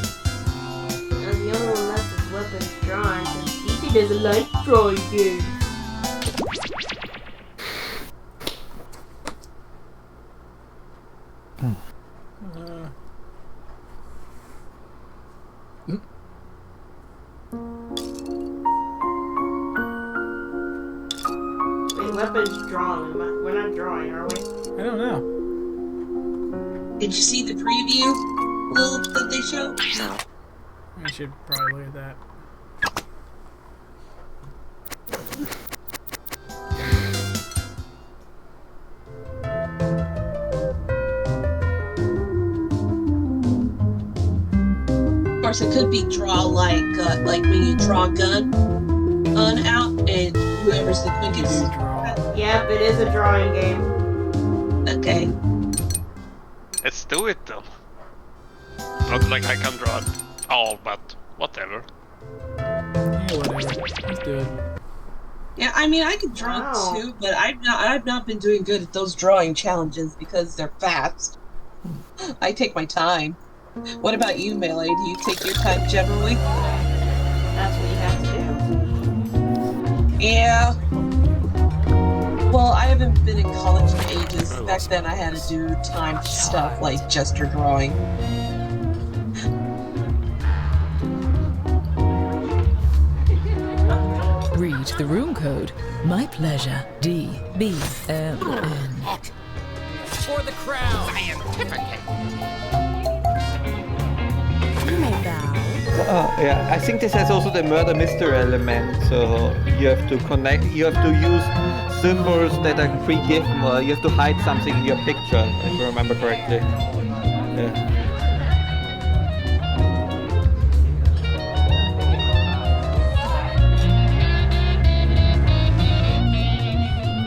And the only one left is weapons drawn, because DC doesn't like drawing games. Wait, weapons drawn. We're not drawing, are we? I don't know. Did you see the preview, Lil, that they showed? I should probably look at that. Of course, it could be draw like when you draw a gun out, and whoever's the You quickest. draw. Yep, it is a drawing game. Okay. Let's do it then. Not like I can draw it all, but whatever. Yeah, whatever. Let's do it. Yeah, I mean, I could draw Wow. too, but I've not been doing good at those drawing challenges because they're fast. I take my time. What about you, Melee? Do you take your time generally? That's what you have to do. Yeah. Well, I haven't been in college in ages. Back then, I had to do timed stuff like gesture drawing. read the room code. My pleasure. DBMN. For the crown! You may bow. Yeah, I think this has also the murder mystery element, so you have to connect, you have to use symbols that are pre-given, or you have to hide something in your picture, if I remember correctly. Yeah.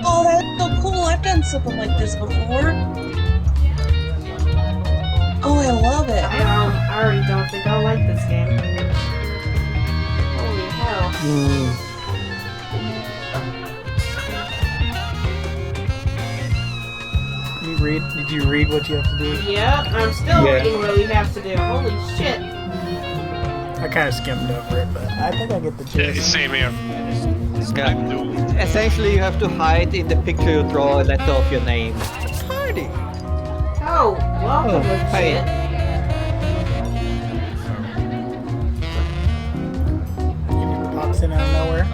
Oh, that's so cool. I've done something like this before. Oh, I love it. I already don't think I'll like this game. Holy hell. Did you read what you have to do? Yep, I'm still reading what we have to do. Holy shit. I kind of skimmed over it, but I think I get the Yeah, gist. same here. Yeah. Essentially, you have to hide in the picture you draw a letter of your name. Party! Oh, welcome, hey. shit. Pops in out of nowhere.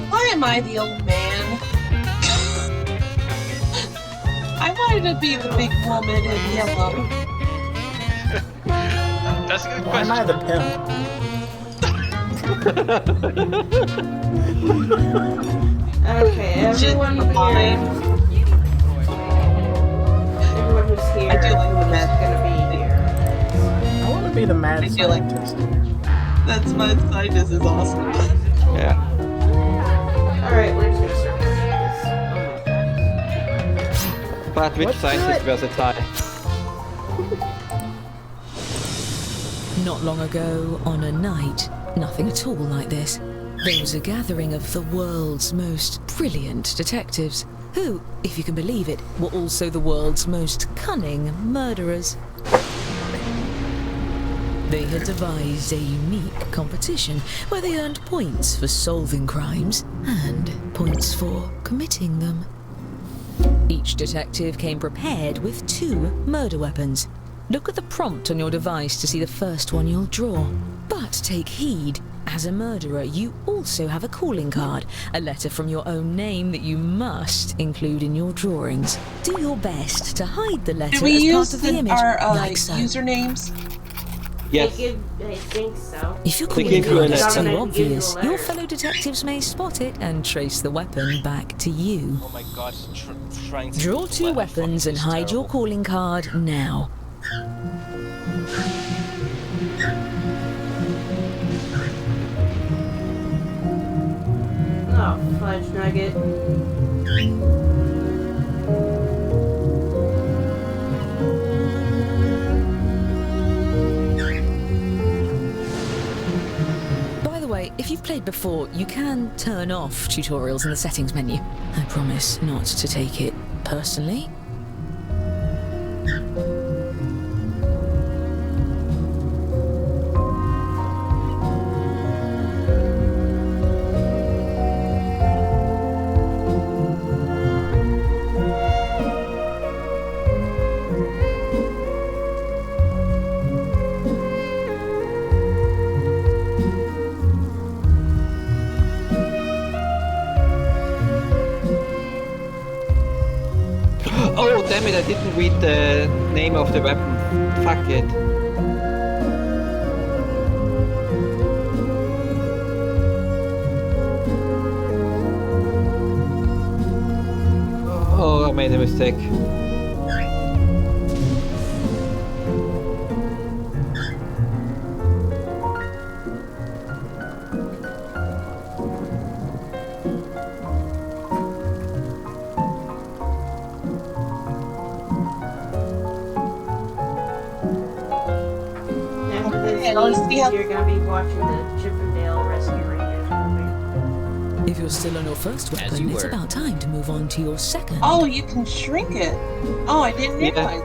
Why am I the old man? I wanted to be the big woman in yellow. That's a good Why question. am I the pimp? Okay, everyone here. Everyone who's here I do like the is man. gonna be here. I want to be the mad I feel like- scientist. That's my scientist is awesome. Yeah. Alright, we're just gonna start this. But which Let's do scientist it. versatile? Not long ago, on a night, nothing at all like this, there was a gathering of the world's most brilliant detectives, who, if you can believe it, were also the world's most cunning murderers. They had devised a unique competition where they earned points for solving crimes and points for committing them. Each detective came prepared with 2 murder weapons. Look at the prompt on your device to see the first one you'll draw. But take heed, as a murderer, you also have a calling card, a letter from your own name that you must include in your drawings. Do your best to hide the letter Do we as use part of the image, our like so. usernames? Yes. I think so. If your They calling give you a card is letter. too Give you a obvious, letter. your fellow detectives may spot it and trace the weapon back to you. Oh my god, trying to Draw 2 weapons and hide your calling card now. Oh, fudge nugget. By the way, if you've played before, you can turn off tutorials in the settings menu. I promise not to take it personally. Oh, damn it, I didn't read the name of the weapon. Fuck it. Oh, I made a mistake. After this, Okay, let's see how- you're gonna be watching the Chippendale Rescue Rangers movie. If you're still on your first As weapon, you it's were. about time to move on to your second. Oh, you can shrink it. Oh, I didn't Yeah. realize.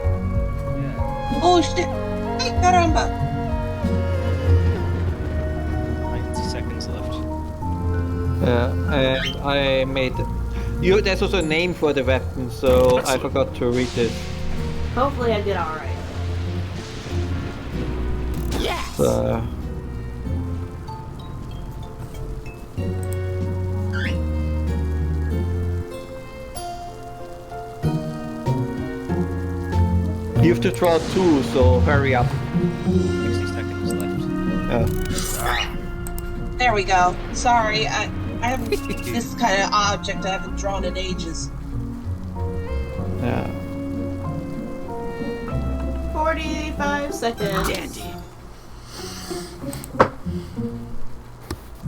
Oh shit! Hey, caramba! 90 seconds left. And I made... There's also a name for the weapon, so I forgot to read it. Hopefully I did alright. Yes! You have to draw 2, so hurry up. 60 seconds left. There we go. Sorry, I haven't. This kind of object I haven't drawn in ages. Yeah. 45 seconds. Dandy.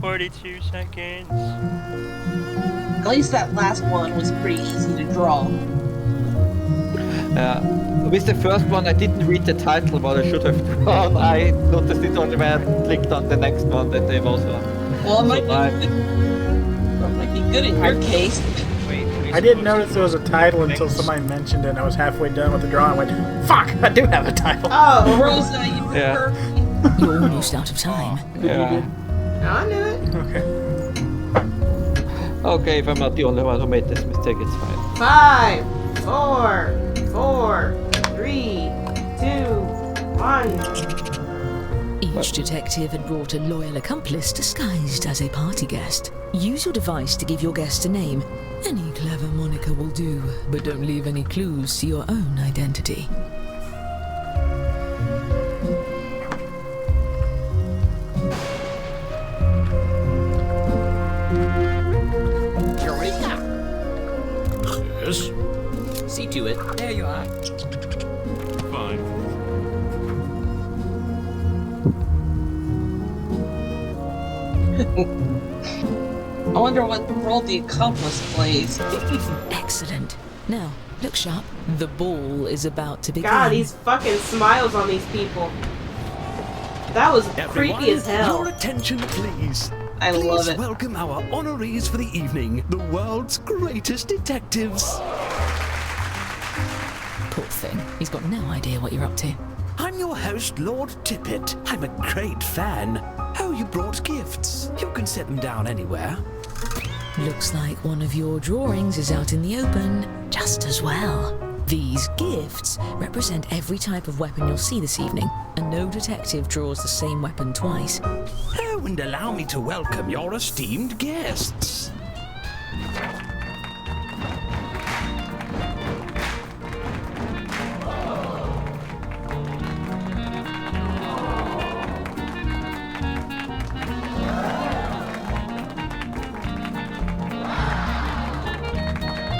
42 seconds. At least that last one was pretty easy to draw. With the first one, I didn't read the title, but I should have drawn. I noticed it only when I clicked on the next one that there was one. Well, it might be good in your case. I didn't notice there was a title until somebody mentioned it, and I was halfway done with the drawing. I went, fuck, I do have a title. Oh, Rosa, you were Yeah. You're almost out of time. Yeah. I knew it. Okay. Okay, if I'm not the only one who made this mistake, it's fine. 5, 4, 3, 2, 1. Each detective had brought a loyal accomplice disguised as a party guest. Use your device to give your guest a name. Any clever moniker will do, but don't leave any clues to your own identity. Eureka! Yes? See to it. There you are. Fine. I wonder what role the accomplice plays. Excellent. Now, look sharp. The ball is about to begin. God, these fucking smiles on these people. That was creepy as hell. Your attention, please. I love it. Please welcome our honorees for the evening, the world's greatest detectives. Poor thing. He's got no idea what you're up to. I'm your host, Lord Tippett. I'm a great fan. Oh, you brought gifts. You can set them down anywhere. Looks like one of your drawings is out in the open, just as well. These gifts represent every type of weapon you'll see this evening, and no detective draws the same weapon twice. Oh, and allow me to welcome your esteemed guests.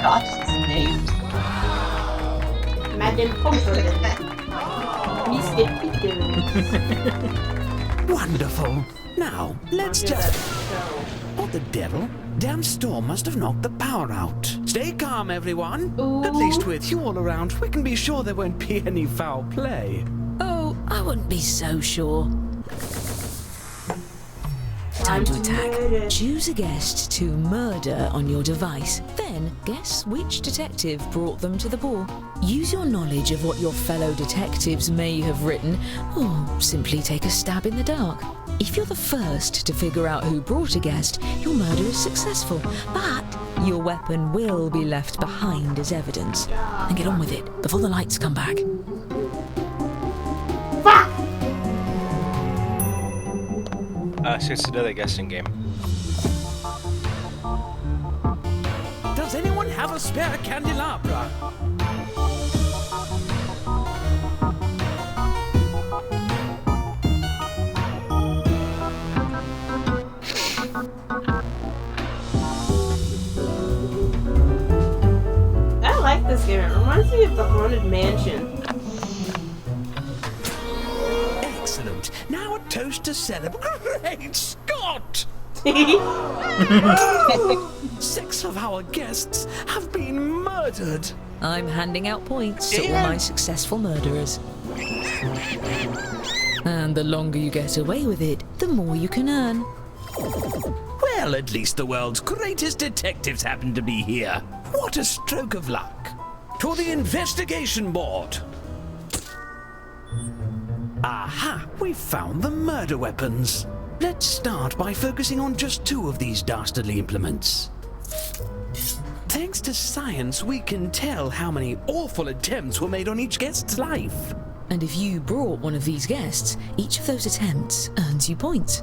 Gosh, his name. Madam Pomfrey. Mr. Peters. Wonderful. Now, let's just... What the devil? Damn storm must have knocked the power out. Stay calm, everyone. Ooh. At least with you all around, we can be sure there won't be any foul play. Oh, I wouldn't be so sure. Time to attack. Choose a guest to murder on your device. Then guess which detective brought them to the ball. Use your knowledge of what your fellow detectives may have written, or simply take a stab in the dark. If you're the first to figure out who brought a guest, your murder is successful, but your weapon will be left behind as evidence. And get on with it before the lights come back. So it's another guessing game. Does anyone have a spare candelabra? I like this game. It reminds me of the Haunted Mansion. Excellent. Now a toast to celebrate Scott! 6 of our guests have been murdered. I'm handing out points to all my successful murderers. And the longer you get away with it, the more you can earn. Well, at least the world's greatest detectives happen to be here. What a stroke of luck. To the investigation board. Aha, we've found the murder weapons. Let's start by focusing on just 2 of these dastardly implements. Thanks to science, we can tell how many awful attempts were made on each guest's life. And if you brought one of these guests, each of those attempts earns you points.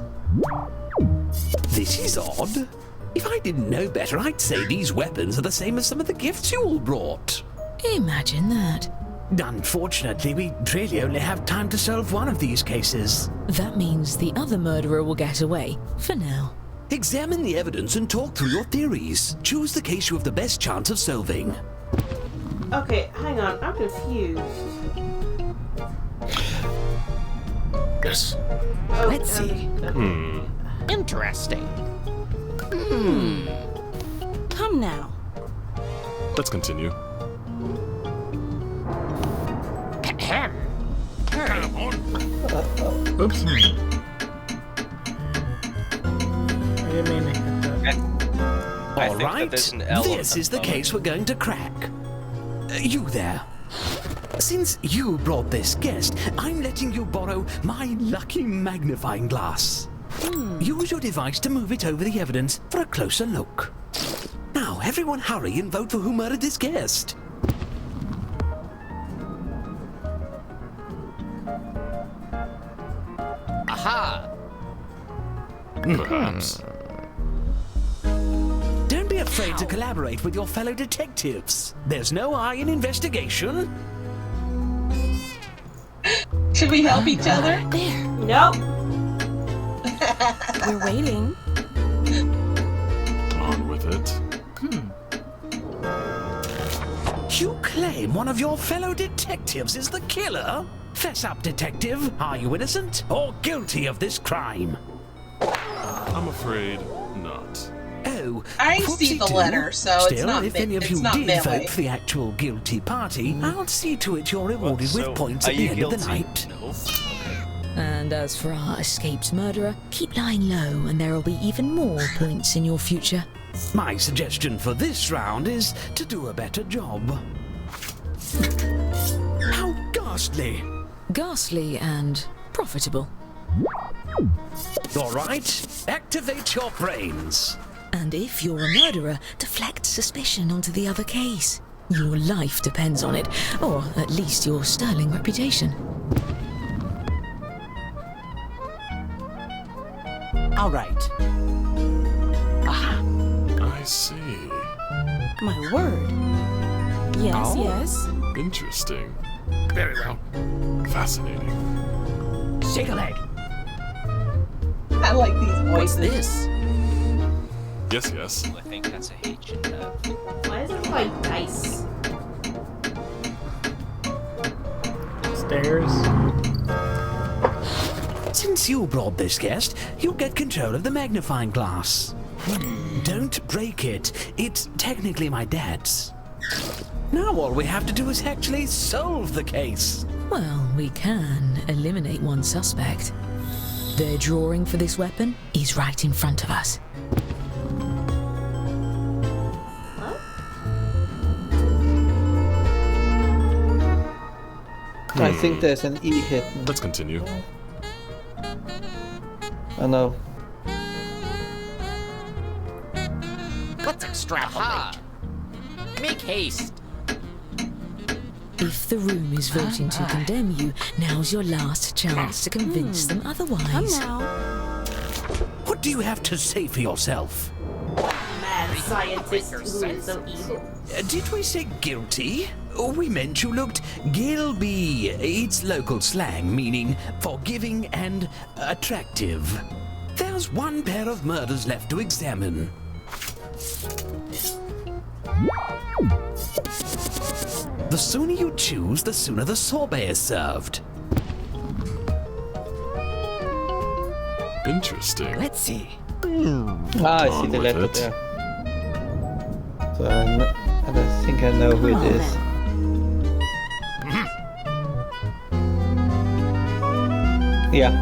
This is odd. If I didn't know better, I'd say these weapons are the same as some of the gifts you all brought. Imagine that. Unfortunately, we really only have time to solve one of these cases. That means the other murderer will get away, for now. Examine the evidence and talk through your theories. Choose the case you have the best chance of solving. Okay, hang on. I'm confused. Yes. Oh, Let's see. Interesting. Come now. Let's continue. Oops. I didn't mean to hit that. I All think that right, there's an L this on is the that case we're going to crack. You there. Since you brought this guest, I'm letting you borrow my lucky magnifying glass. Use your device to move it over the evidence for a closer look. Now, everyone hurry and vote for who murdered this guest. Aha! Perhaps. Don't be afraid to collaborate with your fellow detectives. There's no I in investigation. Should we help each other? There. Nope. We're waiting. On with it. You claim one of your fellow detectives is the killer? Fess up, detective. Are you innocent or guilty of this crime? I'm afraid not. Oh, I see the whoopsie-doo. letter, so Still, it's not if any of it's you not did melee. vote for the actual guilty party, I'll see to it you're rewarded So, with points are at the you end of the guilty? night. No. And as for our escaped murderer, keep lying low and there will be even more points in your future. My suggestion for this round is to do a better job. How ghastly! Ghastly and profitable. All right, activate your brains. And if you're a murderer, deflect suspicion onto the other case. Your life depends on it, or at least your sterling reputation. All right. I see. My word. Yes, yes. Interesting. Very well. Fascinating. Shake a leg. I like these What's voices. this? Yes, yes. I think that's a H in there. Why is it like dice? Stairs. Since you brought this guest, you'll get control of the magnifying glass. Don't break it. It's technically my dad's. Now all we have to do is actually solve the case. Well, we can eliminate one suspect. Their drawing for this weapon is right in front of us. I think there's an E hidden. Let's continue. Oh no. Let's extrapolate. Make haste. If the room is voting to condemn you, now's your last chance to convince them otherwise. Come now. What do you have to say for yourself? Mad scientist who is so evil. Did we say guilty? We meant you looked gilby. It's local slang meaning forgiving and attractive. There's one pair of murders left to examine. The sooner you choose, the sooner the sorbet is served. Interesting. Let's see. Ah, I see On the with letter it. there. So and I think I know who it is. Yeah.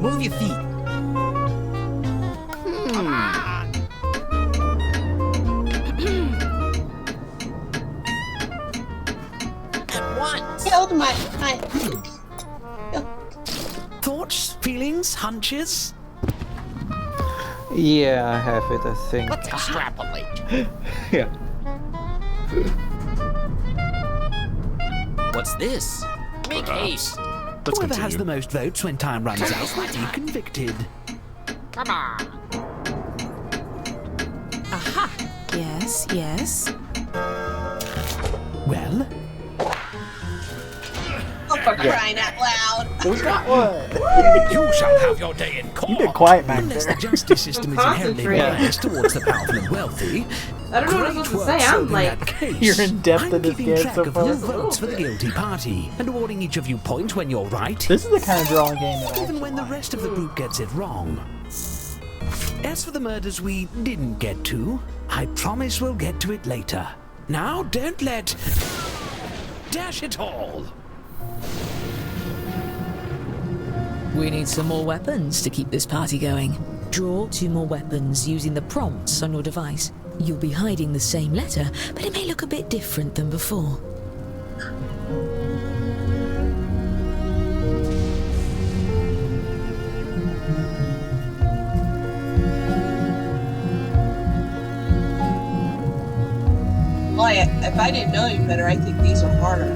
Move your feet. At once. Killed my Thoughts, feelings, hunches? Yeah, I have it, I think. Let's extrapolate. Yeah. What's this? Make haste. Let's Whoever has continue. the most votes when time runs out will be convicted. Come on. Aha! Yes, yes. Well, Oh, for crying out loud. Who's got one? you shall have your day in court. You did quiet back Unless there. the justice system is inherently Concentrating. biased towards the powerful and wealthy. I don't know what I'm Great supposed to work say. I'm solving like, that case. You're in depth I'm in this keeping game track so of far. your Just a little votes for the bit. guilty party and awarding each of you points when you're right. This is the kind of drawing game that I Even actually when the like. rest of the group gets it wrong. As for the murders we didn't get to, I promise we'll get to it later. Now, don't let... Dash it all! We need some more weapons to keep this party going. Draw 2 more weapons using the prompts on your device. You'll be hiding the same letter, but it may look a bit different than before. Well, if I didn't know you better, I think these are harder.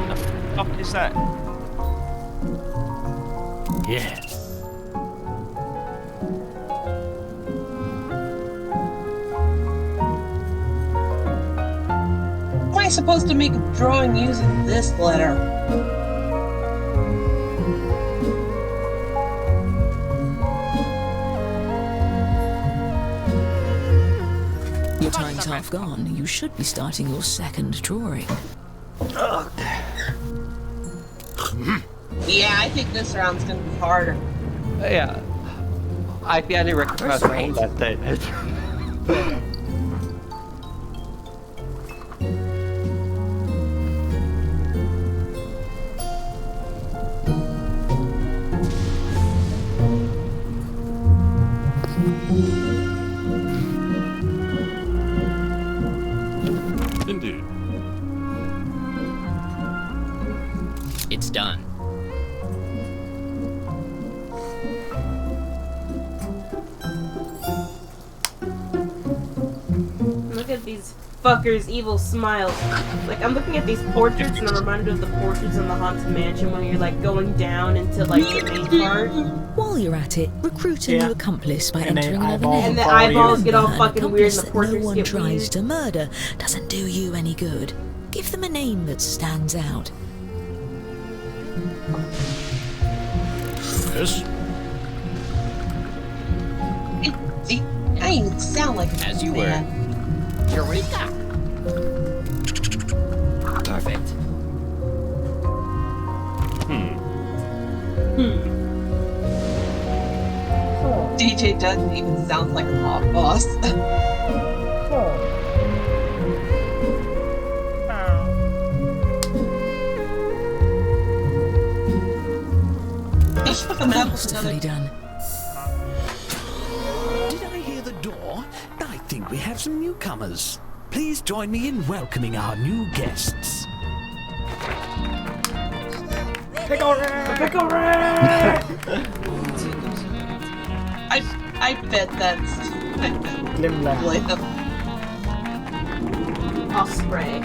What the fuck is that? Yes. How am I supposed to make a drawing using this letter? Your time's half gone. You should be starting your second drawing. Yeah, I think this round's gonna be harder. Yeah. I barely recognize all that David. Indeed. It's done. look at these fuckers' evil smiles. Like, I'm looking at these portraits and I'm reminded of the portraits in the Haunted Mansion when you're, like, going down into, like, the main part. While you're at it, recruit a new accomplice by And entering they another eyeball name. And the eyeballs get all An fucking weird and accomplice the that portraits no one get tries weird. to murder doesn't do you any good. Give them a name that stands out. Yes. See, I even sound like a As you man. Eureka! Perfect. DJ doesn't even sound like a mob boss. Masterfully done. Did I hear the door? I think we have some newcomers. Please join me in welcoming our new guests. Pickle Rick! I bet that's Glimla. Osprey.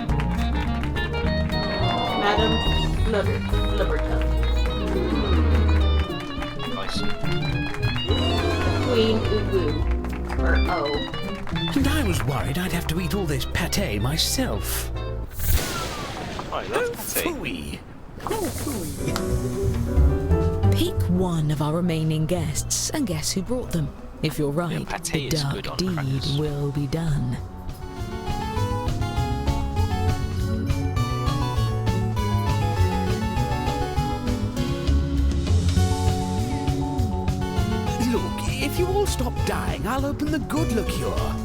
Madam Flubbertup. Queen Uwu. Or O. And I was worried I'd have to eat all this pate myself. I love pate. Pick one of our remaining guests and guess who brought them. If you're right, the pate is good dark on deed crackers. will be done. you all stop dying, I'll open the good liqueur.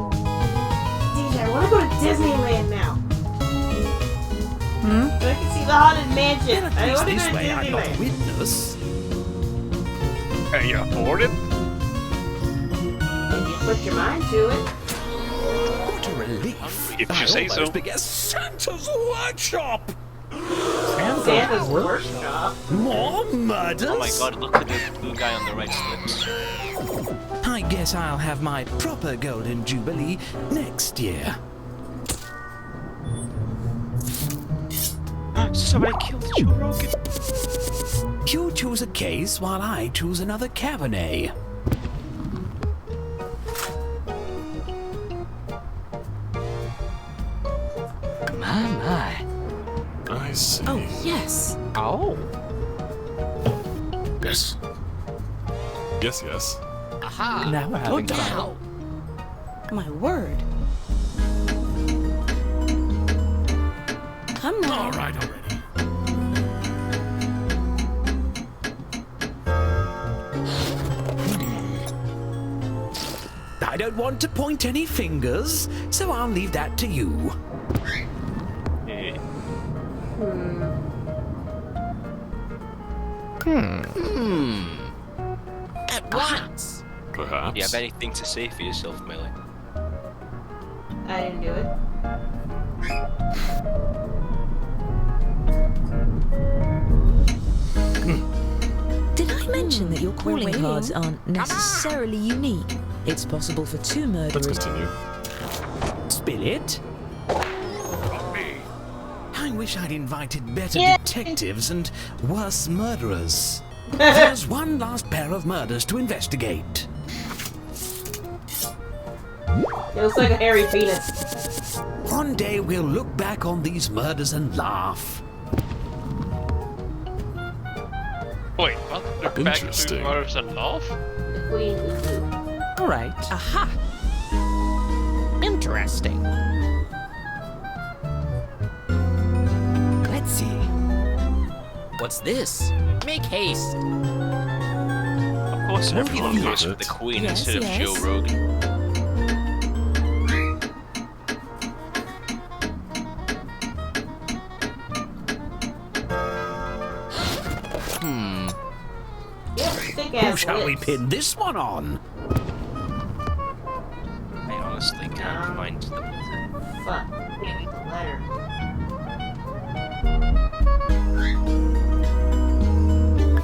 DJ, I want to go to Disneyland now. So I can see the Haunted Mansion. I want to go to This way I'm not a Disneyland. witness. Can you afford it? If you put your mind to it. What a relief. If you say so. almost began Santa's workshop. Santa's workshop. More murders? Oh my god, look at the blue guy on the right slips. I guess I'll have my proper golden jubilee next year. Somebody killed Joe Rogan. You choose a case while I choose another Cabernet. My. I see. Oh, yes. Oh. Yes. Yes. Aha. Now we're having fun. My word. Come now. All right already. I don't want to point any fingers, so I'll leave that to you. At once. Perhaps. Do you have anything to say for yourself, Millie? I didn't do it. Did I mention that your calling waiting. cards aren't necessarily unique? It's possible for two Let's murderers. continue. Spill it. I wish I'd invited better Yeah. detectives and worse murderers. There's one last pair of murders to investigate. It looks like a hairy penis. One day we'll look back on these murders and laugh. Wait, what? Look back to Interesting. murders and laugh? The queen is blue. All right. Aha. Interesting. Let's see. What's this? Make haste. Of course, everyone goes for the Queen Yes, instead yes. of Joe Rogan. Yeah, thick Who ass shall we lips. pin this one on? I honestly can't find the Fuck. Letter.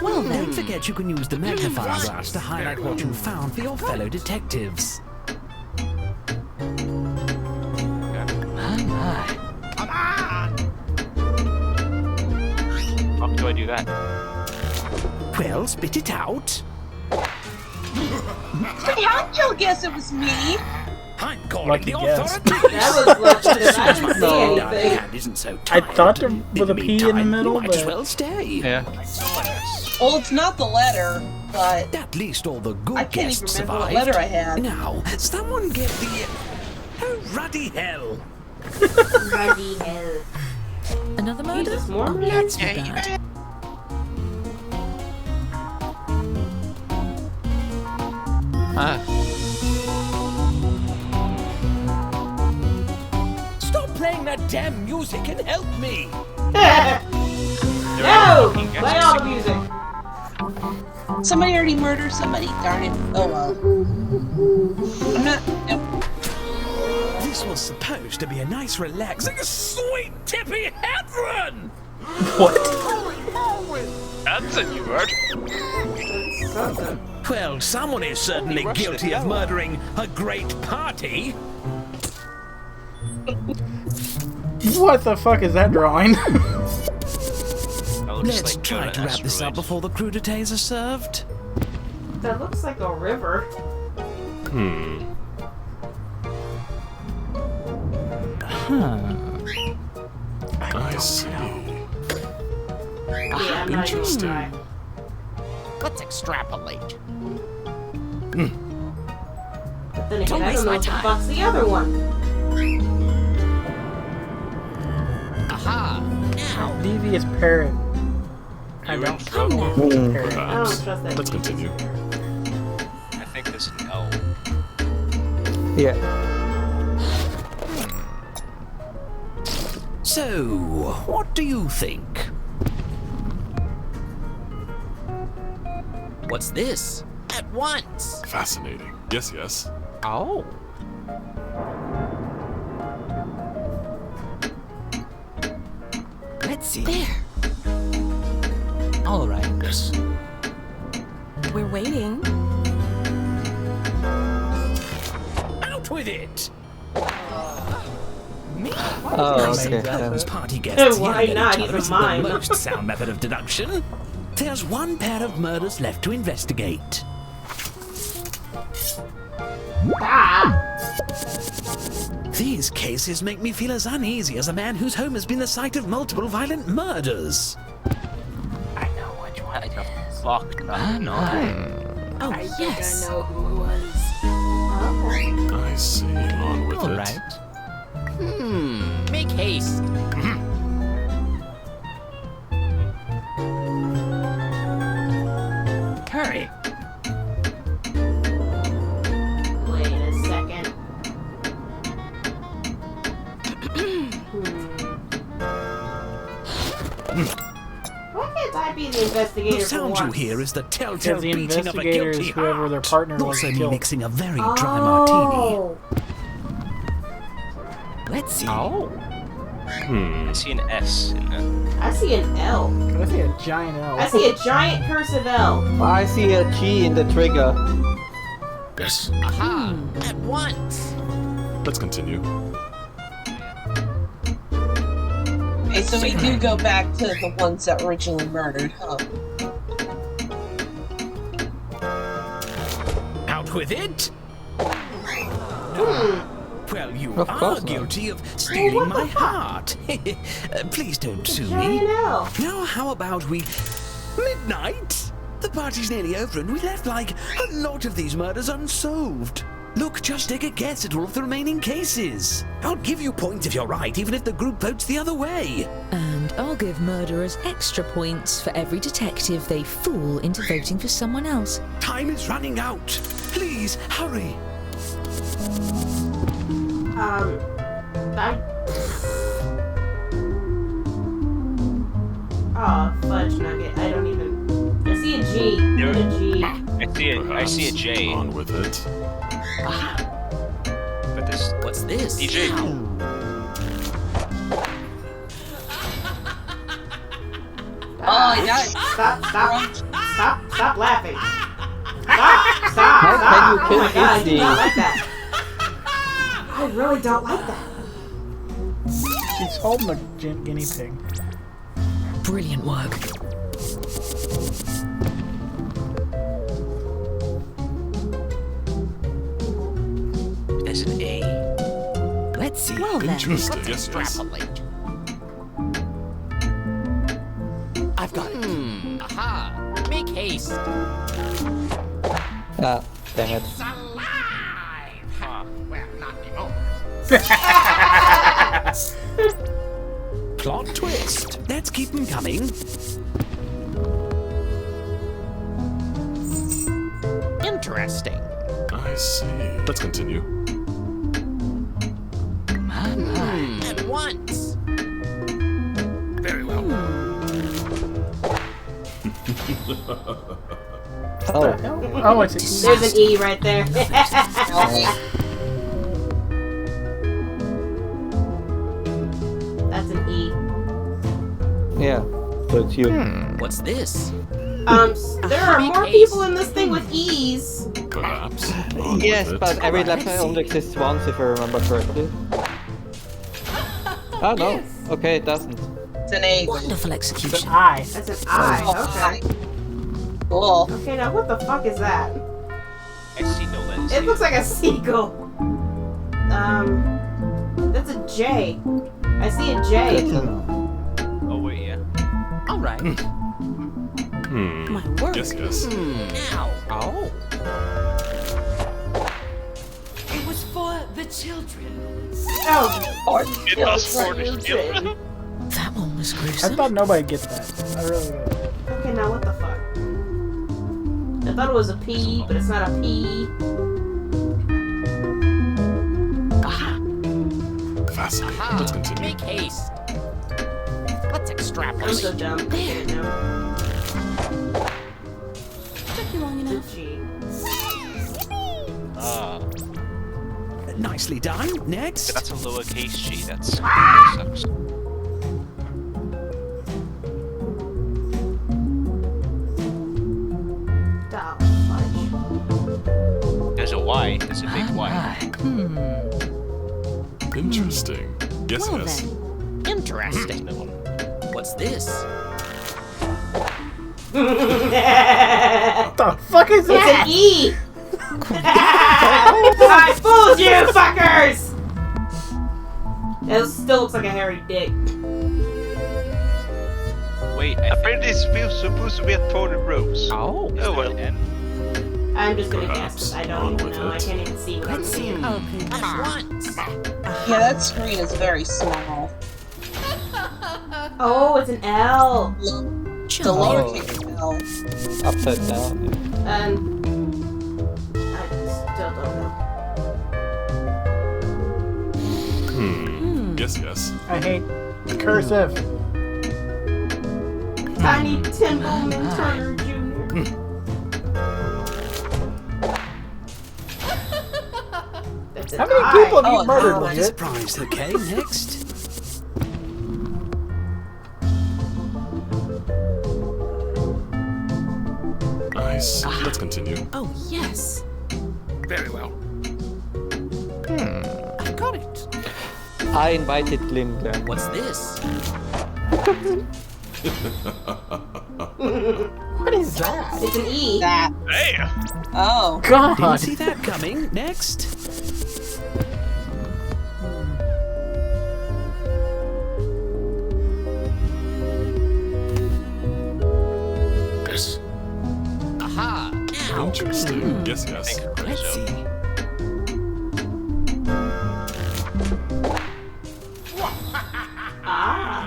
Well, don't forget you can use the magnifying glass to highlight what you found for your fellow detectives. How do I do that? Well, spit it out. How'd you guess it was me? I'm calling Lucky the guess. authorities. That was lucky because I As didn't my see third anything. hand isn't so I tired. thought there was a P in the meantime, middle, you might as but- well stay. Yeah. Well, it's not the letter, but At least all the good I can't even guests remember what survived. letter I had. Now, someone get the... Oh, ruddy hell. Bloody hell. Another murder? Jesus, more Oh, murders? that's bad. Stop playing that damn music and help me. No! Play all the music. Somebody already murdered somebody. Darn it. Oh well. I'm not. Nope. This was supposed to be a nice, relaxing, sweet, tippy head run. What? That's a new word. Well, someone is certainly guilty of murdering a great party. What the fuck is that drawing? Let's try to wrap this up before the crudités are served. That looks like a river. I see. Yeah, I'm not even Interesting. trying. Let's extrapolate. then again, Don't I waste don't know my what the time. fuck's the other one. Aha! Now! Devious parrot. I You in don't trouble? parrot. I don't trust that. Let's continue. I think there's an L. Yeah. So, what do you think? What's this? At once! Fascinating. Yes, yes. Oh. Let's see. There. All right. Yes. We're waiting. Out with it! Oh, okay. Those party guests Why yelling not? at each He's other a isn't mime. the most sound method of deduction. There's one pair of murders left to investigate. These cases make me feel as uneasy as a man whose home has been the site of multiple violent murders. I know which one it is. Fuck no. Oh, I yes. think I know who it was. I see. On with All it. right. Make haste. Hurry! Wait a second. Why can't I be the investigator The for sound you once? hear is the telltale Because the beating of a investigator is guilty whoever their heart. partner was Also me killed. mixing a very dry martini. Oh. Let's see. Oh. I see an S in there. I see an L. I see a giant L. I see a giant cursive L. I see a G in the trigger. Yes. Aha! At once! Let's continue. Okay, so we do go back to the ones that originally murdered, huh? Out with it! Well, you Of are course not. guilty of stealing my heart. Please don't sue me. Giant L. Now, how about we... Midnight? The party's nearly over and we left, like, a lot of these murders unsolved. Look, just take a guess at all of the remaining cases. I'll give you points if you're right, even if the group votes the other way. And I'll give murderers extra points for every detective they fool into voting for someone else. Time is running out. Please, hurry. Oh, fudge nugget. I don't even. I see a G. What a G. I see a J. On with it. But this. What's this? DJ. Oh, yeah. Stop laughing. Stop. How can you Oh my god, I do kill not Izzy? like that. I really don't like that. She's holding a guinea pig. Brilliant work. There's an A. Let's see. Well then. Interesting. Let's Yes, yes. extrapolate. I've got it. Aha! Make haste. Ah, damn it. It's alive! Well, not anymore. Plot twist. Let's keep them coming. Interesting. I see. Let's continue. At once. Very well. Oh. Oh, it's a There's an E right there. That's an E. Yeah. So it's you. What's this? There are more people in this thing with E's. Perhaps. On Yes, with it. but every letter only exists once, if I remember correctly. Oh no. Okay, it doesn't. It's an A. Wonderful execution. I. That's an I. Okay. Cool. Okay, now what the fuck is that? I see no letters. It looks like a seagull. That's a J. I see a J. Oh wait, yeah. All right. My word. Yes, yes. Now. Oh. children. Oh, It was for the children. That one was I gruesome. thought nobody gets that. I really did. okay, now what the fuck? I thought it was a P, but it's not a P. Fascinating. Let's continue. Make haste. Let's I'm extrapolate. so dumb. I didn't know. Took you long It's enough. a G. Nicely done. Next. That's a lowercase g. That sucks. Dog fudge. There's a Y. There's a big Y. Interesting. Yes, Well yes. then. Interesting. No one. What's this? What the fuck is It's an that? E! I fooled you, fuckers! It still looks like a hairy dick. Wait, Apparently it's supposed to be a Tony Rose. Oh. Oh well. I'm just gonna Perhaps guess. I on don't even with know. I it. can't even see what I'm seeing. Yeah, that screen is very small. Oh, it's an L. The lowercase L. Upside down. I still don't know. Yes, yes. I hate cursive. Tiny Timbleman Turner Jr. That's an How many I. people have you Oh, murdered, no. Legit? Surprised. Okay, next. Nice. Let's continue. Oh, yes. Very well. I've got it. I invited Glimglam. What's this? What is that? It's an E. That. Damn. Oh. God. Didn't see that coming. Next. Yes. Aha. Interesting. Yes, yes. Let's see.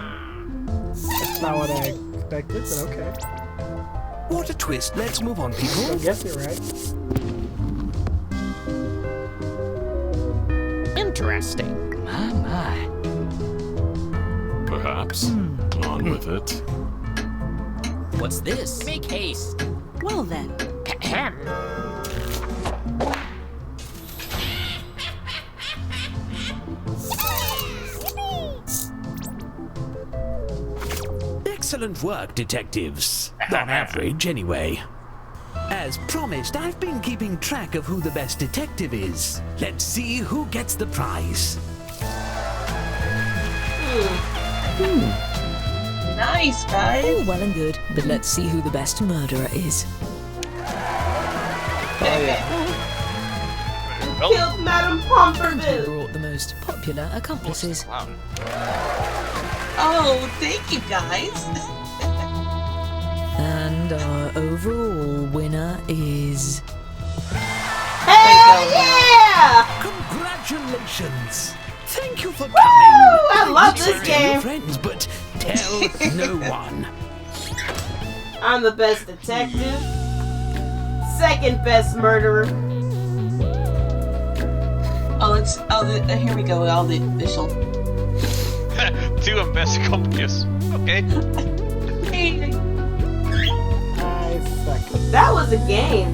That's not what I expected, but okay. What a twist. Let's move on, I people. guess you're right. Interesting. My. Perhaps. On with it. What's this? Make haste. Well then. Ahem. Excellent work, detectives. On average, anyway. As promised, I've been keeping track of who the best detective is. Let's see who gets the prize. Nice, guys. All well and good, but let's see who the best murderer is. Killed Madame Who Pomperville. brought the most popular accomplices? Clown. Oh, thank you, guys. And our overall winner is... Hell yeah! Congratulations! Thank you for coming. I love this Tell your game. friends, but tell no one. I'm the best detective. Second best murderer. Here we go. All the official. Two and best accomplices. Okay. That was a game.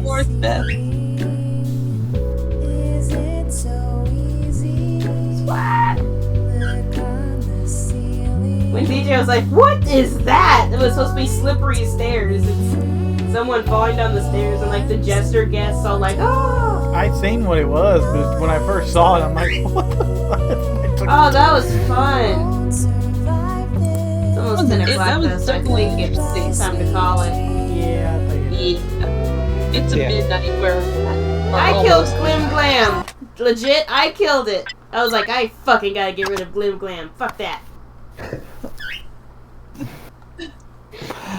Fourth best. Swag. When DJ was like, "What is that?" It was supposed to be slippery stairs. It's someone falling down the stairs, and like the jester guests all like, "Oh." I seen what it was, but when I first saw it, I'm like, what the fuck? Oh, that was fun. It's almost 10 o'clock though, so I think it's time to call it. Yeah, I think It's a midnight where I killed Glim Glam. Legit, I killed it. I was like, I fucking gotta get rid of Glim Glam. Fuck that.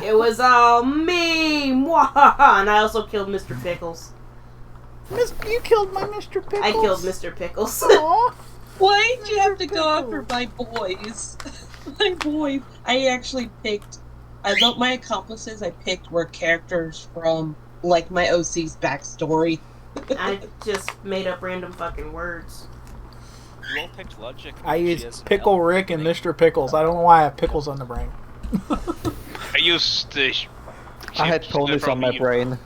It was all me. Mwahaha. And I also killed Mr. Pickles. You killed my Mr. Pickles. I killed Mr. Pickles. Aw. Why did you have to go after my boys? My boys. I actually picked. I thought my accomplices I picked were characters from like my OC's backstory. I just made up random fucking words. You all picked Logic. I She used has Pickle L. Rick and Mr. Pickles. I don't know why I have pickles on the brain. I used I had ponies on my brain.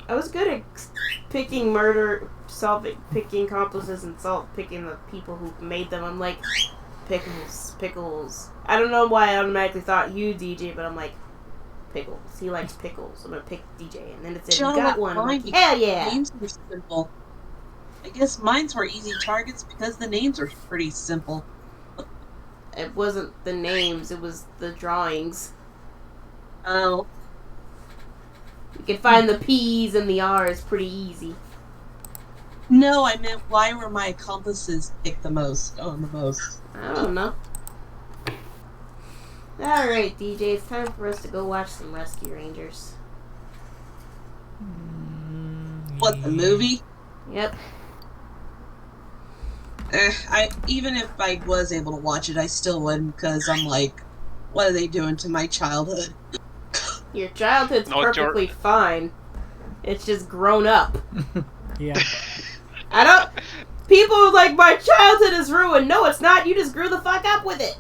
I was good at picking picking accomplices and picking the people who made them. I'm like, Pickles. I don't know why I automatically thought you, DJ, but I'm like, Pickles. He likes pickles. I'm gonna pick DJ. And then it said, you got one. I'm like, hell yeah! Names were simple. I guess mines were easy targets because the names are pretty simple. It wasn't the names, it was the drawings. Oh. You can find the P's and the R's pretty easy. No, I meant why were my accomplices picked the most? I don't know. Alright, DJ, it's time for us to go watch some Rescue Rangers. What, the movie? Yep. Even if I was able to watch it, I still wouldn't, because I'm like, what are they doing to my childhood? Your childhood's perfectly fine. It's just grown up. Yeah. People are like, my childhood is ruined. No, it's not. You just grew the fuck up with it.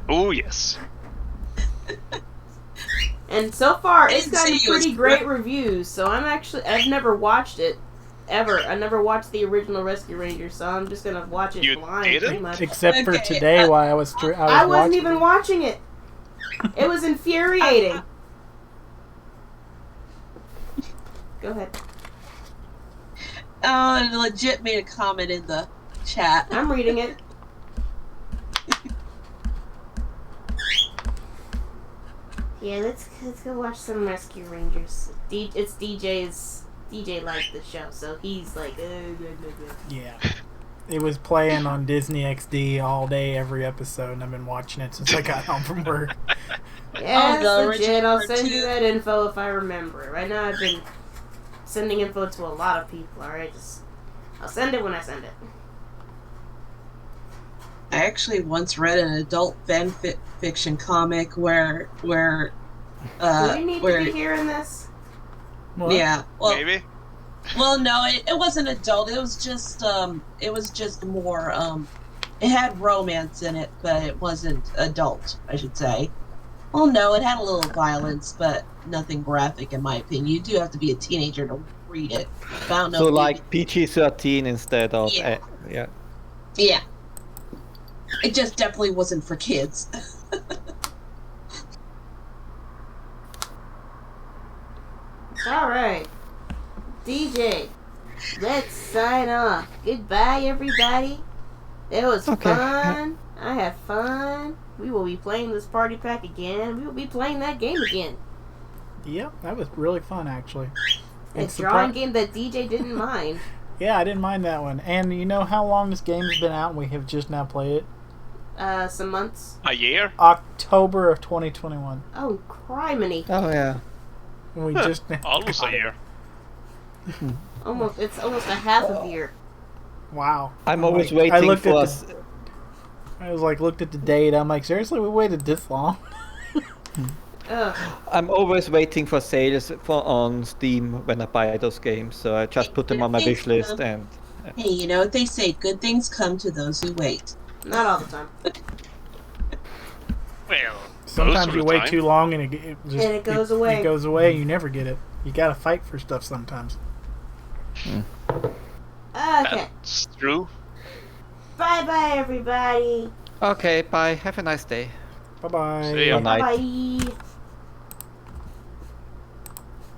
Oh, yes. And so far, it's I'd say gotten it was pretty great reviews, so I've never watched it. Ever. I never watched the original Rescue Rangers, so I'm just gonna watch it blind, pretty much. Except for today, while I was I wasn't even watching it. It was infuriating. Go ahead. And legit made a comment in the chat. I'm reading it. Yeah, let's go watch some Rescue Rangers. It's DJ liked the show, so he's like, Yeah. It was playing on Disney XD all day, every episode, and I've been watching it since I got home from work. Yeah, the legit. original I'll send you cartoon. that info if I remember it. Right now, I've been sending info to a lot of people. Alright, I'll send it when I send it. I actually once read an adult fan fiction comic where Do we need to be hearing this? What? Yeah, well, Maybe. Well, no, it wasn't adult. It was just more it had romance in it, but it wasn't adult, I should say. Well, no, it had a little violence, but nothing graphic in my opinion. You do have to be a teenager to read it. But I don't know So if like PG-13 instead of Yeah. yeah. yeah. It just definitely wasn't for kids. Alright. DJ, let's sign off. Goodbye, everybody. It was fun. I had fun. We will be playing this party pack again. We will be playing that game again. Yep, that was really fun, actually. A drawing game that DJ didn't mind. Yeah, I didn't mind that one. And you know how long this game has been out and we have just now played it? Some months. A year? October of 2021. Oh, criminy. Oh yeah. And we just Almost a year. It's almost a half a year. Wow. I'm always like, waiting for us. I was like, looked at the date. I'm like, seriously, we waited this long? Ugh. I'm always waiting for sales on Steam when I buy those games, so I just put them on my wish list and. Hey, you know what they say? Good things come to those who wait. Not all the time. Well, Sometimes you wait too long and it goes away. It goes away. You never get it. You gotta fight for stuff sometimes. Okay. That's true. Bye-bye, everybody. Okay, bye. Have a nice day. Bye-bye. See ya. Bye-bye.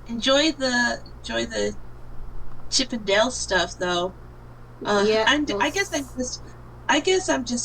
Enjoy the Chip and Dale stuff, though. Yeah, I guess I'm just